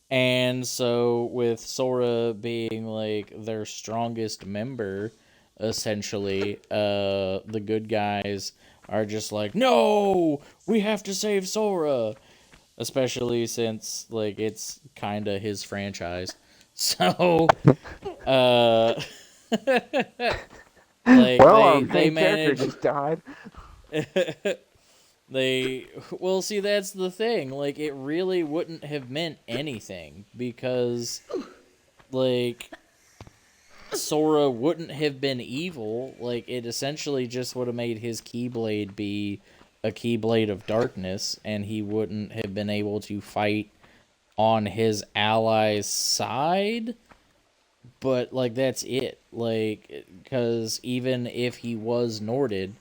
And so, with Sora being, like, their strongest member, essentially. The good guys are just like, no, we have to save Sora, especially since like it's kind of his franchise. So, uh, like Well, our they main character manage. just died. Well, see, that's the thing. Like, it really wouldn't have meant anything because, like, Sora wouldn't have been evil. Like, it essentially just would have made his Keyblade be a Keyblade of Darkness, and he wouldn't have been able to fight on his allies' side. But, like, that's it. Like, because even if he was Norded,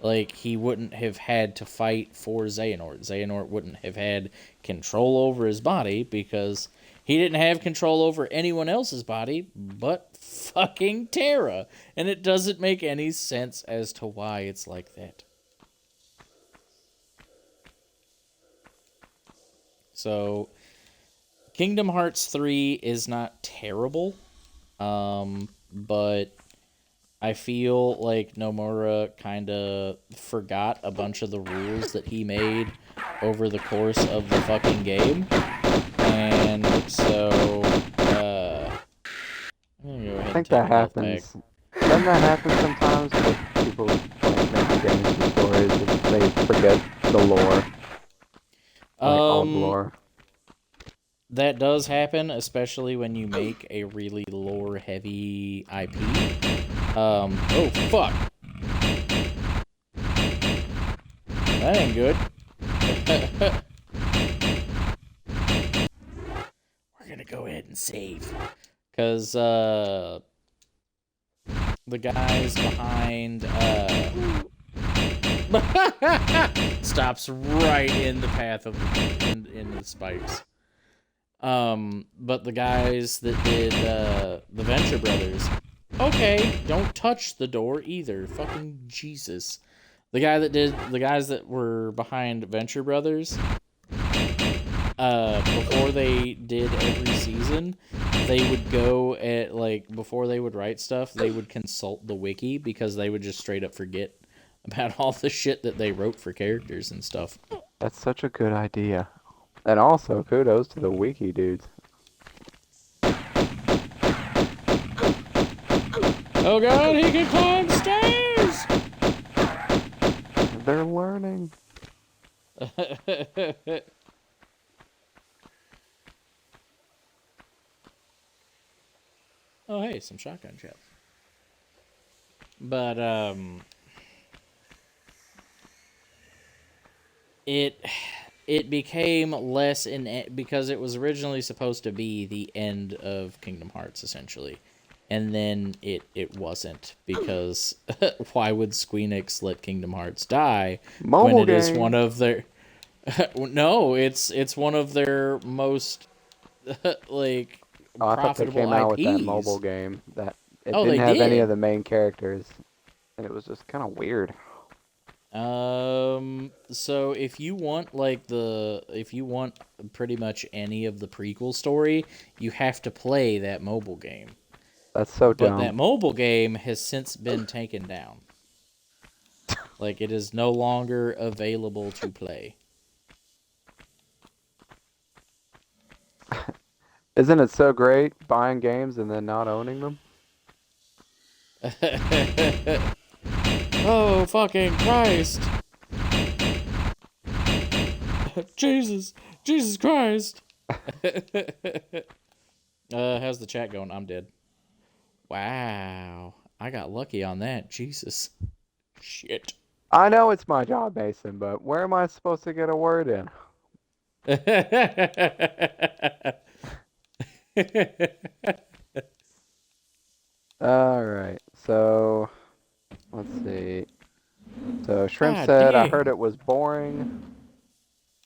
like, he wouldn't have had to fight for Xehanort. Xehanort wouldn't have had control over his body because he didn't have control over anyone else's body but fucking Terra. And it doesn't make any sense as to why it's like that. So, Kingdom Hearts 3 is not terrible, but I feel like Nomura kind of forgot a bunch of the rules that he made over the course of the fucking game. And so, I'm gonna go ahead I and think take that a health pack. happens. Doesn't that happen sometimes with people like making games and stories? If they forget the lore, like all lore. That does happen, especially when you make a really lore-heavy IP. Oh, fuck. That ain't good. We're gonna go ahead and save. Because, the guys behind, stops right in the path of in the spikes. But the guys that did the Venture Brothers, okay, don't touch the door either. Fucking Jesus. The guys that were behind Venture Brothers, before they did every season, they would go at, like, before they would write stuff, they would consult the wiki because they would just straight up forget about all the shit that they wrote for characters and stuff. That's such a good idea. And also, kudos to the wiki dudes. Oh god, he can climb stairs! They're learning. Oh hey, some shotgun shells. But, it became less because it was originally supposed to be the end of Kingdom Hearts, essentially. And then it wasn't, because why would Squeenix let Kingdom Hearts die Mobile when it game. is one of their... No, it's one of their most, like, I thought they profitable came out with that IPs. mobile game that it Oh, didn't they have any did. of the main characters, and it was just kind of weird. So if you want pretty much any of the prequel story, you have to play that mobile game. That's so But dumb. that mobile game has since been taken down. Like, it is no longer available to play. Isn't it so great buying games and then not owning them? Oh, fucking Christ. Jesus Christ. How's the chat going? I'm dead. Wow. I got lucky on that. Jesus. Shit. I know it's my job, Mason, but where am I supposed to get a word in? Alright, so let's see. So Shrimp Ah, said, I damn. heard it was boring.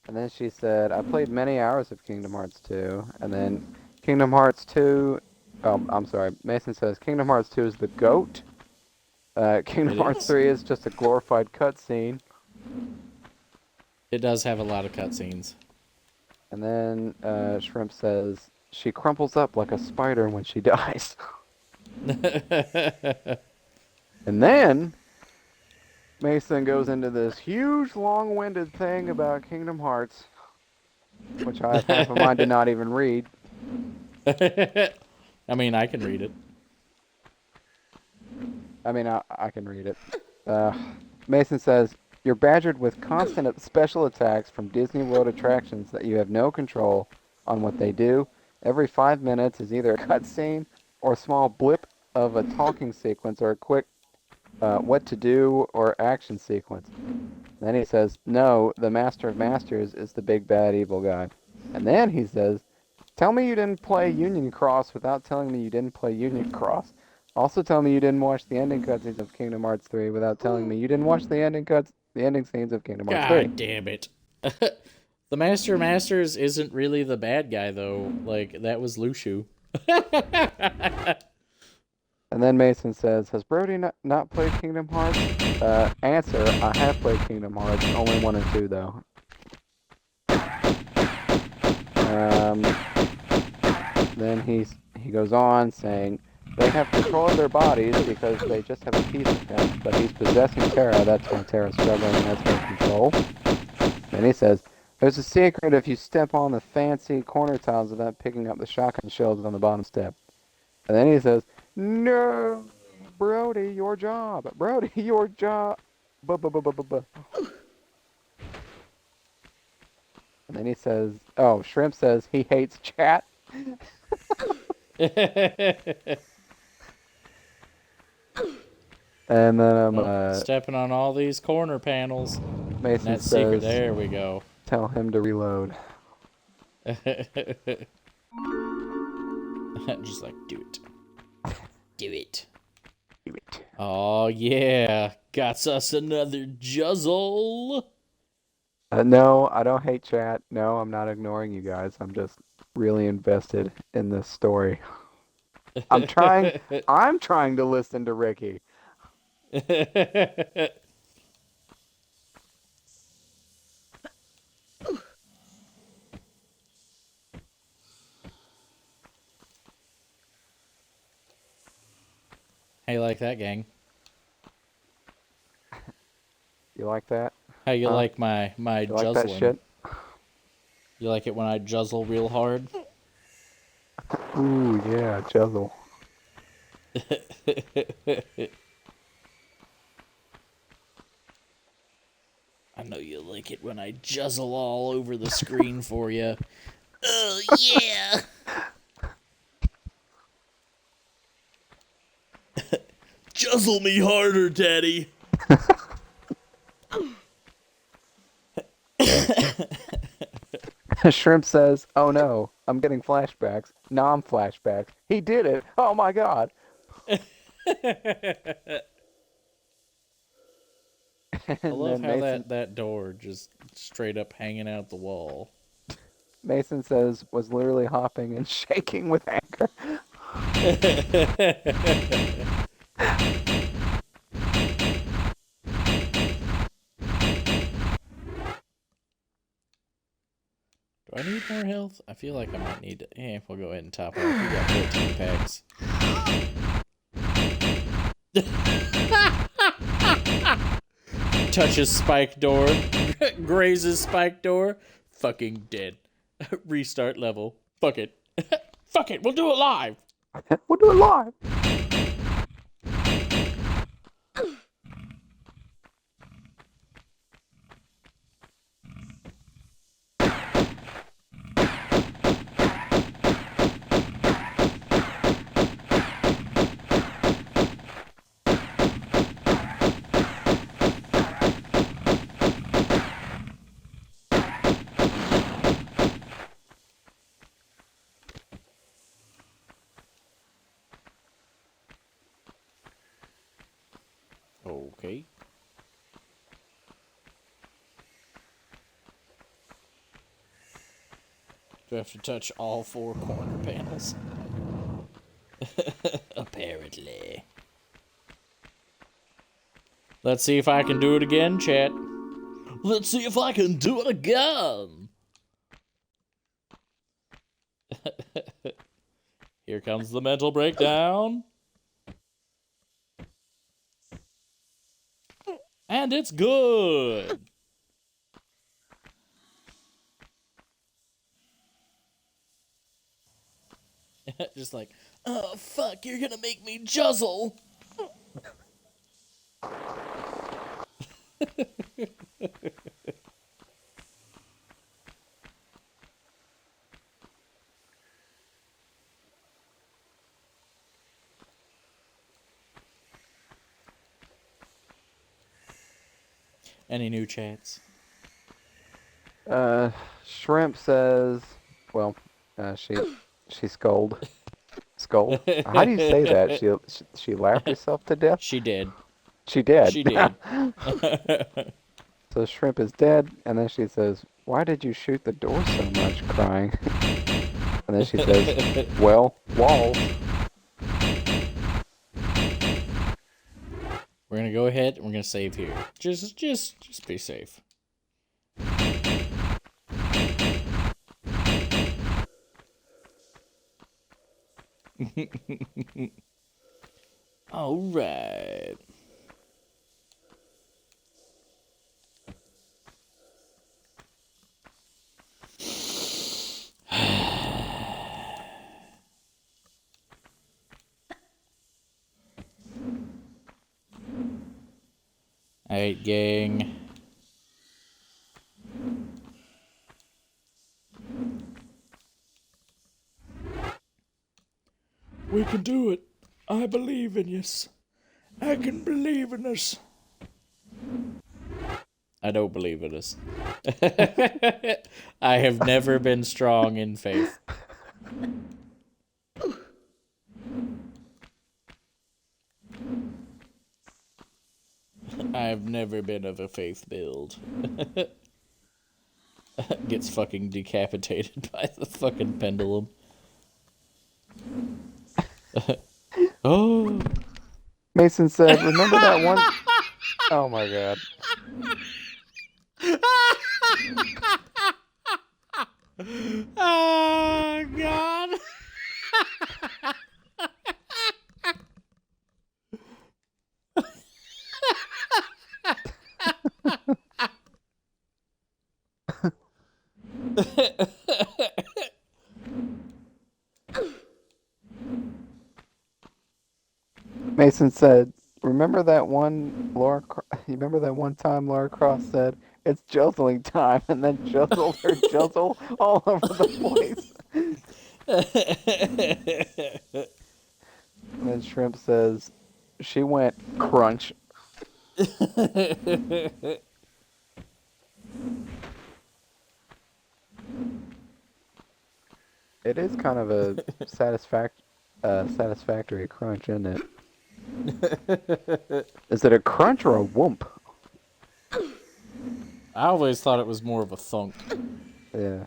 And then she said, I played many hours of Kingdom Hearts 2. And then Kingdom Hearts 2, I'm sorry, Mason says Kingdom Hearts 2 is the GOAT. Kingdom It Hearts is. 3 is just a glorified cutscene. It does have a lot of cutscenes. And then Shrimp says, she crumples up like a spider when she dies. And then Mason goes into this huge, long-winded thing about Kingdom Hearts, which I have half of mine did not even read. I mean, I can read it. I mean, I can read it. Mason says, "You're badgered with constant special attacks from Disney World attractions that you have no control on what they do. Every 5 minutes is either a cutscene or a small blip of a talking sequence or a quick what to do or action sequence." Then he says, "No, the Master of Masters is the big bad evil guy." And then he says, "Tell me you didn't play Union Cross without telling me you didn't play Union Cross. Also tell me you didn't watch the ending cutscenes of Kingdom Hearts 3 without telling me you didn't watch the ending scenes of Kingdom Hearts 3." God damn it. The Master of Masters isn't really the bad guy, though. Like, that was Lushu. And then Mason says, "Has Brody not played Kingdom Hearts?" Answer, I have played Kingdom Hearts, only 1 and 2 though. Then he goes on saying, "They have control of their bodies because they just have a piece of him, but he's possessing Terra, that's why Terra's struggling and has no control." Then he says, "There's a secret if you step on the fancy corner tiles without picking up the shotgun shells on the bottom step." And then he says, "No, Brody, your job. Brody, your job. Buh. And then he says, oh, Shrimp says he hates chat." And then Stepping on all these corner panels. Mason That secret, says, there we go. "Tell him to reload." Just like, do it. Do it. Do it. Oh, yeah. Got us another Juzzle. No, I don't hate chat. No, I'm not ignoring you guys. I'm just really invested in this story. I'm trying to listen to Ricky. How you like that, gang? You like that? How you Huh? like my You like that juzzling? shit? You like it when I juzzle real hard? Ooh, yeah, Juzzle. I know you like it when I juzzle all over the screen for you. Oh, yeah! Juzzle me harder, Daddy! Shrimp says, "Oh no, I'm getting flashbacks. Non-flashbacks. He did it. Oh my god." I And love then how that door just straight up hanging out the wall. Mason says, "Was literally hopping and shaking with anger." Do I need more health? I feel like I might need to. We'll go ahead and top off. We got 14 packs. Touches spike door. Grazes spike door. Fucking dead. Restart level. Fuck it. Fuck it. We'll do it live. We'll do it live. Okay. Do I have to touch all 4 corner panels? Apparently. Let's see if I can do it again, chat. Let's see if I can do it again. Here comes the mental breakdown. And it's good. Just like, oh, fuck, you're gonna make me juzzle. Any new chats? Shrimp says, well, she scolded. Scold? How do you say that? She laughed herself to death? She did. She did. She did. So Shrimp is dead, and then she says, why did you shoot the door so much, crying? And then she says, well, walls. We're gonna go ahead and we're gonna save here. Just be safe. All right. Alright, gang. We can do it. I believe in us. I can believe in us. I don't believe in us. I have never been strong in faith. I've never been of a faith build. Gets fucking decapitated by the fucking pendulum. Oh. Mason said, remember that one? Oh my god. Oh, God. Mason said, remember that one you remember that one time Laura Croft said, it's juzzling time, and then juzzled her juzzle all over the place. And then Shrimp says, she went crunch. It is kind of a satisfactory crunch, isn't it? Is it a crunch or a whoomp? I always thought it was more of a thunk. Yeah.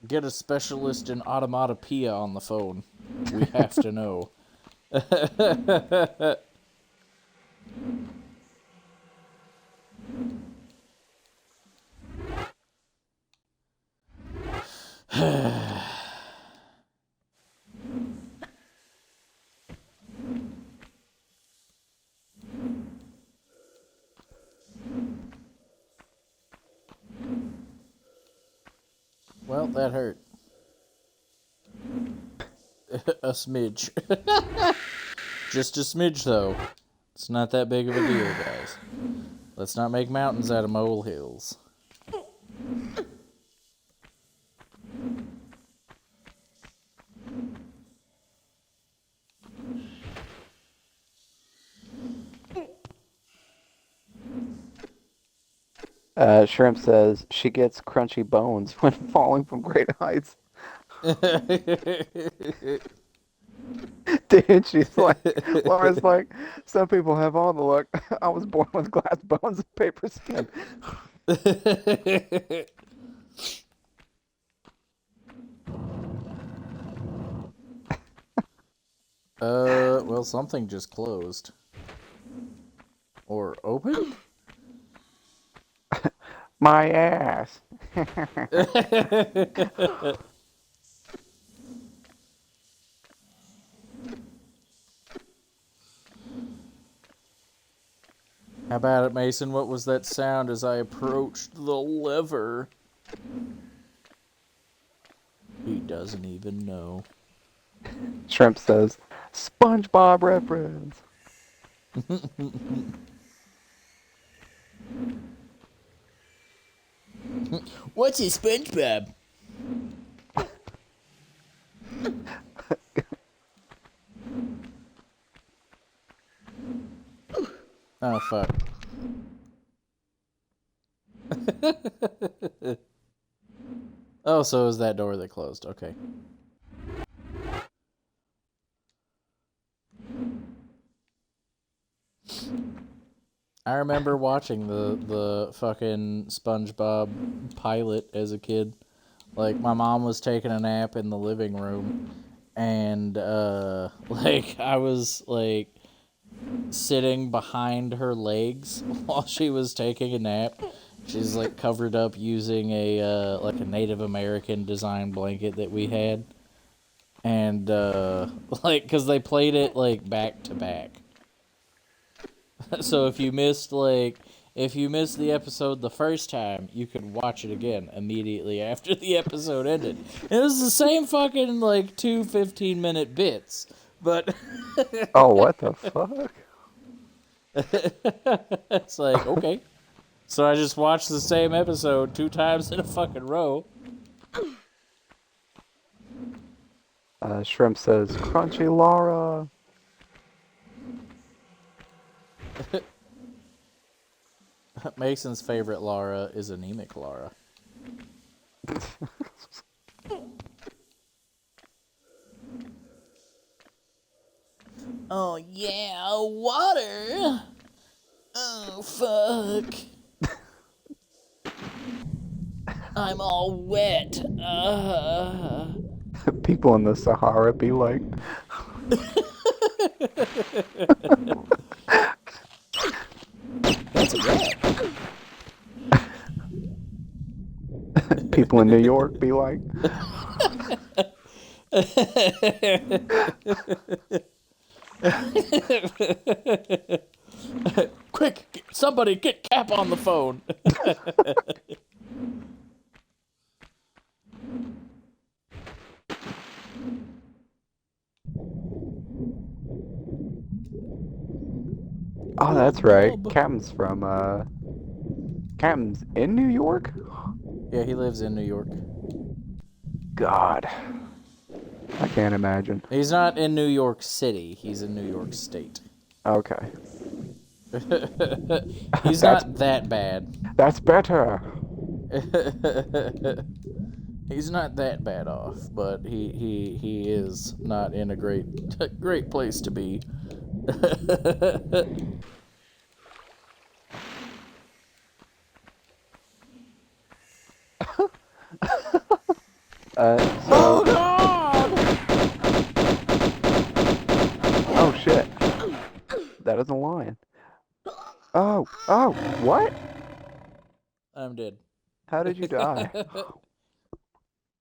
Get a specialist in automatopoeia on the phone. We have to know. Well, that hurt. A smidge. Just a smidge, though. It's not that big of a deal, guys. Let's not make mountains out of molehills. Shrimp says she gets crunchy bones when falling from great heights. Dude, she's like, Laura's like, some people have all the luck. I was born with glass bones and paper skin. Well, something just closed. Or opened? My ass. How about it, Mason? What was that sound as I approached the lever? He doesn't even know. Shrimp says, SpongeBob reference. What's a SpongeBob? Oh, fuck. Oh, so it was that door that closed. Okay. I remember watching the fucking SpongeBob pilot as a kid. Like, my mom was taking a nap in the living room, and, like, I was, like, sitting behind her legs while she was taking a nap. She's, like, covered up using like a Native American design blanket that we had. And, like, because they played it, like, back to back. So if you missed the episode the first time, you could watch it again immediately after the episode ended. It was the same fucking, like, 2 15-minute bits, but... Oh, what the fuck? It's like, okay. So I just watched the same episode 2 times in a fucking row. Shrimp says, Crunchy Laura. Mason's favorite Laura is anemic Laura. Oh yeah, water! Oh fuck. I'm all wet. People in the Sahara be like... That's a rat. People in New York be like... Quick, somebody get Cap on the phone. Oh, that's right. Captain's in New York? Yeah, he lives in New York. God. I can't imagine. He's not in New York City. He's in New York State. Okay. He's not that bad. That's better. He's not that bad off, but he is not in a great place to be. Oh God! Oh shit. That is a lion. Oh, what? I'm dead. How did you die?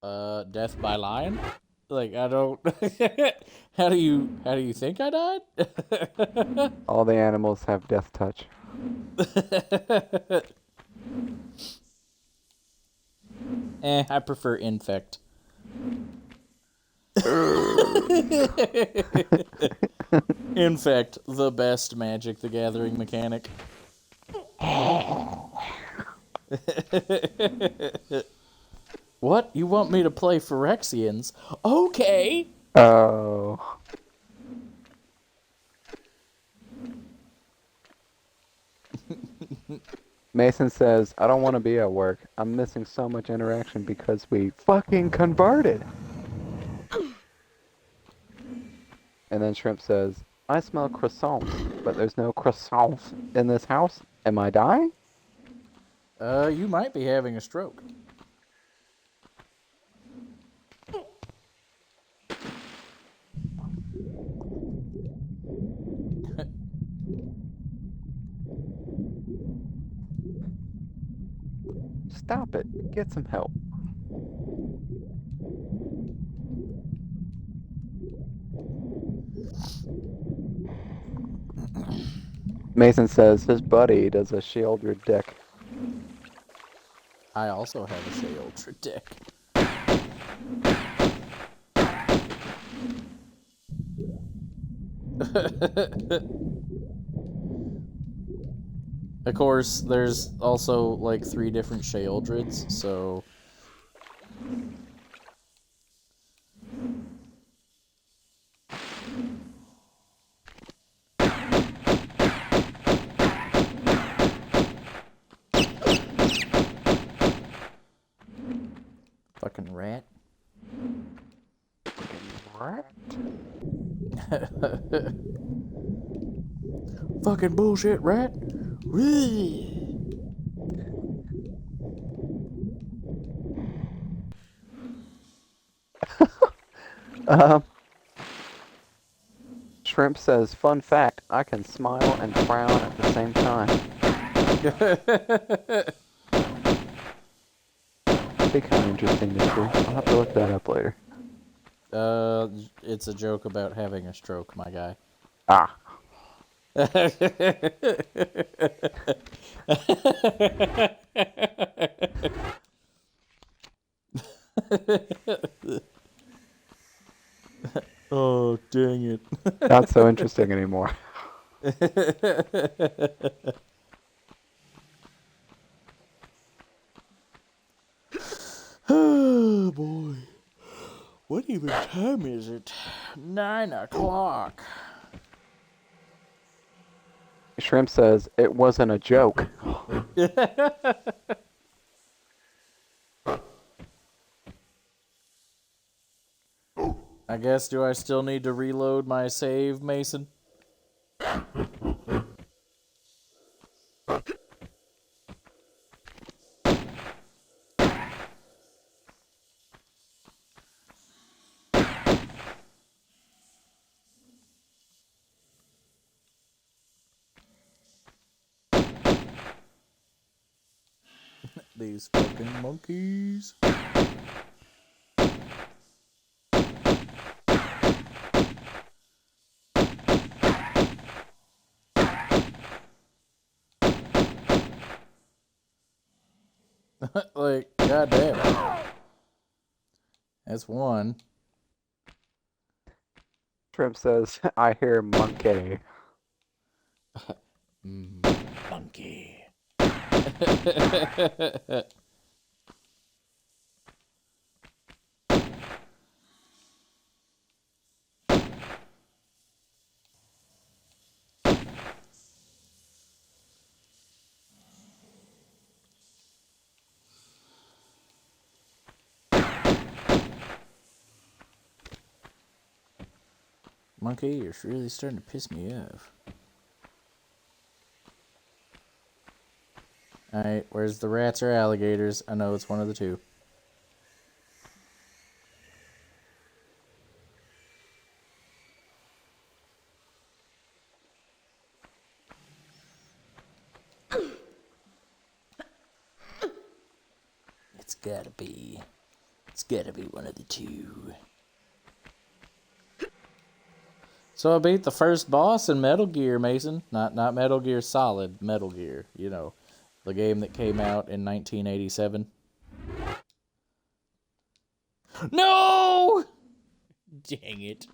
Death by lion? Like, I don't... How do you think I died? All the animals have death touch. I prefer infect. Infect, the best Magic the Gathering mechanic. What? You want me to play Phyrexians? Okay! Oh. Mason says, I don't want to be at work. I'm missing so much interaction because we fucking converted. And then Shrimp says, I smell croissants, but there's no croissants in this house. Am I dying? You might be having a stroke. Stop it. Get some help. Mason says his buddy does a Sheoldred deck. I also have a Sheoldred deck. Of course, there's also like 3 different Sheoldreds, so... Fucking rat. Fucking bullshit rat. Shrimp says, fun fact, I can smile and frown at the same time. That'd be kind of interesting to see. I'll have to look that up later. It's a joke about having a stroke, my guy. Ah. Oh, dang it. Not so interesting anymore. Oh, boy. What even time is it? 9 o'clock. Shrimp says, it wasn't a joke. I guess, do I still need to reload my save, Mason? These fucking monkeys. Like, goddamn. That's one. Shrimp says, I hear monkey. Monkey. Monkey, you're really starting to piss me off. Alright, where's the rats or alligators? I know it's one of the two. It's gotta be one of the two. So I beat the first boss in Metal Gear, Mason. Not Metal Gear Solid, Metal Gear. You know, the game that came out in 1987. No! Dang it.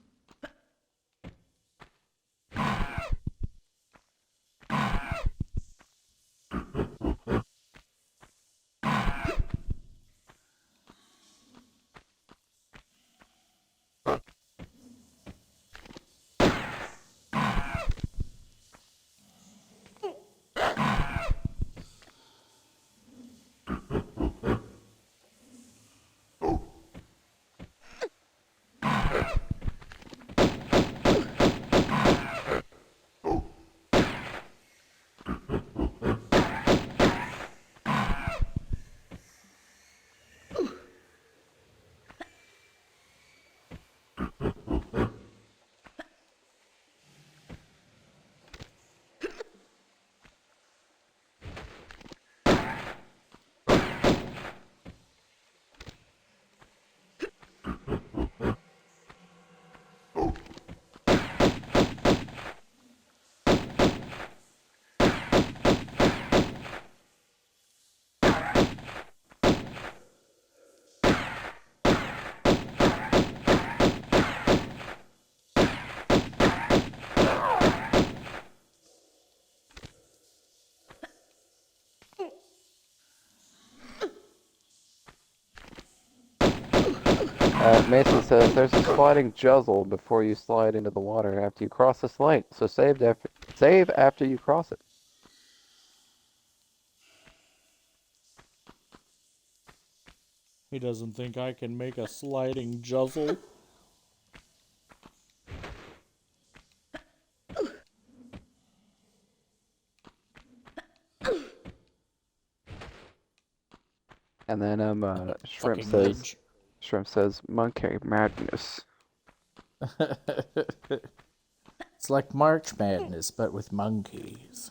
Mason says there's a sliding juzzle before you slide into the water after you cross the slide. So save after you cross it. He doesn't think I can make a sliding juzzle. And then Fucking ledge. Shrimp says monkey madness. It's like March Madness, but with monkeys.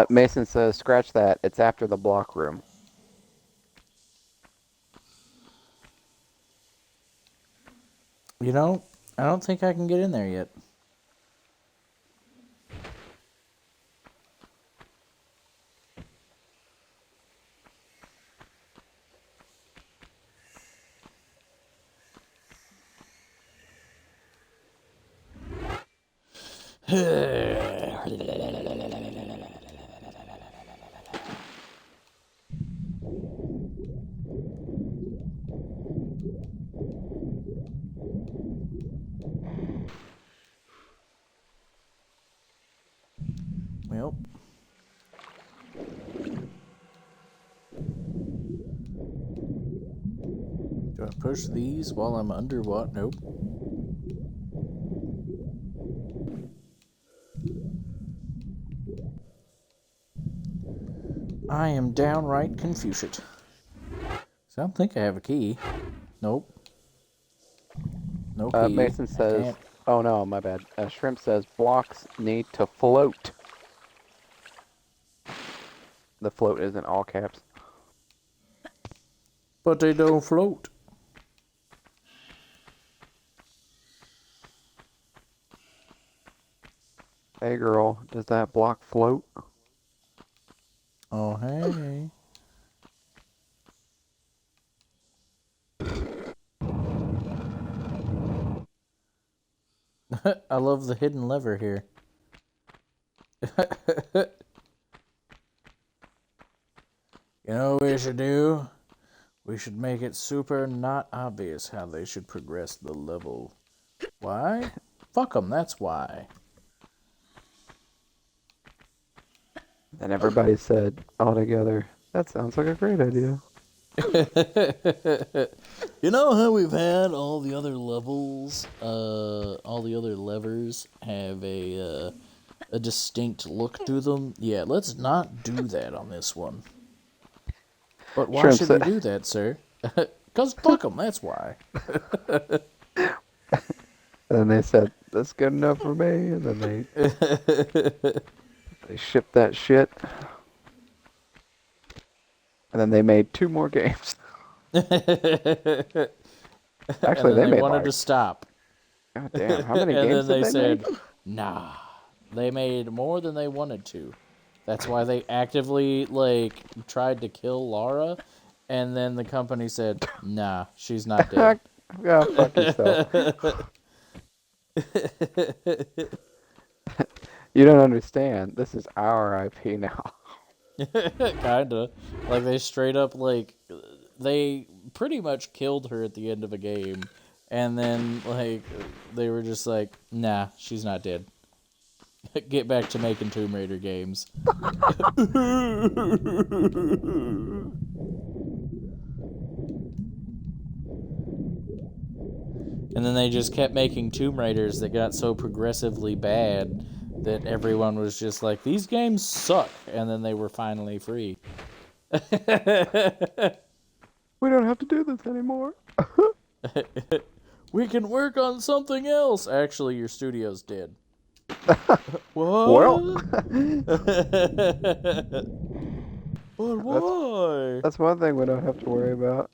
Mason says scratch that. It's after the block room. You know, I don't think I can get in there yet. Well. Do I push these while I'm under what? Nope. I am downright confused. So I don't think I have a key. Nope. No key. Mason says, oh no, my bad. Shrimp says blocks need to float. The float is in all caps. But they don't float. Hey girl, does that block float? Oh, hey. I love the hidden lever here. You know what we should do? We should make it super not obvious how they should progress the level. Why? Fuck them, that's why. And everybody said all together, that sounds like a great idea. You know how we've had all the other levels, all the other levers have a distinct look to them? Yeah, let's not do that on this one. But why should we do that, sir? Because fuck them, that's why. And then they said, that's good enough for me. And then they shipped that shit. And then they made 2 more games. Actually, they wanted to stop. God damn, how many games And then they said, make? nah. They made more than they wanted to. That's why they actively, tried to kill Lara. And then the company said, nah, she's not dead. Yeah, fuck yourself. You don't understand. This is our IP now. Kinda. Like, they straight up, they pretty much killed her at the end of a game. And then, they were just like, nah, she's not dead. Get back to making Tomb Raider games. And then they just kept making Tomb Raiders that got so progressively bad that everyone was just like, these games suck. And then they were finally free. We don't have to do this anymore. We can work on something else. Actually, your studio's dead. What? Well. But why? That's one thing we don't have to worry about.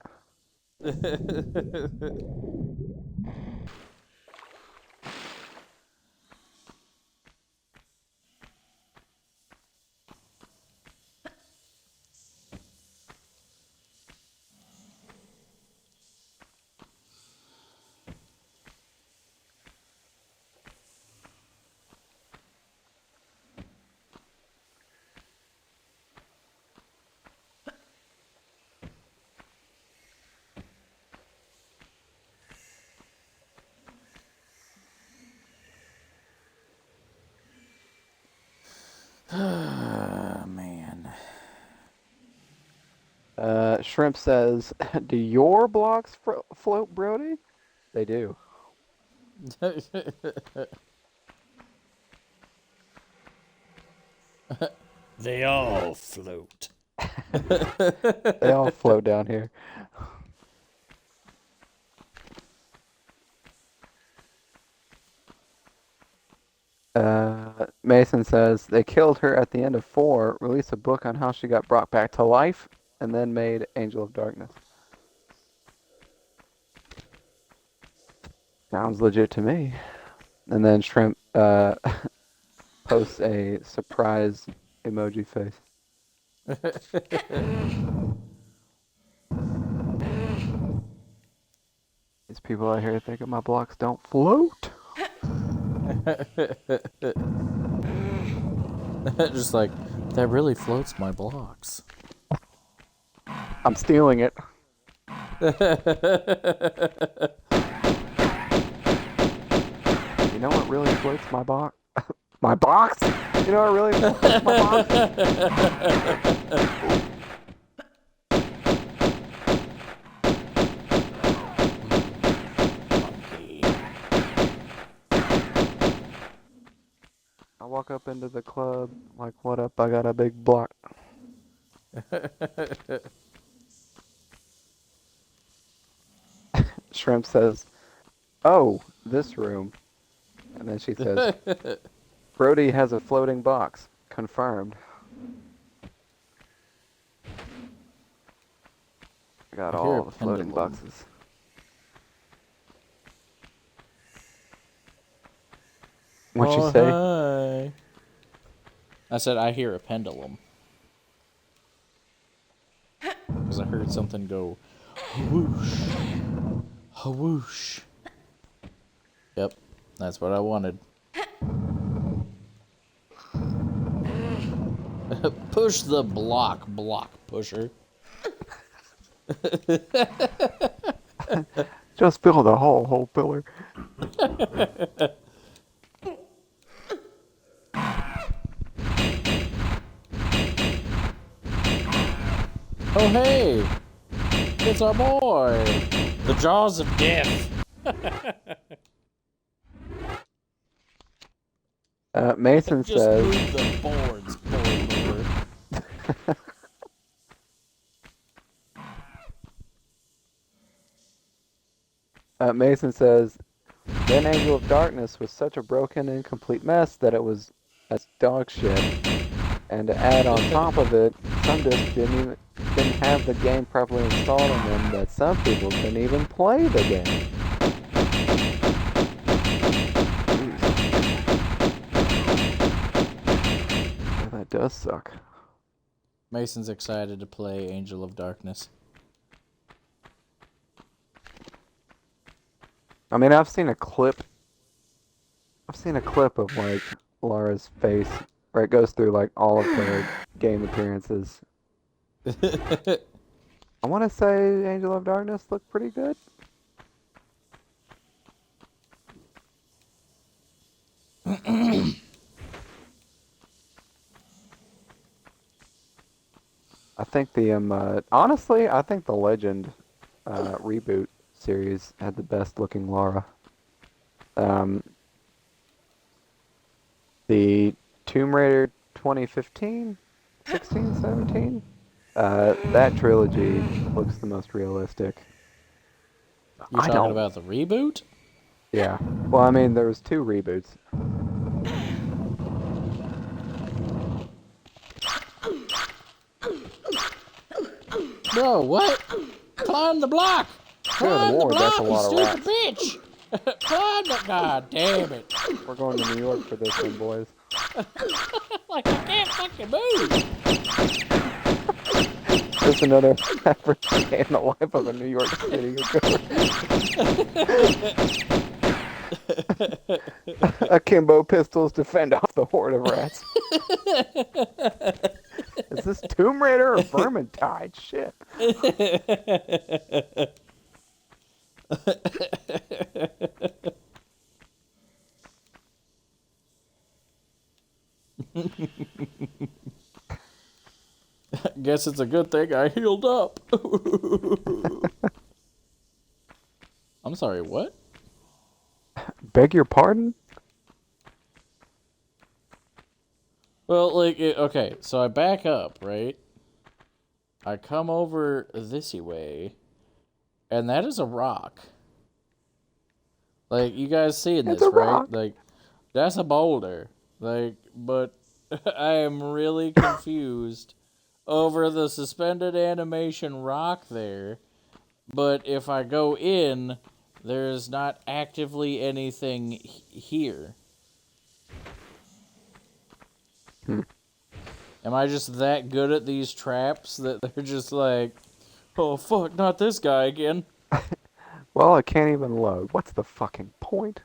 Man. Shrimp says, "Do your blocks float, Brody?" They do. They all float. They all float down here. Mason says they killed her at the end of 4, released a book on how she got brought back to life, and then made Angel of Darkness. Sounds legit to me. And then Shrimp posts a surprise emoji face. These people out here thinking my blocks don't float. Just like, that really floats my blocks. I'm stealing it. You know what really floats my box? My box? You know what really floats my box? I walk up into the club, like, what up? I got a big block. Shrimp says, "Oh, this room." And then she says, "Brody has a floating box. Confirmed." I got all the floating boxes. What'd you say? Hi. I said, I hear a pendulum. Because I heard something go, whoosh, whoosh. Yep, that's what I wanted. Push the block pusher. Just fill the whole pillar. Oh hey, it's our boy, the Jaws of Death. Mason Just says, move the boards, board mover. Mason says, "Then Angel of Darkness was such a broken and incomplete mess that it was as dog shit. And to add on top of it, some discs didn't have the game properly installed in them, that some people couldn't even play the game." Yeah, that does suck. Mason's excited to play Angel of Darkness. I mean, I've seen a clip of like Lara's face where it goes through like all of her game appearances. I want to say Angel of Darkness looked pretty good. I think honestly, I think the Legend reboot series had the best looking Lara. The Tomb Raider 2015, 16, 17, that trilogy looks the most realistic. You're talking about the reboot? Yeah. Well, I mean, there was 2 reboots. Bro, what? Climb the block! Climb the block, you stupid bitch! Climb the... God damn it. We're going to New York for this one, boys. Like, I can't fucking move! Just another average day in the life of a New York City goer. Akimbo pistols to fend off the horde of rats. Is this Tomb Raider or Vermintide? Shit. Guess it's a good thing I healed up. I'm sorry, what? Beg your pardon? Well, like, okay, so I back up, right? I come over this way, and that is a rock. Like, you guys seeing It's this, a right? rock. Like, that's a boulder. Like, but I am really confused over the suspended animation rock there. But if I go in, there's not actively anything here. Am I just that good at these traps that they're just like, oh fuck, not this guy again? Well, it can't even load. What's the fucking point?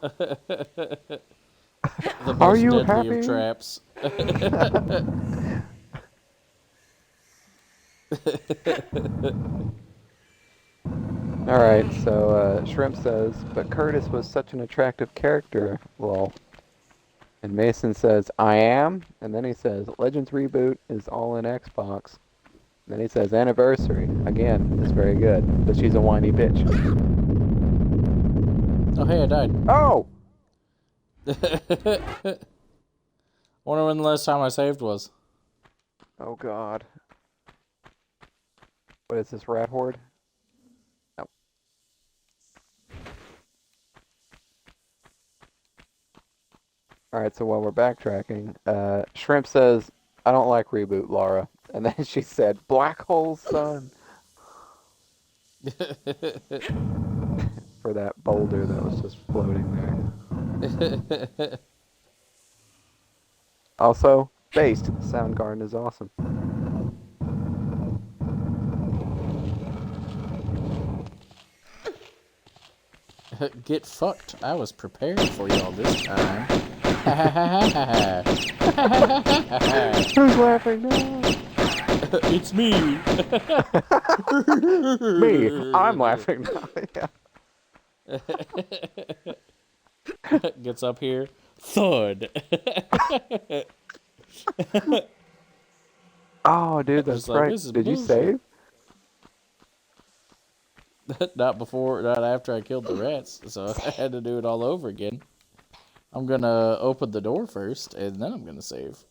The Are most you deadly of happy? traps. Alright, so Shrimp says, but Curtis was such an attractive character, lol. And Mason says, I am. And then he says, Legends Reboot is all in Xbox. And then he says, Anniversary. Again, it's very good. But she's a whiny bitch. Oh, hey, I died. Oh! Wonder when the last time I saved was. Oh god. What is this, Rat Horde? No. Alright, so while we're backtracking, Shrimp says, I don't like Reboot, Laura. And then she said, Black Hole Sun. For that boulder that was just floating there. Also, based. Soundgarden is awesome. Get fucked. I was prepared for y'all this time. Who's laughing now? It's me. Me. I'm laughing now. Yeah. Gets up here. Thud. Oh, dude, that's Just like, right. this is Did you bullshit. save? Not before, not after I killed the rats, so I had to do it all over again. I'm gonna open the door first, and then I'm gonna save.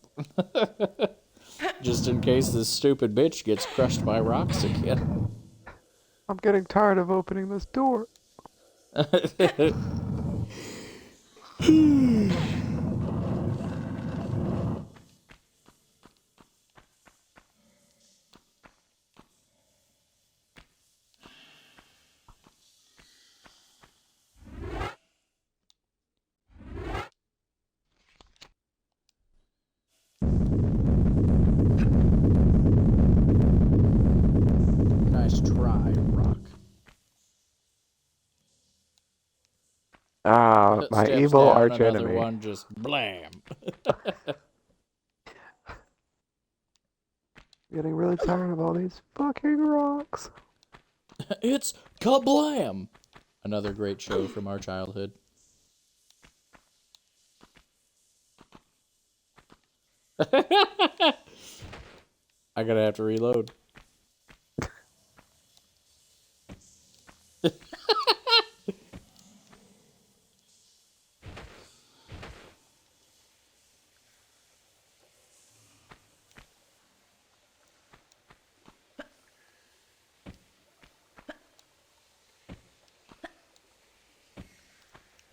Just in case this stupid bitch gets crushed by rocks again. I'm getting tired of opening this door. Nice try, rock. Ah, my Steps evil down, arch another enemy. one just blam. Getting really tired of all these fucking rocks. It's kablam! Another great show from our childhood. I gotta have to reload.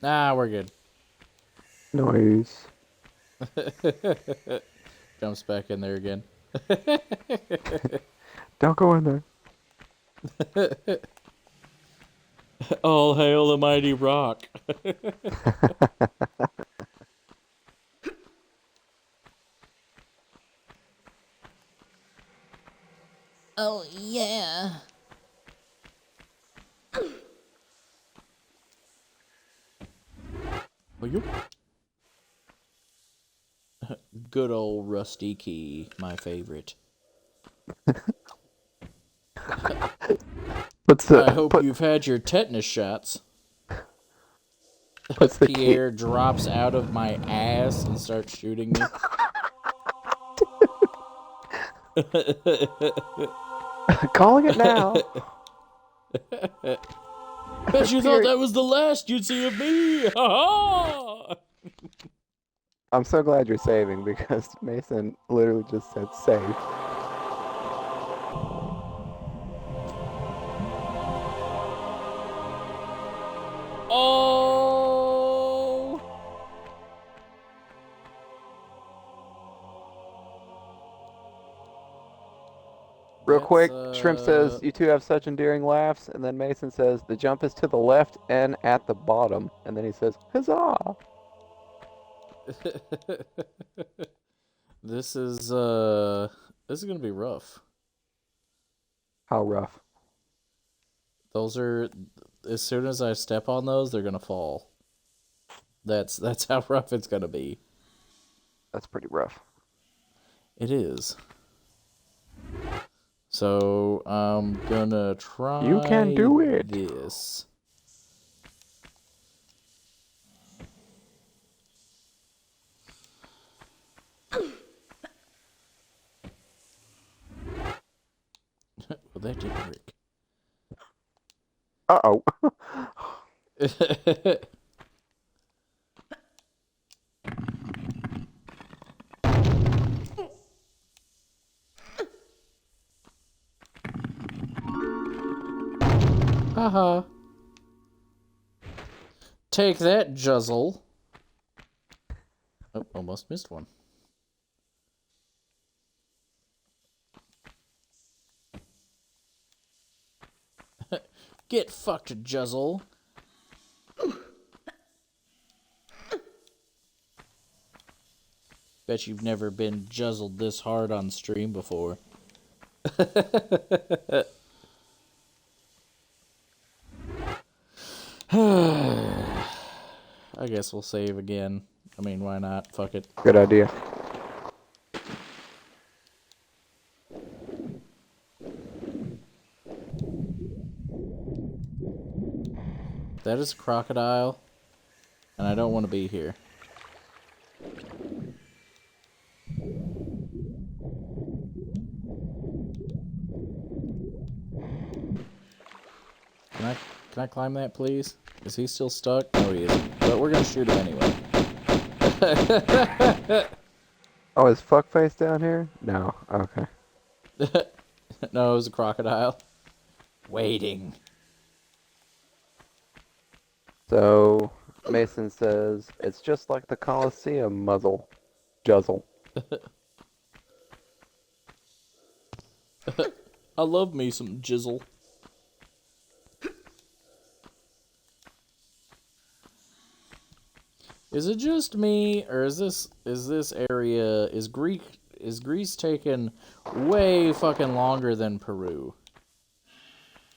Nah, we're good. Noise. Jumps back in there again. Don't go in there. All hail the mighty rock. Oh, yeah. Oh, you. Good old rusty key, my favorite. What's the I hope you've had your tetanus shots. what's the key? Pierre drops out of my ass and starts shooting me. Calling it now. Bet you thought that was the last you'd see of me. Ha ha! I'm so glad you're saving because Mason literally just said save. Oh! Real That's, quick, Shrimp says, you two have such endearing laughs. And then Mason says, the jump is to the left and at the bottom. And then he says, huzzah! This is gonna be rough. How rough. Those are, as soon as I step on those, they're gonna fall. That's how rough it's gonna be. That's pretty rough. It is. So I'm gonna try. You can do it. This. Well, that didn't work. Uh-oh. Haha. Take that, Juzzle. Oh, almost missed one. Get fucked, Juzzle. Bet you've never been juzzled this hard on stream before. I guess we'll save again. I mean, why not? Fuck it. Good idea. That is a crocodile, and I don't want to be here. Can I climb that, please? Is he still stuck? No, he isn't. But we're gonna shoot him anyway. Oh, is fuckface down here? No. Okay. No, it was a crocodile. Waiting. So, Mason says, it's just like the Colosseum, muzzle. Juzzle. I love me some jizzle. Is it just me, or is this area, is Greece taking way fucking longer than Peru?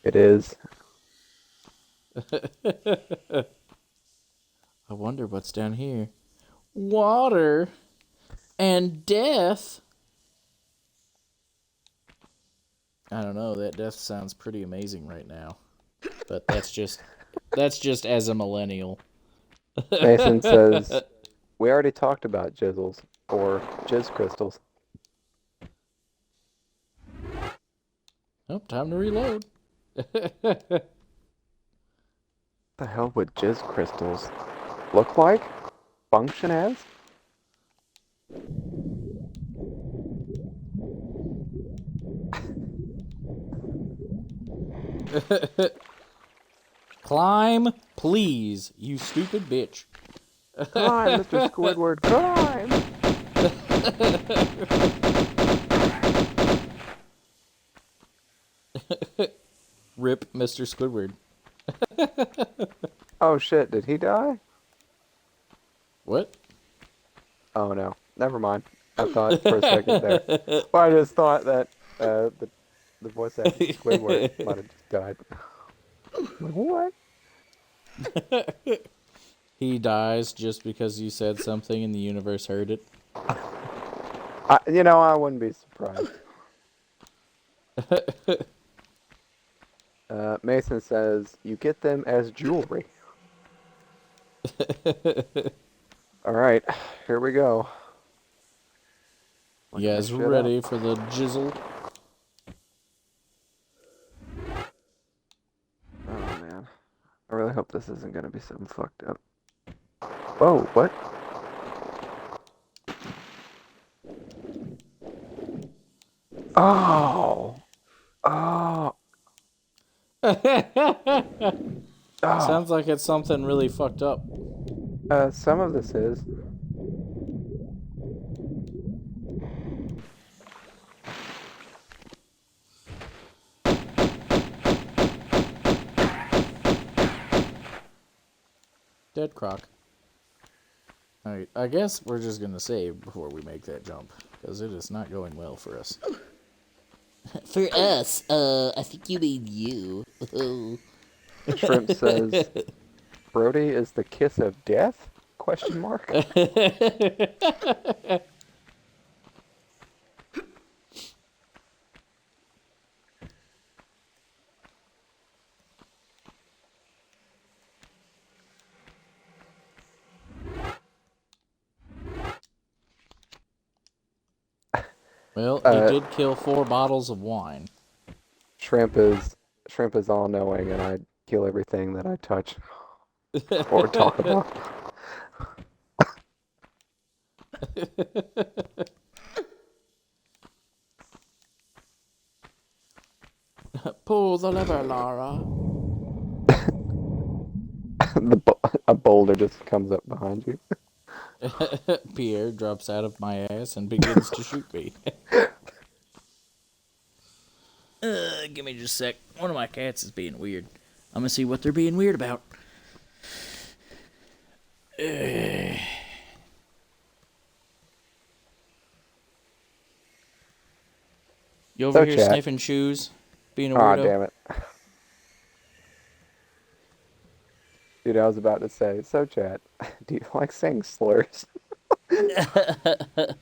It is. I wonder what's down here. Water and death. I don't know, that death sounds pretty amazing right now. But that's just as a millennial. Mason says, we already talked about jizzles, or jizz crystals. Oh, time to reload. The hell would jizz crystals look like? Function as? Climb, please, you stupid bitch. Climb, Mr. Squidward, climb! Rip, Mr. Squidward. Oh shit, did he die? What? Oh no, never mind. I thought for a second there. Well, I just thought that the voice actor Squidward might have just died. What? He dies just because you said something and the universe heard it. I wouldn't be surprised. Mason says, you get them as jewelry. Alright, here we go. Look You this guys shit ready up. for the jizzle? Oh man, I really hope this isn't gonna be something fucked up. Whoa, what? Oh, oh, oh. Sounds like it's something really fucked up. Some of this is. Dead croc. Alright, I guess we're just gonna save before we make that jump, because it is not going well for us. For us, I think you mean you. Shrimp says, "Brody is the kiss of death?" Question mark. Well, he did kill 4 bottles of wine. Shrimp is all knowing, and I kill everything that I touch or talk about. Pull the lever, Lara. A boulder just comes up behind you. Pierre drops out of my ass and begins to shoot me. Give me just a sec. One of my cats is being weird. I'm gonna see what they're being weird about. You over So, here chat. sniffing shoes? Being a Aw, weirdo? damn it. Dude, I was about to say, so chat, do you like saying slurs? I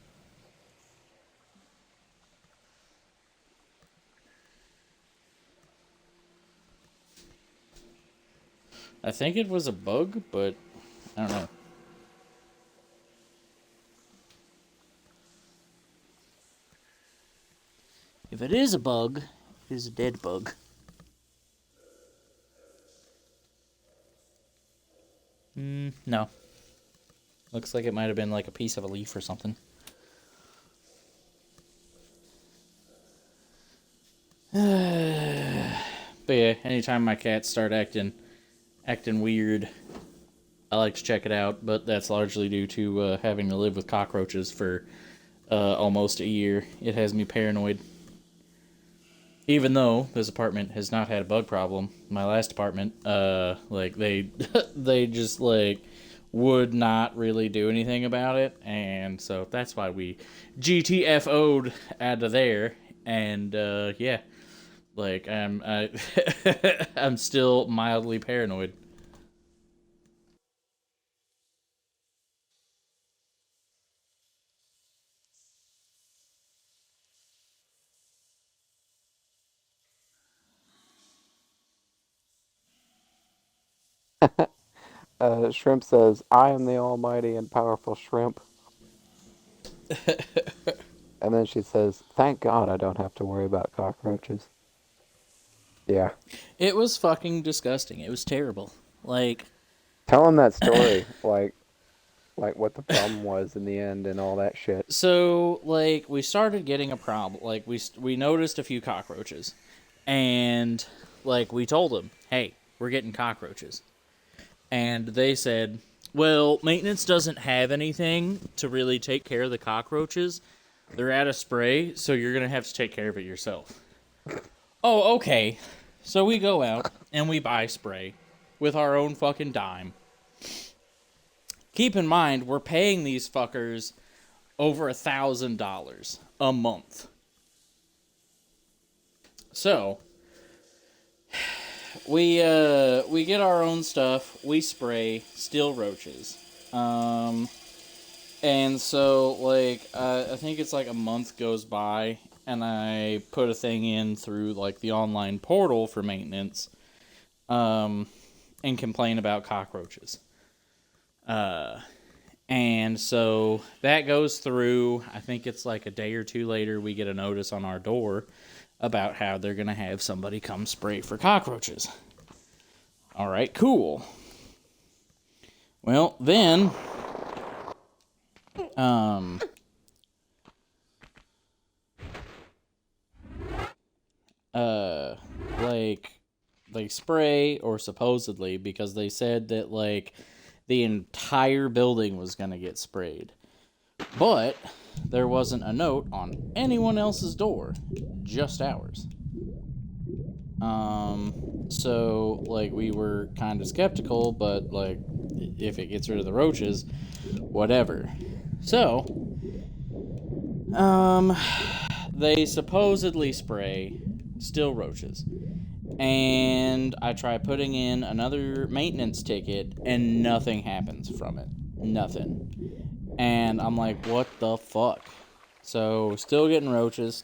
think it was a bug, but I don't know. If it is a bug, it is a dead bug. No. Looks like it might have been like a piece of a leaf or something. But yeah, anytime my cats start acting weird, I like to check it out, but that's largely due to having to live with cockroaches for almost a year. It has me paranoid. Even though this apartment has not had a bug problem, my last apartment, like they they just like would not really do anything about it, and so that's why we GTFO'd out of there. And yeah, like I'm still mildly paranoid. Shrimp says, I am the almighty and powerful shrimp. And then she says, thank God I don't have to worry about cockroaches. Yeah. It was fucking disgusting. It was terrible. Like, Tell him that story, like what the problem was in the end and all that shit. so like we started getting a problem. Like we noticed a few cockroaches, and like we told them, hey, we're getting cockroaches, and they said, well, maintenance doesn't have anything to really take care of the cockroaches. They're out of spray, so you're gonna have to take care of it yourself. Oh, okay. So we go out and we buy spray with our own fucking dime. Keep in mind, we're paying these fuckers over $1,000 a month. So we get our own stuff. We spray, still roaches. And so like I think it's like a month goes by, and I put a thing in through like the online portal for maintenance, and complain about cockroaches. And so that goes through. I think it's like a day or two later, we get a notice on our door about how they're going to have somebody come spray for cockroaches. All right, cool. Well, then, like, they spray, or supposedly, because they said that, like, the entire building was going to get sprayed. But there wasn't a note on anyone else's door, just ours. So, like, we were kind of skeptical, but, like, if it gets rid of the roaches, whatever. So, they supposedly spray still roaches. And I try putting in another maintenance ticket, and nothing happens from it. Nothing. And I'm like, what the fuck? So, still getting roaches.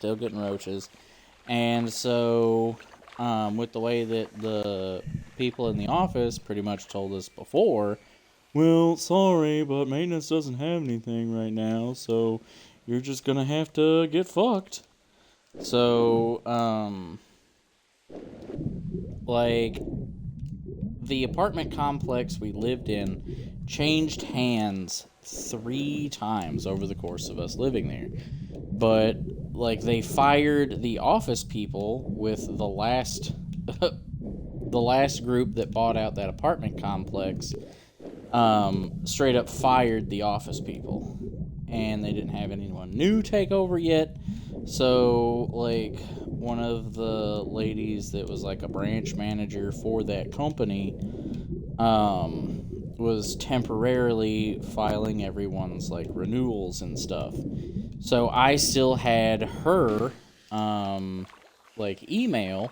And so, with the way that the people in the office pretty much told us before, well, sorry, but maintenance doesn't have anything right now, so you're just gonna have to get fucked. So, like, the apartment complex we lived in changed hands 3 times over the course of us living there. But, like, they fired the office people with the last the last group that bought out that apartment complex. Straight up fired the office people, and they didn't have anyone new take over yet. So, like, one of the ladies that was like a branch manager for that company was temporarily filing everyone's, like, renewals and stuff. So I still had her like, email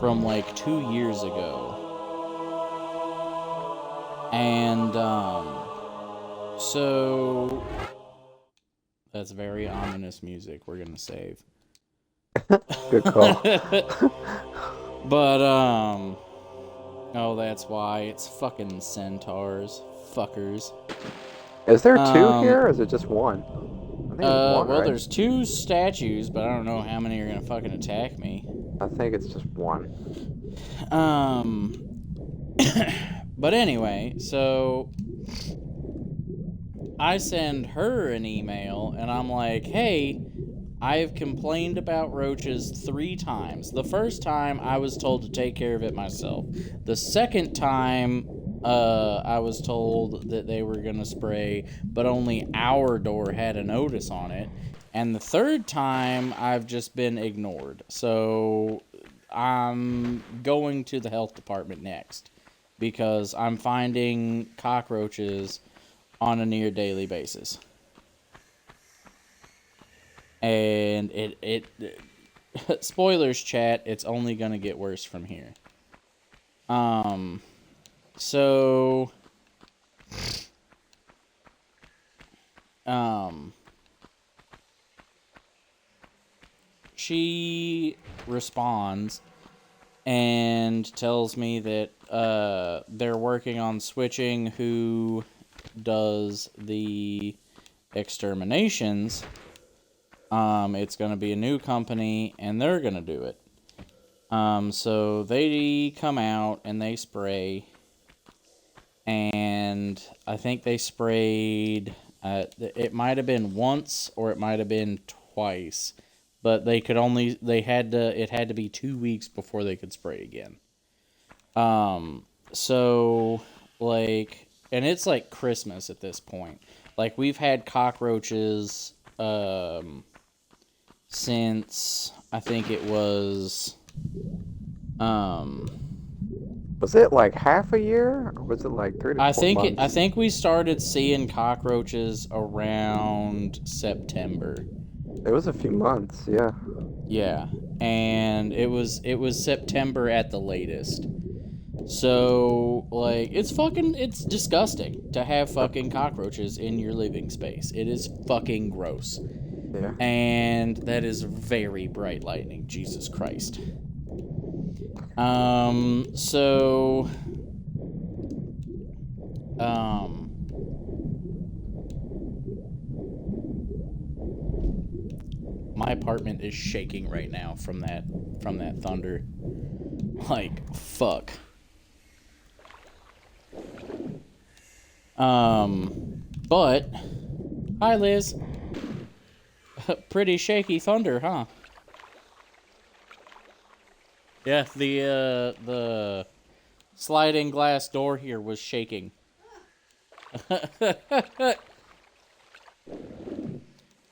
from, like, 2 years ago. And so that's very ominous music we're gonna save. Good call. But oh, that's why. It's fucking centaurs. Fuckers. Is there 2 here, or is it just 1? I think it's 1, well, right? there's 2 statues, but I don't know how many are gonna fucking attack me. I think it's just 1. But anyway, so I send her an email, and I'm like, hey, I've complained about roaches 3 times. The first time, I was told to take care of it myself. The second time, I was told that they were going to spray, but only our door had a notice on it. And the third time, I've just been ignored. So I'm going to the health department next, because I'm finding cockroaches on a near daily basis. And it spoilers, chat, it's only gonna get worse from here. So she responds and tells me that they're working on switching who does the exterminations. It's going to be a new company, and they're going to do it. So they come out and they spray, and I think they sprayed, it might have been once or it might have been twice, but it had to be 2 weeks before they could spray again. So, like, and it's like Christmas at this point. Like, we've had cockroaches, since, I think it was, Was it like half a year, or was it like 3 to 4 months? I think we started seeing cockroaches around September. It was a few months, yeah. Yeah, and it was September at the latest. So, like, it's disgusting to have fucking cockroaches in your living space. It is fucking gross. Yeah. And that is very bright lightning, Jesus Christ. My apartment is shaking right now from that thunder. Like, fuck. But hi, Liz. Pretty shaky thunder, huh? Yeah, the sliding glass door here was shaking.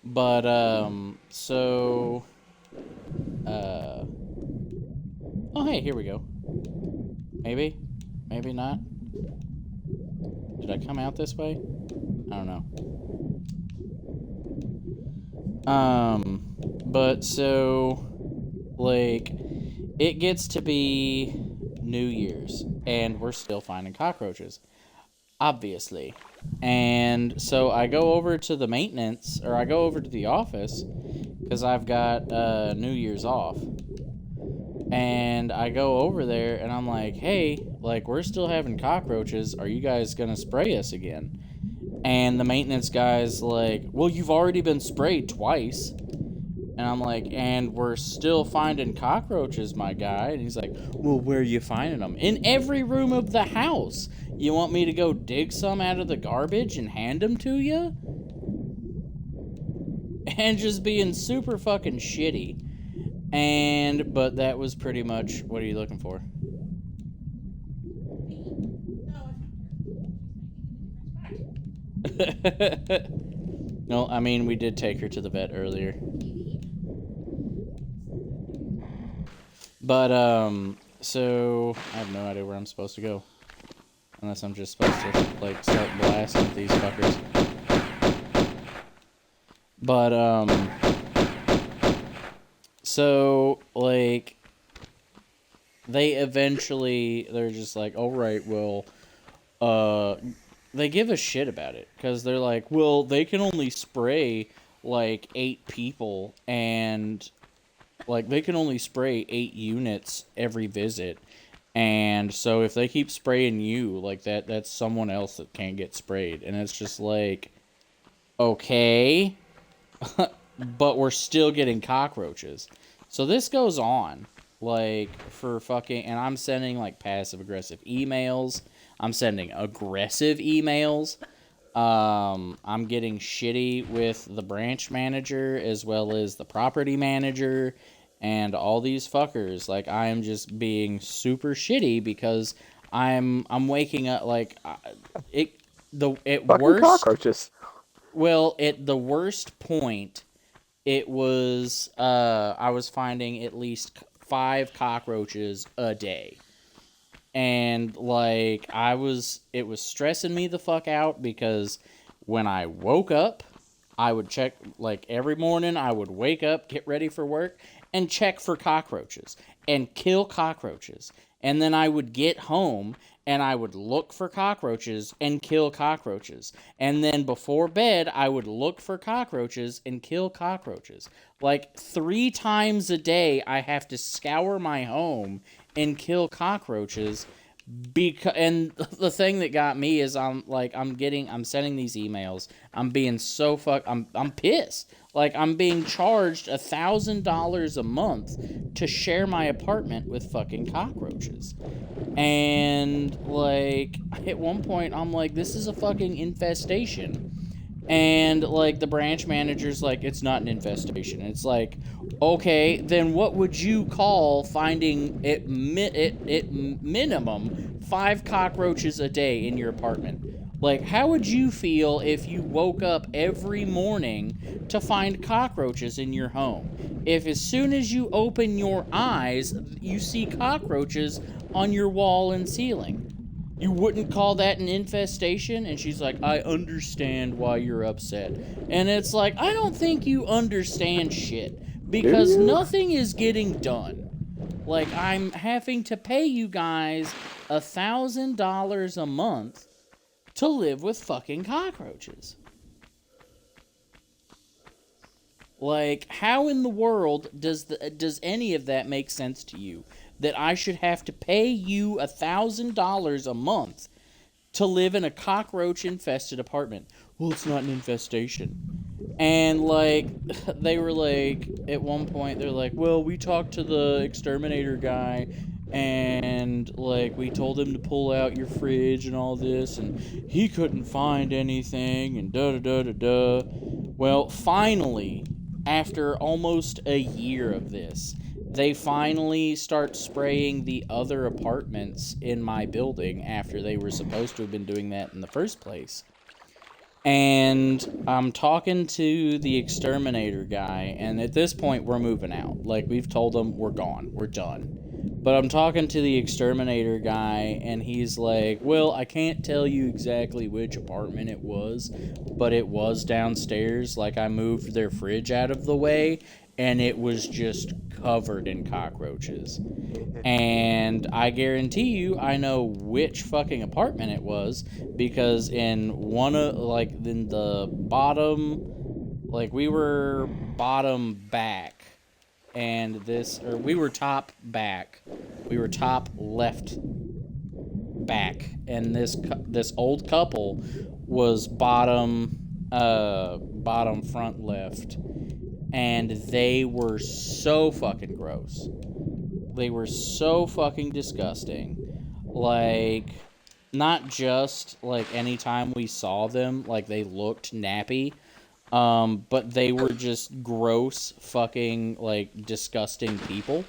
But so oh hey, here we go. Maybe not. Did I come out this way? I don't know. But so, like, it gets to be New Year's, and we're still finding cockroaches, obviously. And so I go over to the maintenance, or I go over to the office, because I've got New Year's off. And I go over there, and I'm like, hey, like, we're still having cockroaches. Are you guys gonna spray us again? And the maintenance guy's like, well, you've already been sprayed twice. And I'm like, and we're still finding cockroaches, my guy. And he's like, well, where are you finding them? In every room of the house. You want me to go dig some out of the garbage and hand them to you? And just being super fucking shitty. But that was pretty much, what are you looking for? No, I mean, we did take her to the vet earlier. But, so, I have no idea where I'm supposed to go. Unless I'm just supposed to, like, start blasting at these fuckers. But, so, like, they're just like, alright, well, they give a shit about it, because they're like, well, they can only spray, like, 8 people, and, like, they can only spray 8 units every visit, and so if they keep spraying you, like, that's someone else that can't get sprayed, and it's just like, okay, but we're still getting cockroaches. So this goes on, like, for fucking, and I'm sending, like, passive-aggressive emails. I'm sending aggressive emails. I'm getting shitty with the branch manager as well as the property manager and all these fuckers. Like, I am just being super shitty because I'm waking up, like, Fucking worst cockroaches. Well, at the worst point, it was I was finding at least 5 cockroaches a day. And, like, it was stressing me the fuck out because when I woke up, I would check, like, every morning I would wake up, get ready for work, and check for cockroaches and kill cockroaches. And then I would get home and I would look for cockroaches and kill cockroaches. And then before bed, I would look for cockroaches and kill cockroaches. Like, 3 times a day, I have to scour my home and kill cockroaches. And the thing that got me is I'm sending these emails. I'm being so I'm pissed. Like, I'm being charged $1,000 a month to share my apartment with fucking cockroaches. And, like, at one point, I'm like, this is a fucking infestation. And, like, the branch manager's like, it's not an infestation. It's like, okay, then what would you call finding at minimum 5 cockroaches a day in your apartment? Like, how would you feel if you woke up every morning to find cockroaches in your home? If as soon as you open your eyes, you see cockroaches on your wall and ceiling? You wouldn't call that an infestation? And she's like, I understand why you're upset. And it's like, I don't think you understand shit. Because nothing is getting done. Like, I'm having to pay you guys $1,000 a month to live with fucking cockroaches. Like, how in the world does any of that make sense to you? That I should have to pay you $1,000 a month to live in a cockroach-infested apartment. Well, it's not an infestation. And, like, they were like, at one point, they're like, well, we talked to the exterminator guy, and, like, we told him to pull out your fridge and all this, and he couldn't find anything, and da-da-da-da-da. Well, finally, after almost a year of this, they finally start spraying the other apartments in my building after they were supposed to have been doing that in the first place. And I'm talking to the exterminator guy, and at this point, we're moving out. Like, we've told him we're gone, we're done. But I'm talking to the exterminator guy, and he's like, well, I can't tell you exactly which apartment it was, but it was downstairs. Like, I moved their fridge out of the way, and it was just covered in cockroaches. And I guarantee you, I know which fucking apartment it was, because in one of, like, in the bottom, like, we were bottom back, and this, or we were top back, we were top left back, and this old couple was bottom front left, and they were so fucking gross. They were so fucking disgusting. Like, not just, like, anytime we saw them, like, they looked nappy, but they were just gross, fucking, like, disgusting people.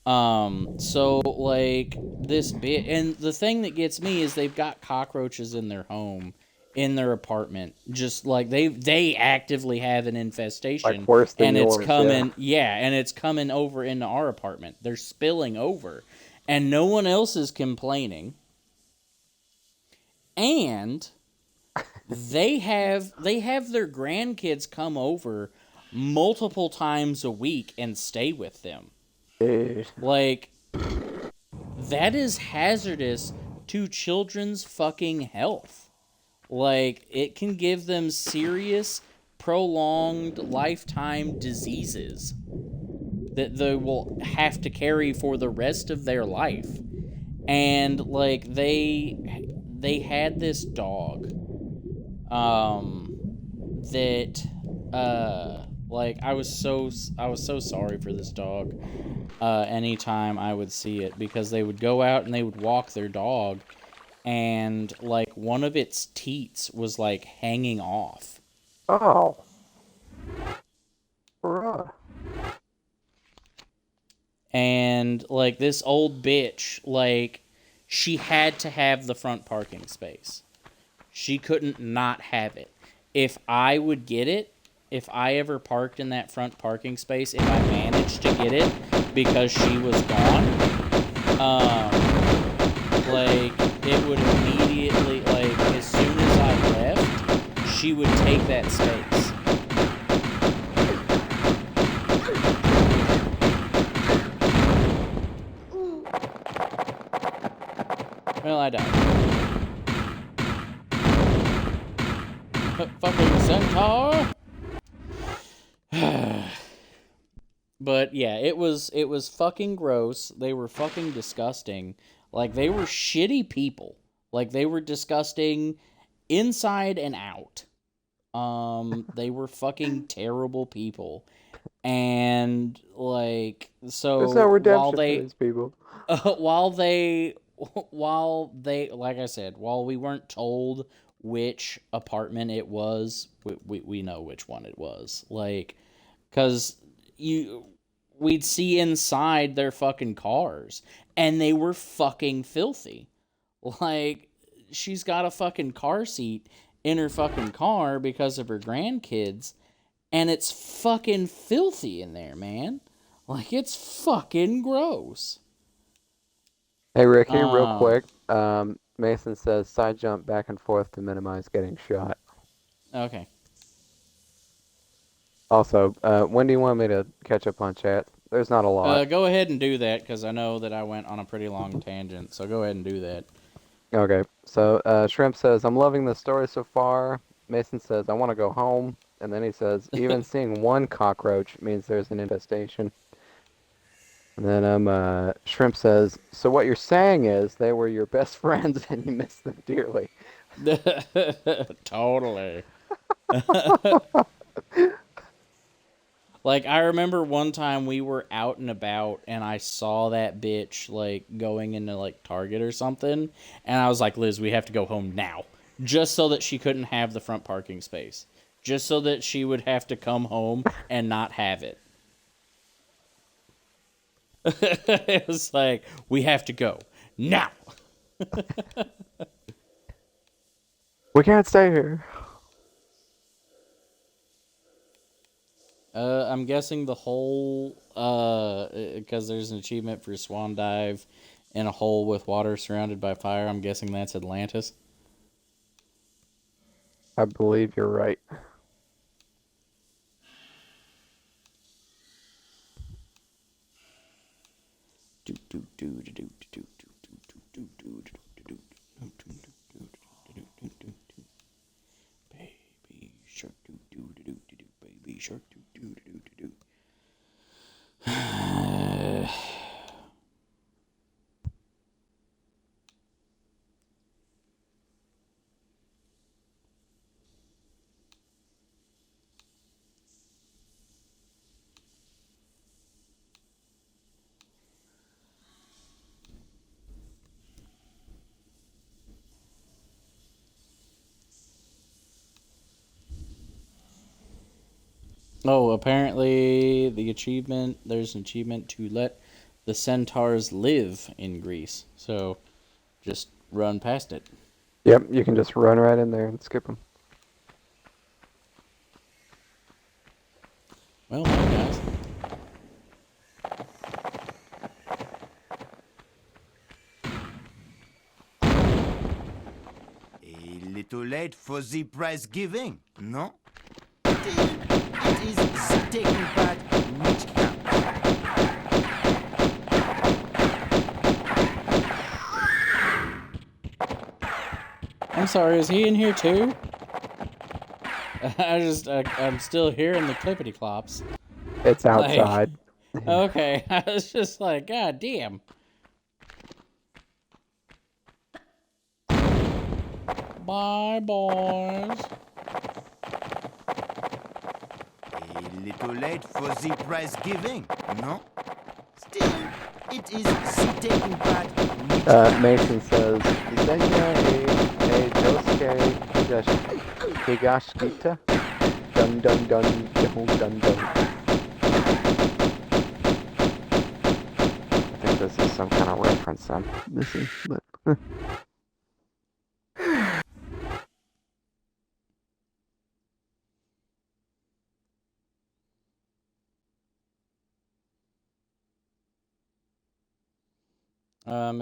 So, like, this bit, and the thing that gets me is they've got cockroaches in their home, in their apartment, just like they actively have an infestation, Like worse than and yours, it's coming, and it's coming over into our apartment. They're spilling over, and no one else is complaining. And they have their grandkids come over multiple times a week and stay with them. Dude. Like, that is hazardous to children's fucking health. Like, it can give them serious, prolonged, lifetime diseases that they will have to carry for the rest of their life. And, like, they had this dog, that, like, I was so sorry for this dog, anytime I would see it, because they would go out and they would walk their dog, and, like, one of its teats was, like, hanging off. Oh. Bruh. And, like, this old bitch, like, she had to have the front parking space. She couldn't not have it. If I would get it, if I ever parked in that front parking space, if I managed to get it because she was gone, like, it would immediately, like, as soon as I left, she would take that space. Well, I died. Fucking centaur! But yeah, it was fucking gross. They were fucking disgusting. Like, they were shitty people. Like, they were disgusting inside and out. They were fucking terrible people. And, like, so There's no redemption while for these people. while they, like I said, while we weren't told which apartment it was, we know which one it was. Like, because we'd see inside their fucking cars, and they were fucking filthy. Like, she's got a fucking car seat in her fucking car because of her grandkids, and it's fucking filthy in there, man. Like, it's fucking gross. Hey, Ricky, real quick. Mason says side jump back and forth to minimize getting shot. Okay. Also, when do you want me to catch up on chat? There's not a lot. Go ahead and do that, because I know that I went on a pretty long tangent, so go ahead and do that. Okay, so Shrimp says, I'm loving the story so far. Mason says, I want to go home. And then he says, even seeing one cockroach means there's an infestation. And then Shrimp says, so what you're saying is they were your best friends and you miss them dearly. Totally. Like, I remember one time we were out and about and I saw that bitch, like, going into, like, Target or something. And I was like, Liz, we have to go home now. Just so that she couldn't have the front parking space. Just so that she would have to come home and not have it. It was like, we have to go now. We can't stay here. I'm guessing the hole, because there's an achievement for swan dive in a hole with water surrounded by fire. I'm guessing that's Atlantis. I believe you're right. Baby shark, baby shark, Oh, apparently there's an achievement to let the centaurs live in Greece. So just run past it. Yep, you can just run right in there and skip them. Well, hi guys. A little late for the prize giving, no? Still, it is the taking part which counts. I'm sorry, is he in here too? I'm still hearing the clippity clops. It's outside. Okay, I was just like, God damn. Bye, boys. A little late for the prize giving, no? Still, it is the taking part which counts. Mason says, Zenya a Josuke Higashikita? Dun dun dun dun dun dun. I think this is some kind of reference I'm missing, but...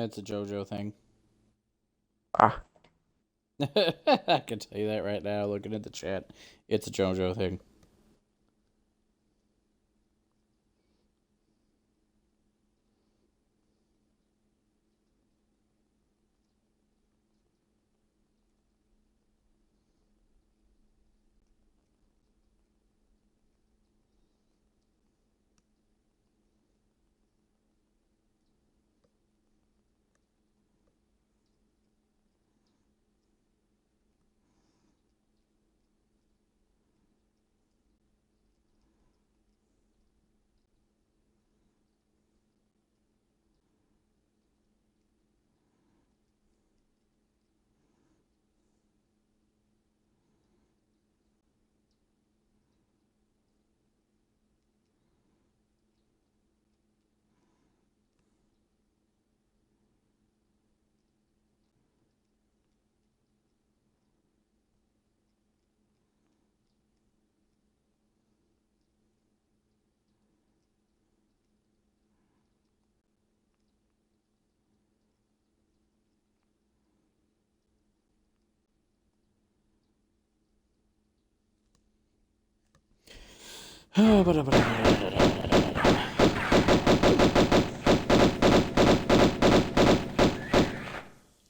It's a JoJo thing. Ah. I can tell you that right now, looking at the chat. It's a JoJo thing.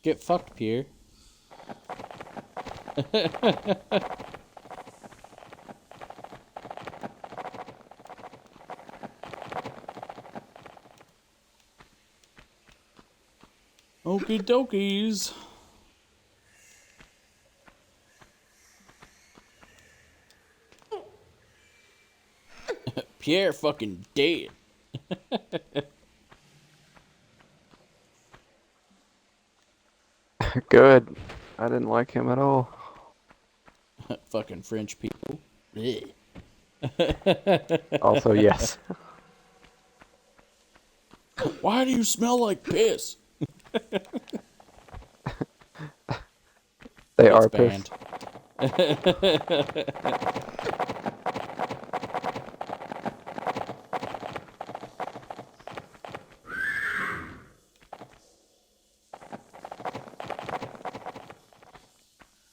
Get fucked, Pierre. Okie dokies. Pierre fucking dead. Good. I didn't like him at all. Fucking French people. Blech. Also, yes. Why do you smell like piss? They It's are pissed. banned.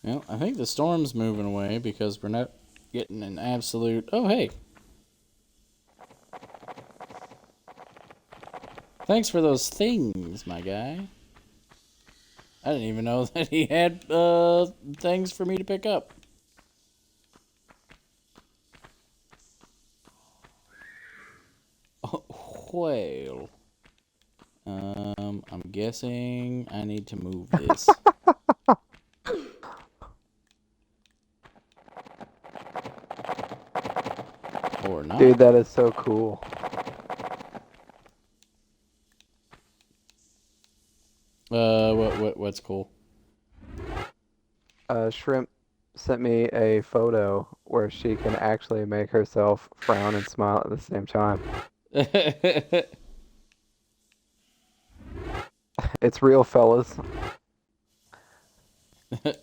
Well, I think the storm's moving away because we're not getting an absolute... Oh, hey. Thanks for those things, my guy. I didn't even know that he had things for me to pick up. Well, I'm guessing I need to move this. Or not. Dude, that is so cool. What's cool? Shrimp sent me a photo where she can actually make herself frown and smile at the same time. It's real, fellas.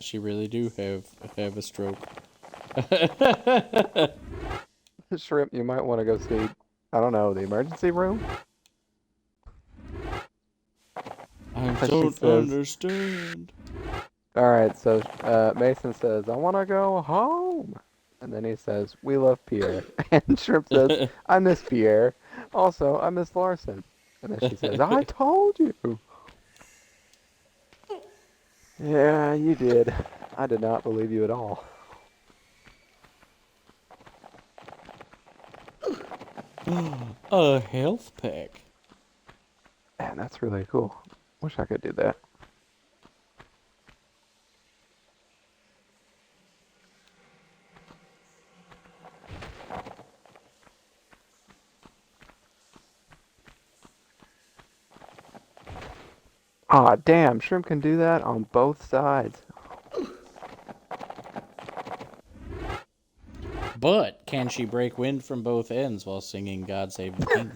She really do have a stroke. Shrimp, you might want to go see, I don't know, the emergency room? I She don't says- understand. Alright, so Mason says, I want to go home. And then he says, we love Pierre. And Shrimp says, I miss Pierre. Also, I miss Larson. And then she says, I told you. Yeah, you did. I did not believe you at all. A health pack. Man, that's really cool. Wish I could do that. Aw, damn, Shrimp can do that on both sides. But can she break wind from both ends while singing God Save the King?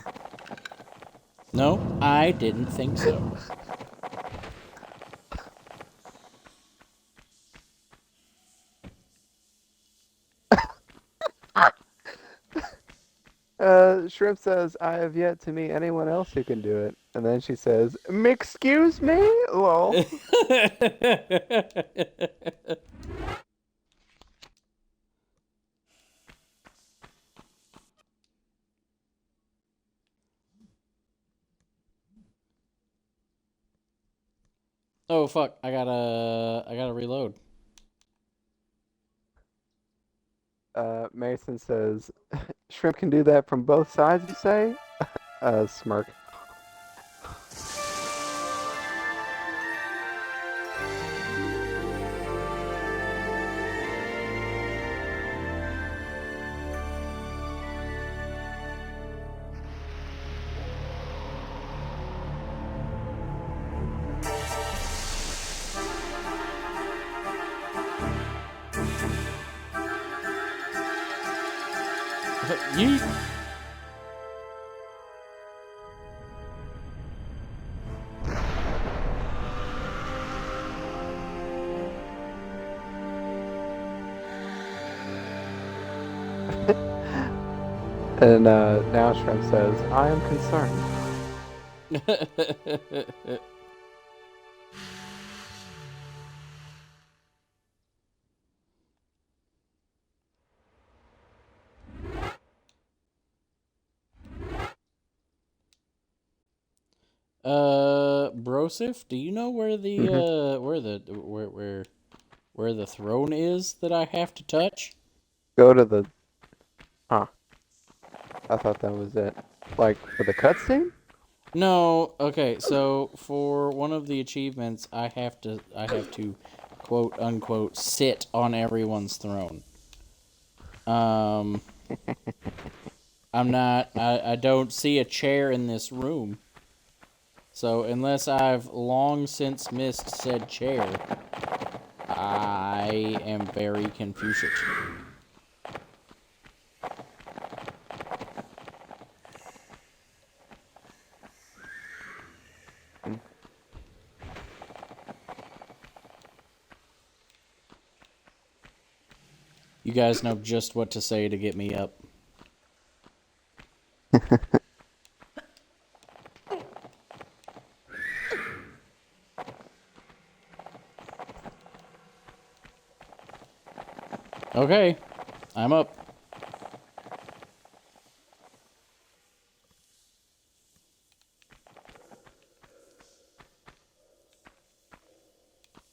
No, I didn't think so. Shrimp says, I have yet to meet anyone else who can do it. And then she says, "Excuse me?" Lol. Oh fuck! I gotta reload. Mason says, Shrimp can do that from both sides, you say? Smirk. You. And now Shrimp says, I am concerned. Brosif, do you know where the where the throne is that I have to touch? Go to the... Huh. I thought that was it. Like, for the cutscene? No, okay, so for one of the achievements, I have to quote unquote sit on everyone's throne. Um, I don't see a chair in this room. So unless I've long since missed said chair, I am very confused. You guys know just what to say to get me up. Okay, I'm up.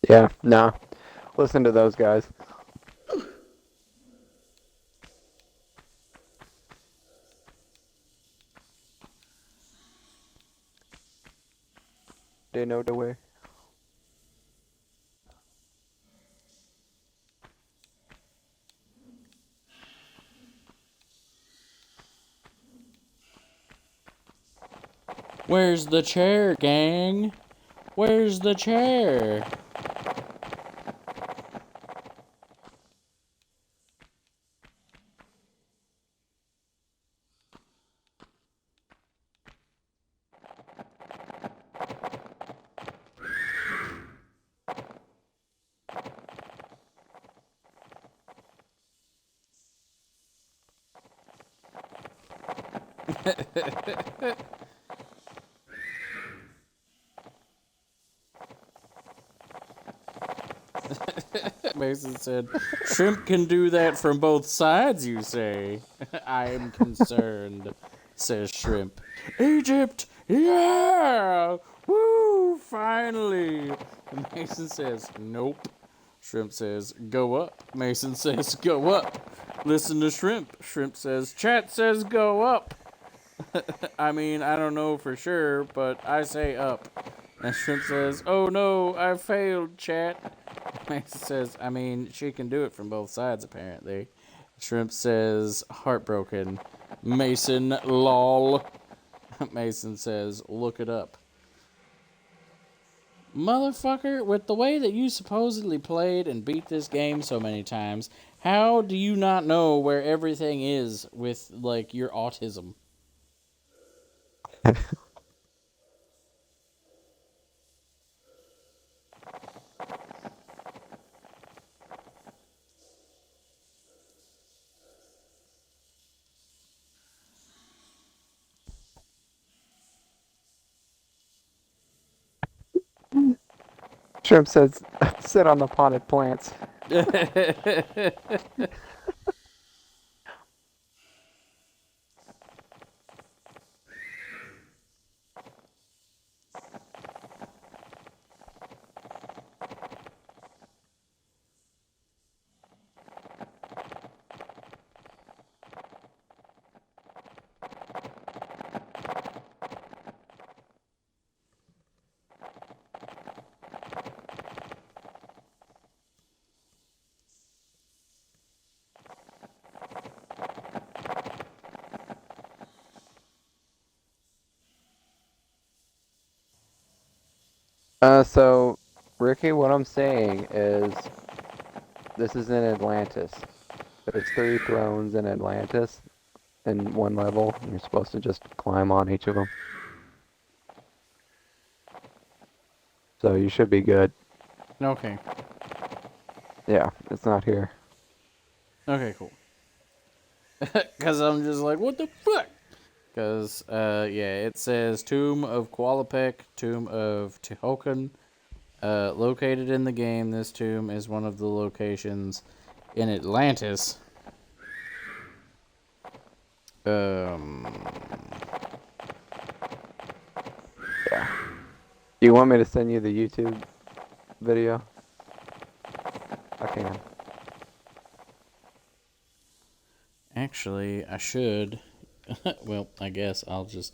Yeah, no. Listen to those guys. They know the way. Where's the chair, gang? Where's the chair? Mason said, "Shrimp can do that from both sides, you say?" "I am concerned," says Shrimp. "Egypt! Yeah! Woo! Finally!" Mason says, "Nope." Shrimp says, "Go up." Mason says, "Go up." Listen to Shrimp. Shrimp says, "Chat says go up." I mean, I don't know for sure, but I say up. And Shrimp says, "Oh no, I failed, chat." Mason says, "I mean, she can do it from both sides, apparently." Shrimp says, "Heartbroken." Mason, lol. Mason says, "Look it up." Motherfucker, with the way that you supposedly played and beat this game so many times, how do you not know where everything is with, like, your autism? Shrimp says, sit on the potted plants. So, Ricky, what I'm saying is this is in Atlantis. There's 3 thrones in Atlantis in one level. And you're supposed to just climb on each of them. So you should be good. Okay. Yeah, it's not here. Okay, cool. Because I'm just like, what the fuck? Because, yeah, it says Tomb of Qualopec, Tomb of Tehokan. Located in the game, this tomb is one of the locations in Atlantis. Yeah. Do you want me to send you the YouTube video? I can. Actually, I should. Well, I guess I'll just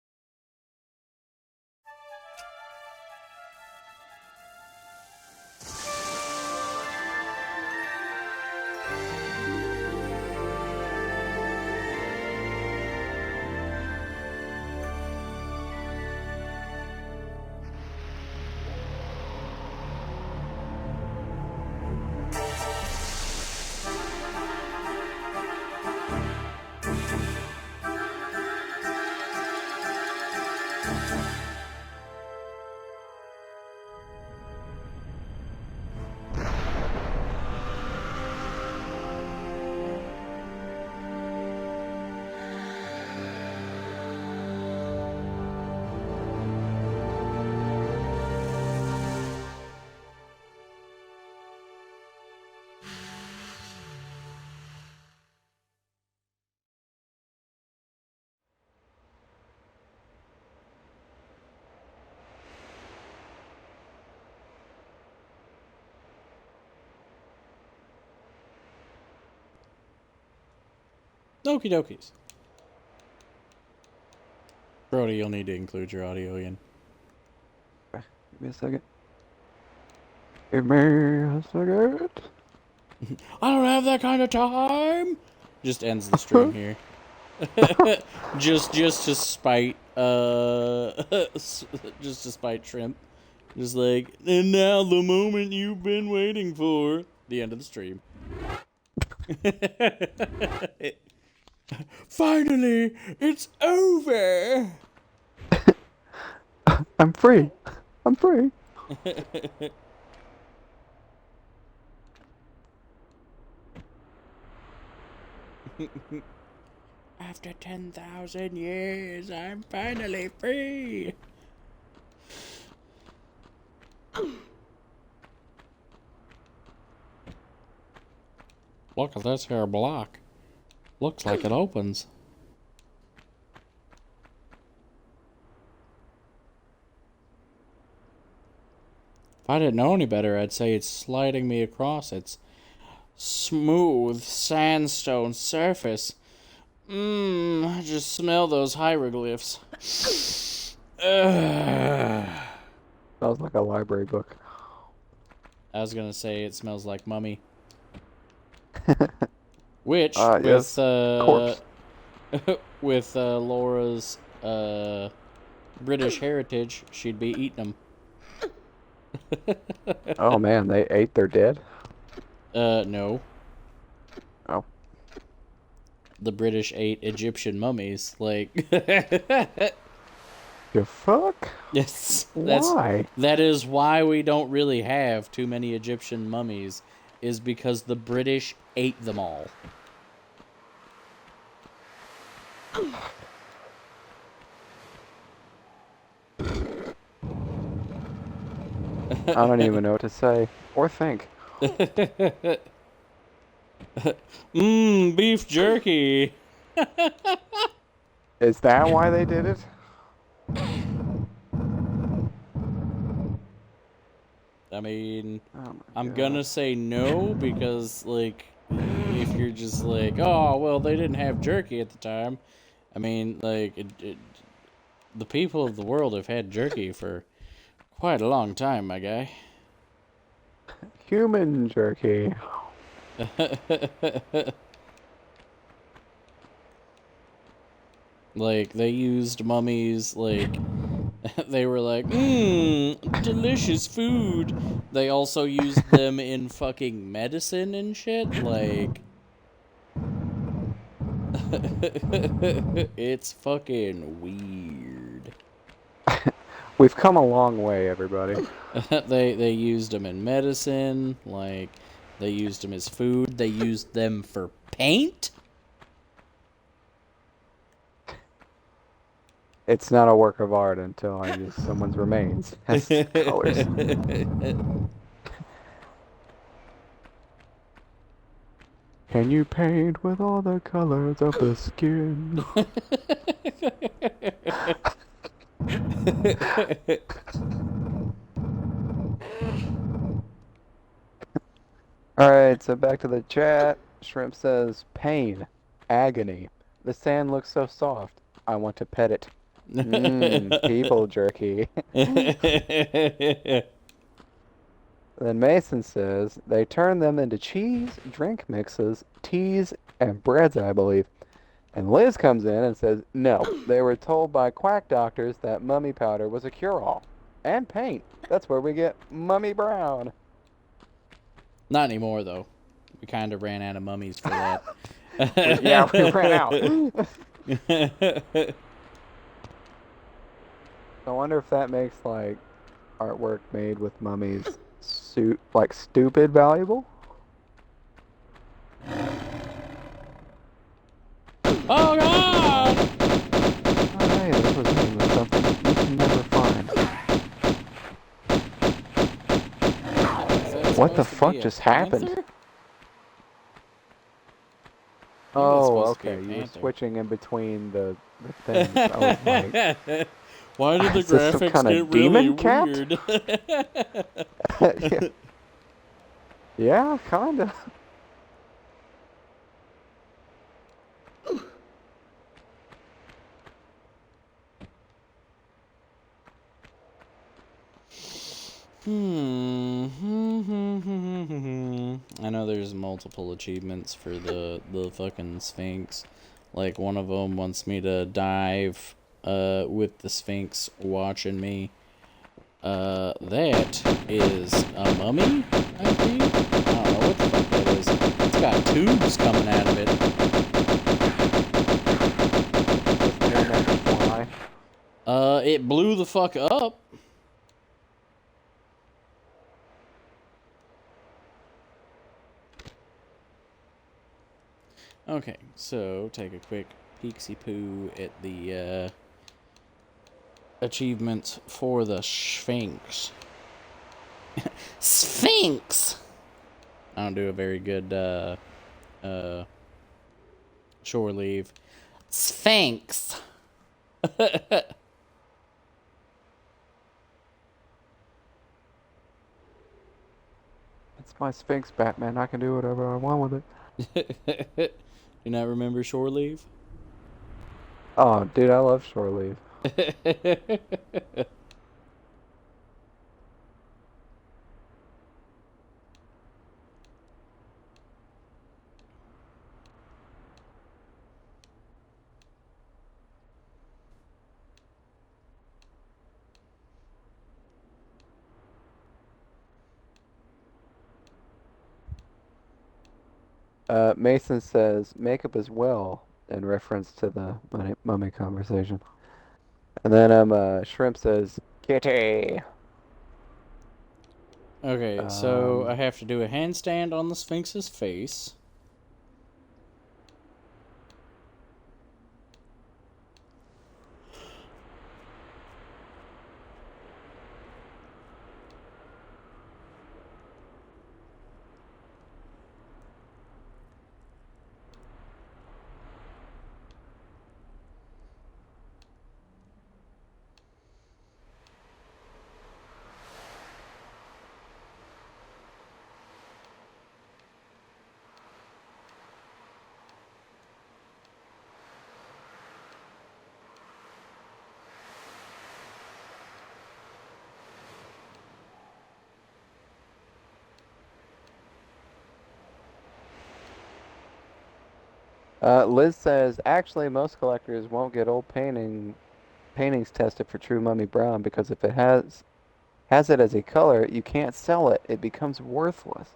Okie dokies. Brody, you'll need to include your audio in. Give me a second. Give me a second. I don't have that kind of time. Just ends the stream here. just to spite just to spite Shrimp. Just like, and now the moment you've been waiting for. The end of the stream. Finally, it's over. I'm free. I'm free. After 10,000 years, I'm finally free. Look at this here block. Looks like it opens. If I didn't know any better, I'd say it's sliding me across its smooth sandstone surface. I just smell those hieroglyphs. Smells like a library book. I was gonna say it smells like mummy. Which, yes, corpse. with Laura's British heritage, she'd be eating them. Oh man, they ate their dead? No. Oh. The British ate Egyptian mummies, like. The fuck? Yes. Why? That is why we don't really have too many Egyptian mummies, is because the British ate them all. I don't even know what to say or think. Beef jerky. Is that why they did it? I mean, Oh my I'm God. gonna say no because, like, if you're just like, oh, well, they didn't have jerky at the time. I mean, like, the people of the world have had jerky for quite a long time, my guy. Human jerky. Like, they used mummies, like, they were like, delicious food. They also used them in fucking medicine and shit, like... It's fucking weird. We've come a long way, everybody. They used them in medicine, like, they used them as food, they used them for paint? It's not a work of art until I use someone's remains as colors. Can you paint with all the colors of the skin? Alright, so back to the chat. Shrimp says, pain, agony. The sand looks so soft. I want to pet it. People jerky. Then Mason says, they turn them into cheese, drink mixes, teas, and breads, I believe. And Liz comes in and says, no, they were told by quack doctors that mummy powder was a cure-all. And paint. That's where we get Mummy Brown. Not anymore, though. We kind of ran out of mummies for that. Yeah, we ran out. I wonder if that makes, like, artwork made with mummies stupid valuable? Oh, God! Oh, hey, this was something you can never find. What the fuck just happened? Oh, okay. You were switching in between the things. I was like, why did the is this some graphics kind of get really demon cat? weird? Yeah, kinda. I know there's multiple achievements for the fucking Sphinx. Like, one of them wants me to dive with the Sphinx watching me. That is a mummy, I think? I don't know what the fuck that is. It's got tubes coming out of it. It blew the fuck up. Okay, so take a quick peeksy-poo at the achievements for the Sphinx. Sphinx! I don't do a very good shore leave. Sphinx! It's my Sphinx, Batman. I can do whatever I want with it. Do you not remember shore leave? Oh, dude, I love shore leave. Mason says makeup as well in reference to the mummy conversation. And then Shrimp says kitty. Okay, so I have to do a handstand on the Sphinx's face. Liz says actually most collectors won't get old paintings tested for true mummy brown because if it has it as a color, you can't sell it. It becomes worthless.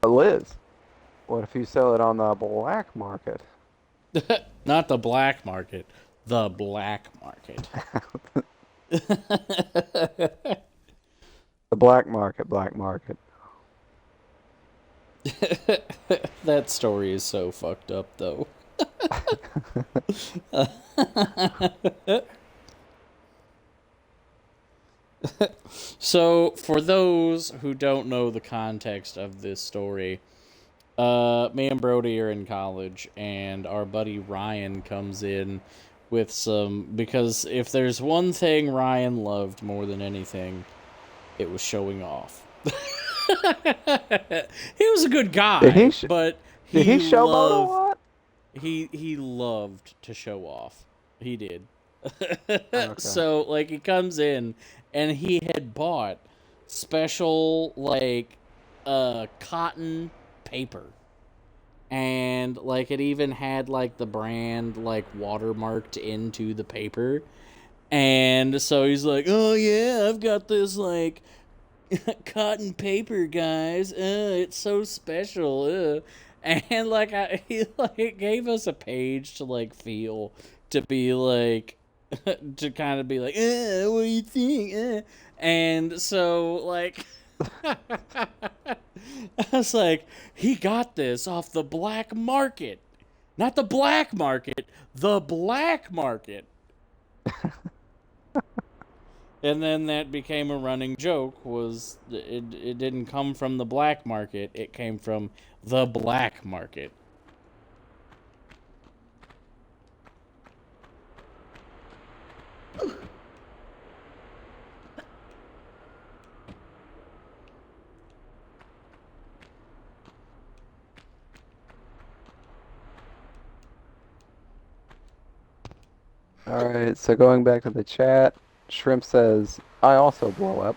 But Liz, what if you sell it on the black market? Not the black market. The black market. The black market. That story is so fucked up, though. So, for those who don't know the context of this story, me and Brody are in college, and our buddy Ryan comes in with some... Because if there's one thing Ryan loved more than anything, it was showing off. He was a good guy, but did he showboat a lot? He loved to show off. He did. Okay. So, like, he comes in, and he had bought special, like, cotton paper. And, like, it even had, like, the brand, like, watermarked into the paper. And so he's like, oh, yeah, I've got this, like... cotton paper, guys. It's so special. And like he like gave us a page to like feel to be like to kind of be like, what do you think? And so like I was like, he got this off the black market. Not the black market, the black market. And then that became a running joke, was it didn't come from the black market, it came from the black market. Alright, so going back to the chat, Shrimp says, I also blow up.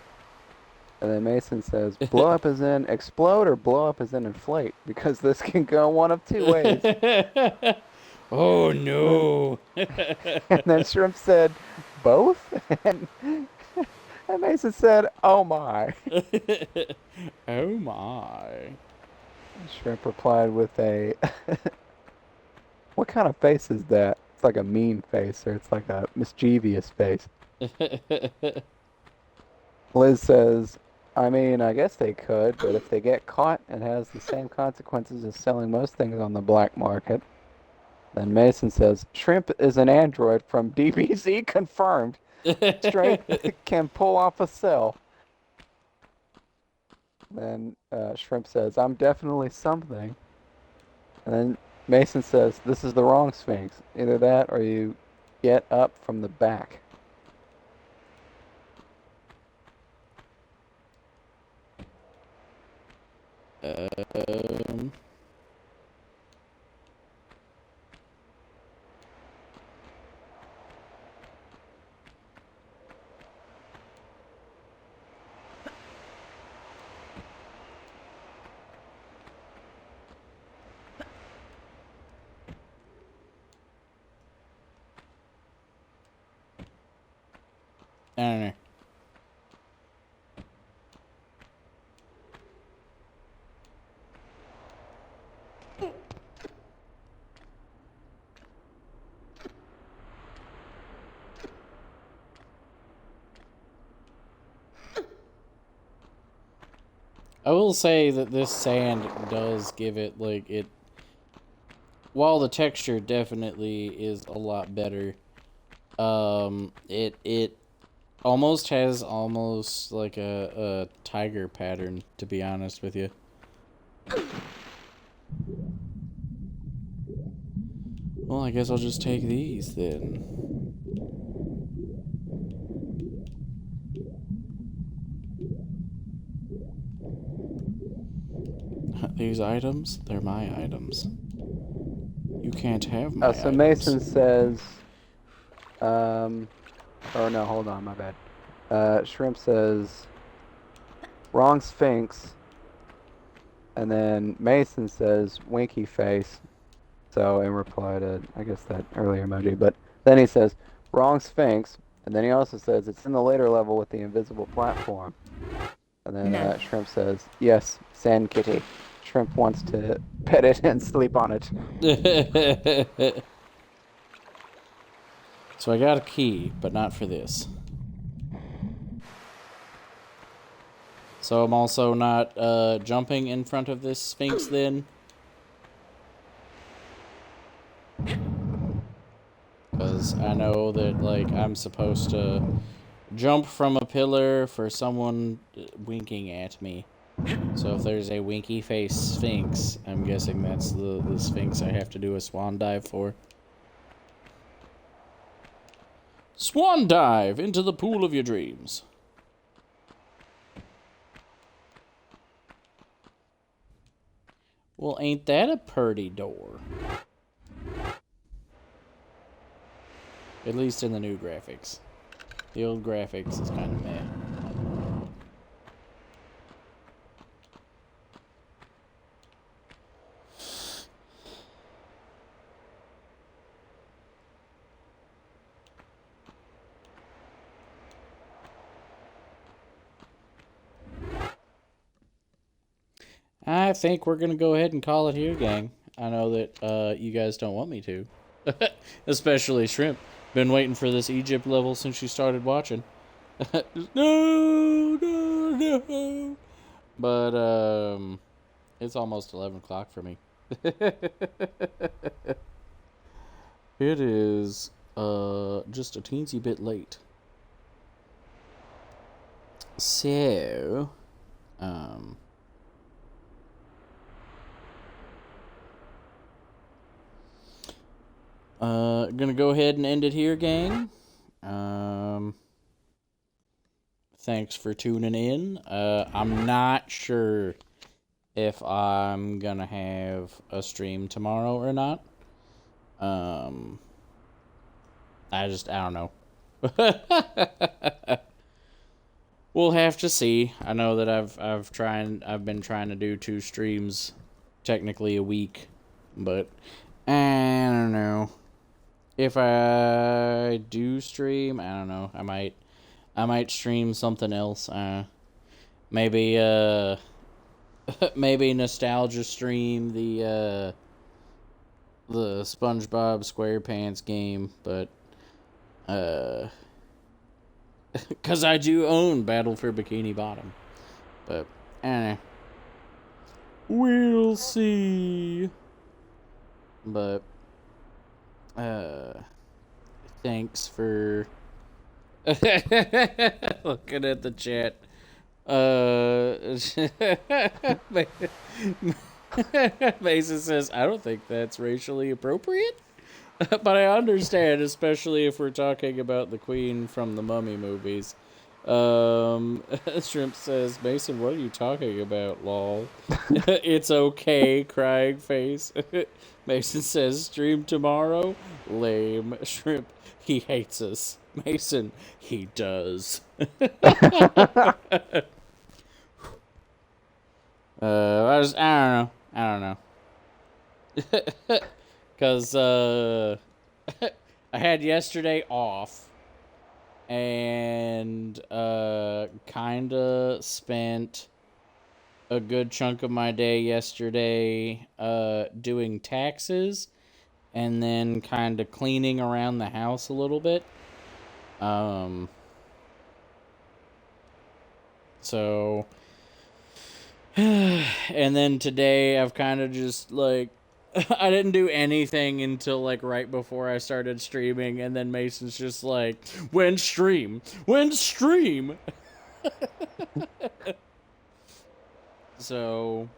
And then Mason says, blow up as in explode or blow up as in inflate? Because this can go one of two ways. Oh no. And then Shrimp said, both? And Mason said, oh my. Oh my. Shrimp replied with a, what kind of face is that? It's like a mean face, or it's like a mischievous face. Liz says, I mean, I guess they could, but if they get caught, it has the same consequences as selling most things on the black market. Then Mason says, Shrimp is an android from DBZ confirmed. Straight can pull off a cell. Then Shrimp says, I'm definitely something. And then Mason says, this is the wrong Sphinx. Either that or you get up from the back. I don't know. I will say that this sand does give it, like, it... While the texture definitely is a lot better, it almost has like a tiger pattern, to be honest with you. Well, I guess I'll just take these then. These items, they're my items. You can't have my So items. Mason says, oh no, hold on, my bad. Shrimp says, wrong Sphinx. And then Mason says, winky face. So in reply to, I guess, that earlier emoji. But then he says, wrong Sphinx. And then he also says, it's in the later level with the invisible platform. And then No. Shrimp says, yes, Sand Kitty. Shrimp wants to pet it and sleep on it. So I got a key, but not for this. So I'm also not jumping in front of this Sphinx then? Because I know that, like, I'm supposed to jump from a pillar for someone winking at me. So if there's a winky face Sphinx, I'm guessing that's the Sphinx I have to do a swan dive for. Swan dive into the pool of your dreams. Well, ain't that a purty door? At least in the new graphics. The old graphics is kind of meh. I think we're gonna go ahead and call it here, gang. I know that you guys don't want me to. Especially Shrimp. Been waiting for this Egypt level since you started watching. No, no, no. But, it's almost 11 o'clock for me. It is, just a teensy bit late. So, gonna go ahead and end it here, gang. Thanks for tuning in. I'm not sure if I'm gonna have a stream tomorrow or not. I don't know. we'll have to see. I know that I've been trying to do 2 streams, technically a week, but I don't know. If I do stream, I don't know. I might stream something else. Maybe maybe nostalgia stream the SpongeBob SquarePants game, but because I do own Battle for Bikini Bottom, but we'll see. But thanks for looking at the chat. Mason says, I don't think that's racially appropriate. But I understand, especially if we're talking about the Queen from the Mummy movies. Shrimp says, Mason, what are you talking about, lol? It's okay, crying face. Mason says, stream tomorrow? Lame. Shrimp, he hates us. Mason, he does. I don't know. Because, I had yesterday off, and, kinda spent a good chunk of my day yesterday, doing taxes, and then kinda cleaning around the house a little bit. So, and then today I've kind of just, like, I didn't do anything until, like, right before I started streaming, and then Mason's just like, when stream? So,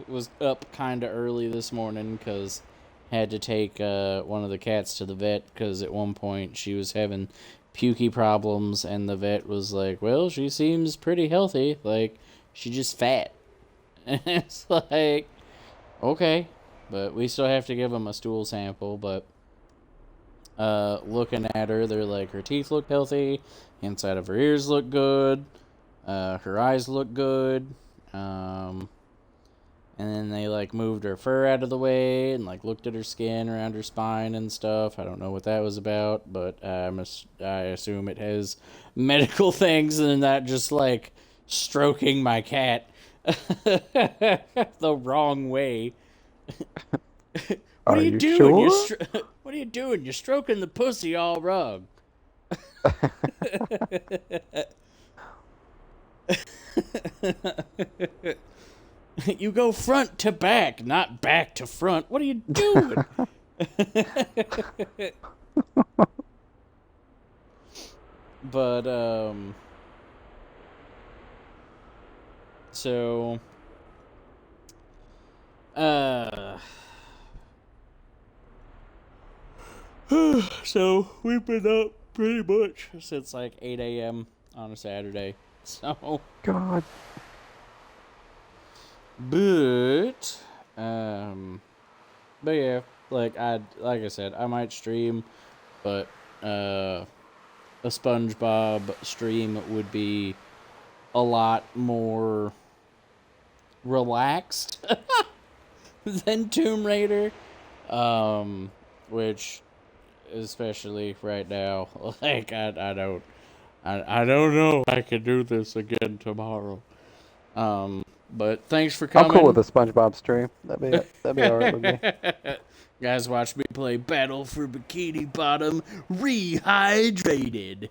was up kind of early this morning, because had to take, one of the cats to the vet, because at one point she was having pukey problems, and the vet was like, well, she seems pretty healthy, like, she just fat. And it's like, okay, but we still have to give them a stool sample, but looking at her, they're like, her teeth look healthy, inside of her ears look good, her eyes look good, and then they, like, moved her fur out of the way and, like, looked at her skin around her spine and stuff. I don't know what that was about, but I assume it has medical things, and not just, like, stroking my cat the wrong way. What are you doing? Sure? What are you doing? You're stroking the pussy all wrong. You go front to back, not back to front. What are you doing? But, so, so we've been up pretty much since, like, 8 a.m. on a Saturday, so. God. But yeah, like I said, I might stream, but a SpongeBob stream would be a lot more relaxed than Tomb Raider, which, especially right now, like I don't know if I could do this again tomorrow. But thanks for coming. I'm cool with a SpongeBob stream. That'd be alright with me. Guys, watch me play Battle for Bikini Bottom Rehydrated.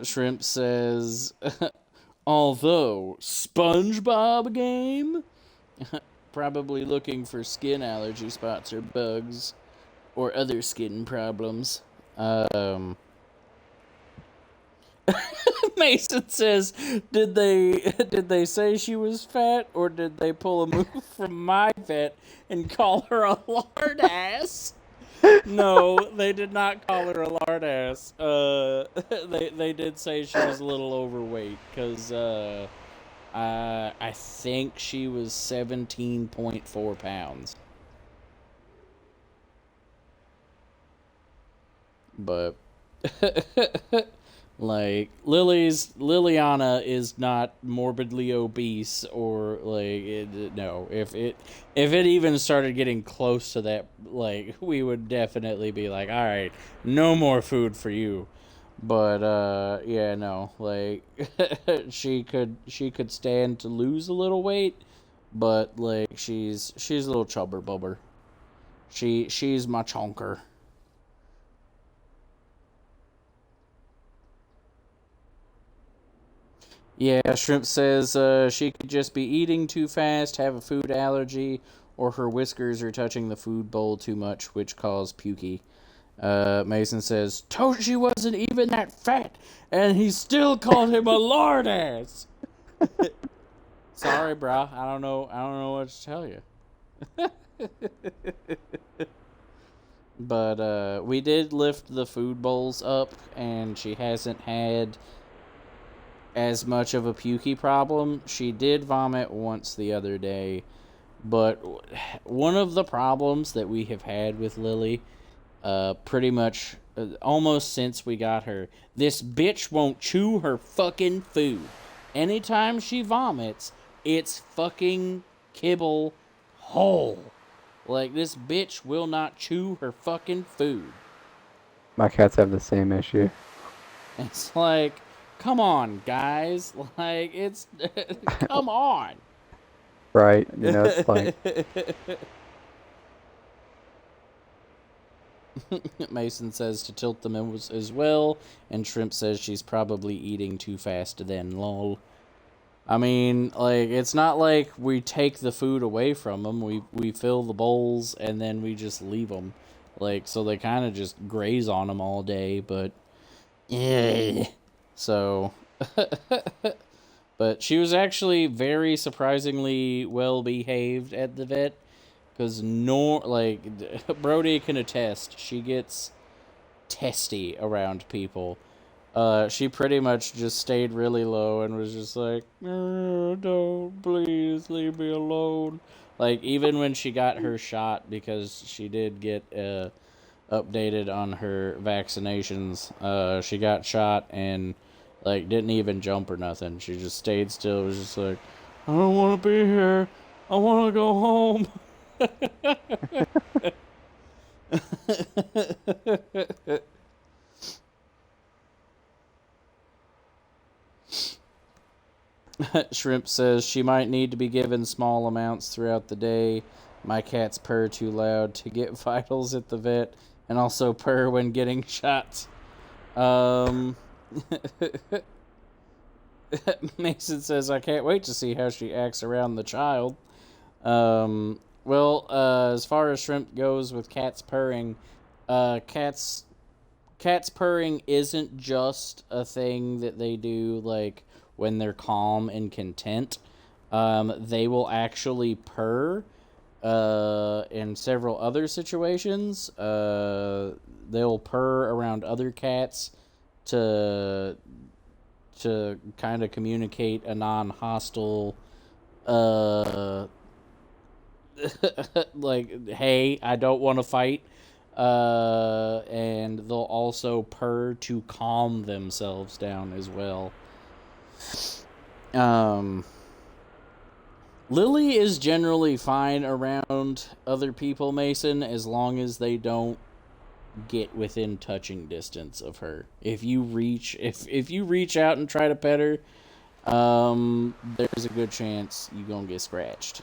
Shrimp says, although SpongeBob game, probably looking for skin allergy spots or bugs or other skin problems. Mason says, did they say she was fat, or did they pull a move from my vet and call her a lard ass? No, they did not call her a lard ass. They did say she was a little overweight, because I think she was 17.4 pounds. But like Liliana is not morbidly obese or like no. If it even started getting close to that, like we would definitely be like, all right, no more food for you. But yeah, no, like she could stand to lose a little weight, but like she's a little chubber bubber. She's my chonker. Yeah, Shrimp says she could just be eating too fast, have a food allergy, or her whiskers are touching the food bowl too much, which cause pukey. Mason says, Toshi wasn't even that fat, and he still called him a lard ass. Sorry, brah. I don't know what to tell you. But we did lift the food bowls up, and she hasn't had as much of a pukey problem. She did vomit once the other day, but one of the problems that we have had with Lily, pretty much almost since we got her, this bitch won't chew her fucking food. Anytime she vomits, it's fucking kibble whole. Like, this bitch will not chew her fucking food. My cats have the same issue. It's like, come on, guys. Like, it's... come on. Right. You know, it's like... Mason says to tilt them as well, and Shrimp says she's probably eating too fast then, lol. I mean, like, it's not like we take the food away from them. We fill the bowls, and then we just leave them. Like, so they kind of just graze on them all day, but... yeah. So... but she was actually very surprisingly well-behaved at the vet. Because, Brody can attest, she gets testy around people. She pretty much just stayed really low and was just like, don't, please, leave me alone. Like, even when she got her shot, because she did get updated on her vaccinations, she got shot and, like, didn't even jump or nothing. She just stayed still, was just like, I don't want to be here. I want to go home. Shrimp says she might need to be given small amounts throughout the day. My cats purr too loud to get vitals at the vet, and also purr when getting shots. Mason says, I can't wait to see how she acts around the child. Well, as far as Shrimp goes with cats purring, cats purring isn't just a thing that they do, like, when they're calm and content. They will actually purr, in several other situations. They'll purr around other cats to kind of communicate a non-hostile, like, hey, I don't want to fight. And they'll also purr to calm themselves down as well. Lily is generally fine around other people, Mason, as long as they don't get within touching distance of her. If you reach out and try to pet her, there's a good chance you're gonna get scratched.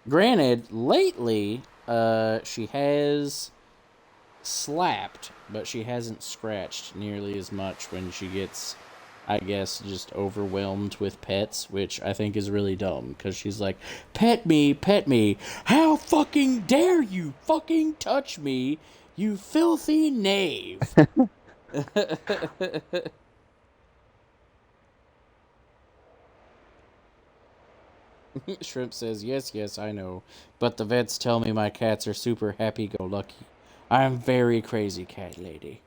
Granted, lately, she has slapped, but she hasn't scratched nearly as much when she gets, I guess, just overwhelmed with pets, which I think is really dumb, because she's like, pet me, how fucking dare you fucking touch me, you filthy knave. Shrimp says, yes, I know, but the vets tell me my cats are super happy-go-lucky. I'm very crazy cat lady.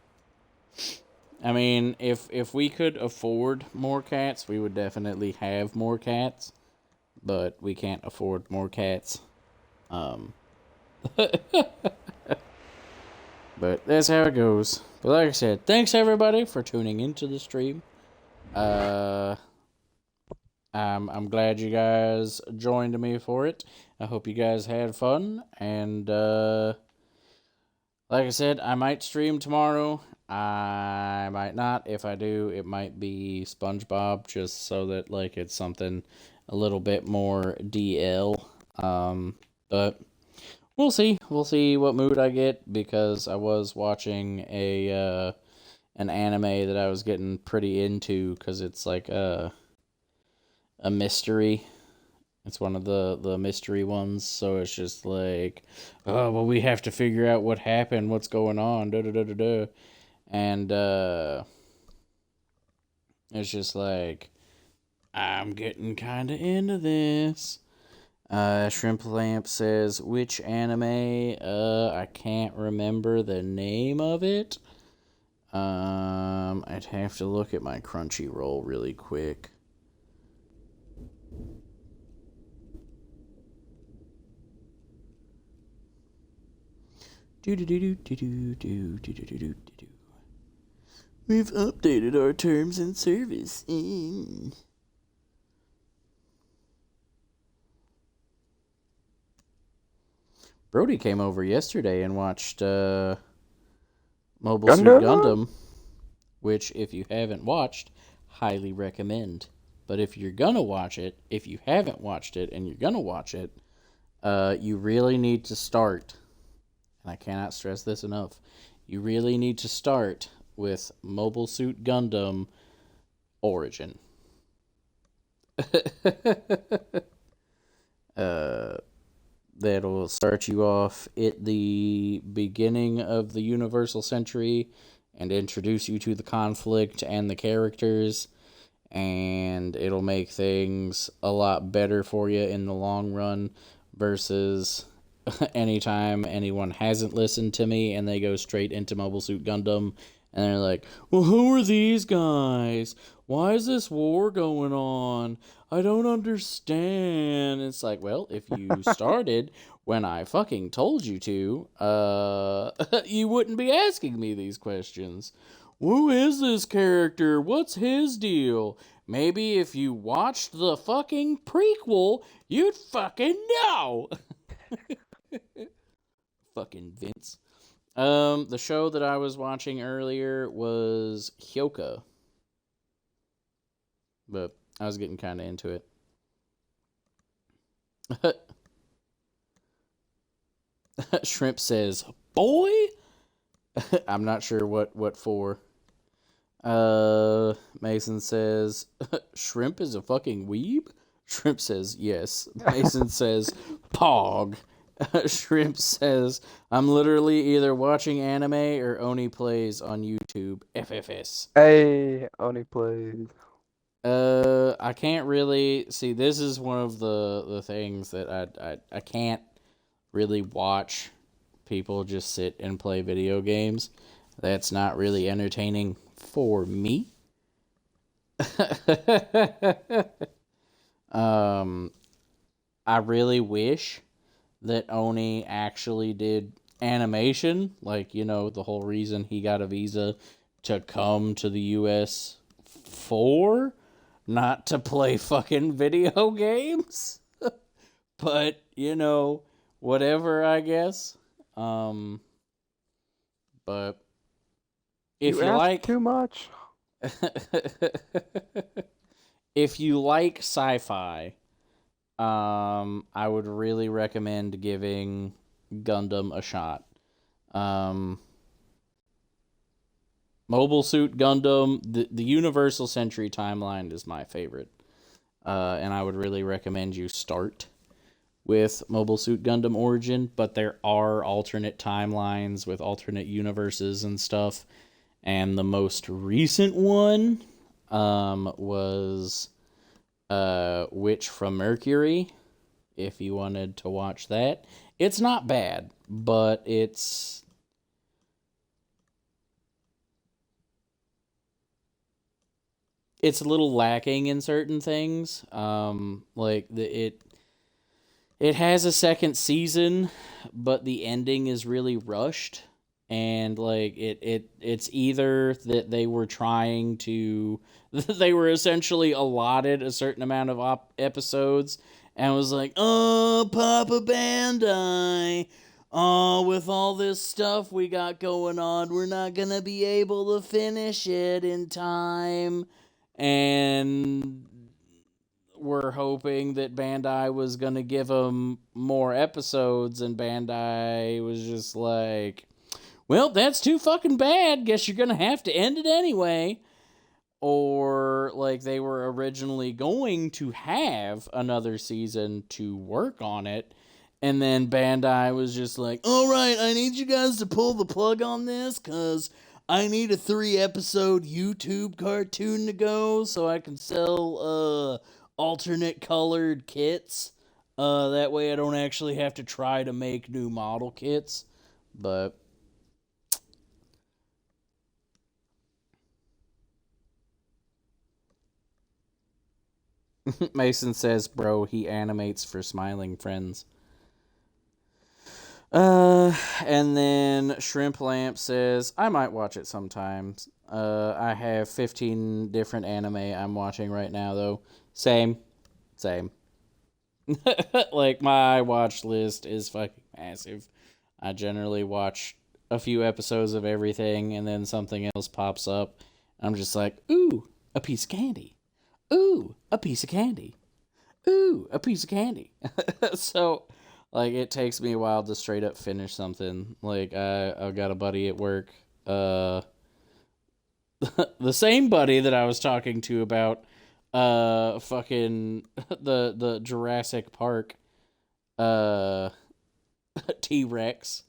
I mean, if we could afford more cats, we would definitely have more cats, but we can't afford more cats. But that's how it goes. But like I said, thanks everybody for tuning into the stream. I'm glad you guys joined me for it. I hope you guys had fun. And like I said, I might stream tomorrow. I might not. If I do, it might be SpongeBob, just so that like it's something a little bit more DL. But we'll see. We'll see what mood I get, because I was watching an anime that I was getting pretty into, because it's like a mystery. It's one of the mystery ones, so it's just like, oh, well, we have to figure out what happened, what's going on, da-da-da-da-da. And it's just like, I'm getting kind of into this. Shrimp Lamp says, which anime? I can't remember the name of it. I'd have to look at my Crunchyroll really quick. We've updated our terms and service. Brody came over yesterday and watched Mobile Suit Gundam, which, if you haven't watched, highly recommend. But if you're gonna watch it, if you haven't watched it and you're gonna watch it, you really need to start, and I cannot stress this enough, you really need to start with Mobile Suit Gundam Origin. That'll start you off at the beginning of the Universal Century and introduce you to the conflict and the characters, and it'll make things a lot better for you in the long run, versus anytime anyone hasn't listened to me and they go straight into Mobile Suit Gundam and they're like, well, who are these guys? Why is this war going on? I don't understand. It's like, well, if you started when I fucking told you to, you wouldn't be asking me these questions. Who is this character? What's his deal? Maybe if you watched the fucking prequel, you'd fucking know. Fucking Vince. The show that I was watching earlier was Hyoka. But I was getting kind of into it. Shrimp says, boy? I'm not sure what for. Mason says, Shrimp is a fucking weeb? Shrimp says, yes. Mason says, pog. Shrimp says, I'm literally either watching anime or Oni Plays on YouTube. FFS. Hey, Oni Plays. I can't really see. This is one of the things that I can't really watch people just sit and play video games. That's not really entertaining for me. I really wish that Oni actually did animation, like, you know, the whole reason he got a visa to come to the US for, not to play fucking video games. But, you know, whatever, I guess. But if you like too much, if you like sci-fi, I would really recommend giving Gundam a shot. Mobile Suit Gundam, the Universal Century timeline is my favorite. And I would really recommend you start with Mobile Suit Gundam Origin, but there are alternate timelines with alternate universes and stuff. And the most recent one was Witch from Mercury, if you wanted to watch that. It's not bad, but it's a little lacking in certain things. It has a second season, but the ending is really rushed. and like it's either that they were trying to they were essentially allotted a certain amount of episodes and was like, oh, Papa Bandai, oh, with all this stuff we got going on, we're not gonna be able to finish it in time, and we're hoping that Bandai was gonna give them more episodes, and Bandai was just like, well, that's too fucking bad. Guess you're gonna have to end it anyway. Or, like, they were originally going to have another season to work on it, and then Bandai was just like, alright, I need you guys to pull the plug on this, because I need a 3-episode YouTube cartoon to go, so I can sell, alternate colored kits. That way I don't actually have to try to make new model kits. But Mason says, bro, he animates for Smiling Friends. And then Shrimp Lamp says, I might watch it sometimes. I have 15 different anime I'm watching right now, though. Same. Like, my watch list is fucking massive. I generally watch a few episodes of everything, and then something else pops up. I'm just like, ooh, a piece of candy. Ooh, a piece of candy. Ooh, a piece of candy. So, like, it takes me a while to straight up finish something. Like, I've got a buddy at work, the same buddy that I was talking to about, fucking, the Jurassic Park, T-Rex.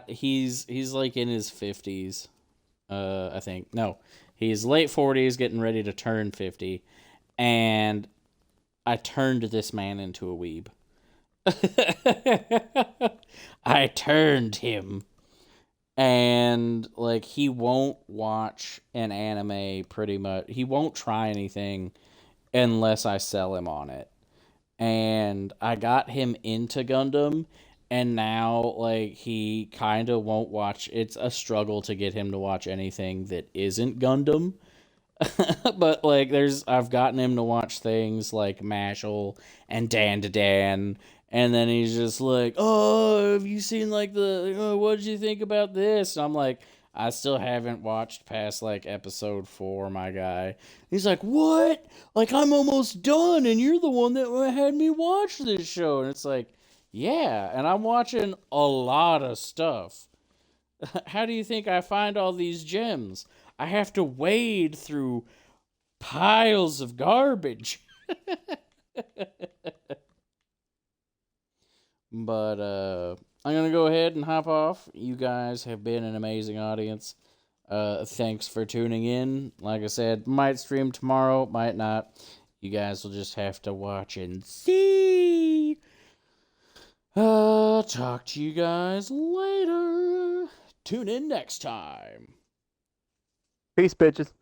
He's like in his 50s, I think. No, he's late 40s, getting ready to turn 50, and I turned this man into a weeb. I turned him. And, like, he won't watch an anime pretty much. He won't try anything unless I sell him on it. And I got him into Gundam, and now, like, he kind of won't watch. It's a struggle to get him to watch anything that isn't Gundam. But, like, I've gotten him to watch things like Mashal and Dan to Dan. And then he's just like, oh, have you seen, like, what did you think about this? And I'm like, I still haven't watched past, like, episode 4, my guy. He's like, what? Like, I'm almost done, and you're the one that had me watch this show. And it's like, yeah, and I'm watching a lot of stuff. How do you think I find all these gems? I have to wade through piles of garbage. But I'm going to go ahead and hop off. You guys have been an amazing audience. Thanks for tuning in. Like I said, might stream tomorrow, might not. You guys will just have to watch and see. Talk to you guys later. Tune in next time. Peace, bitches.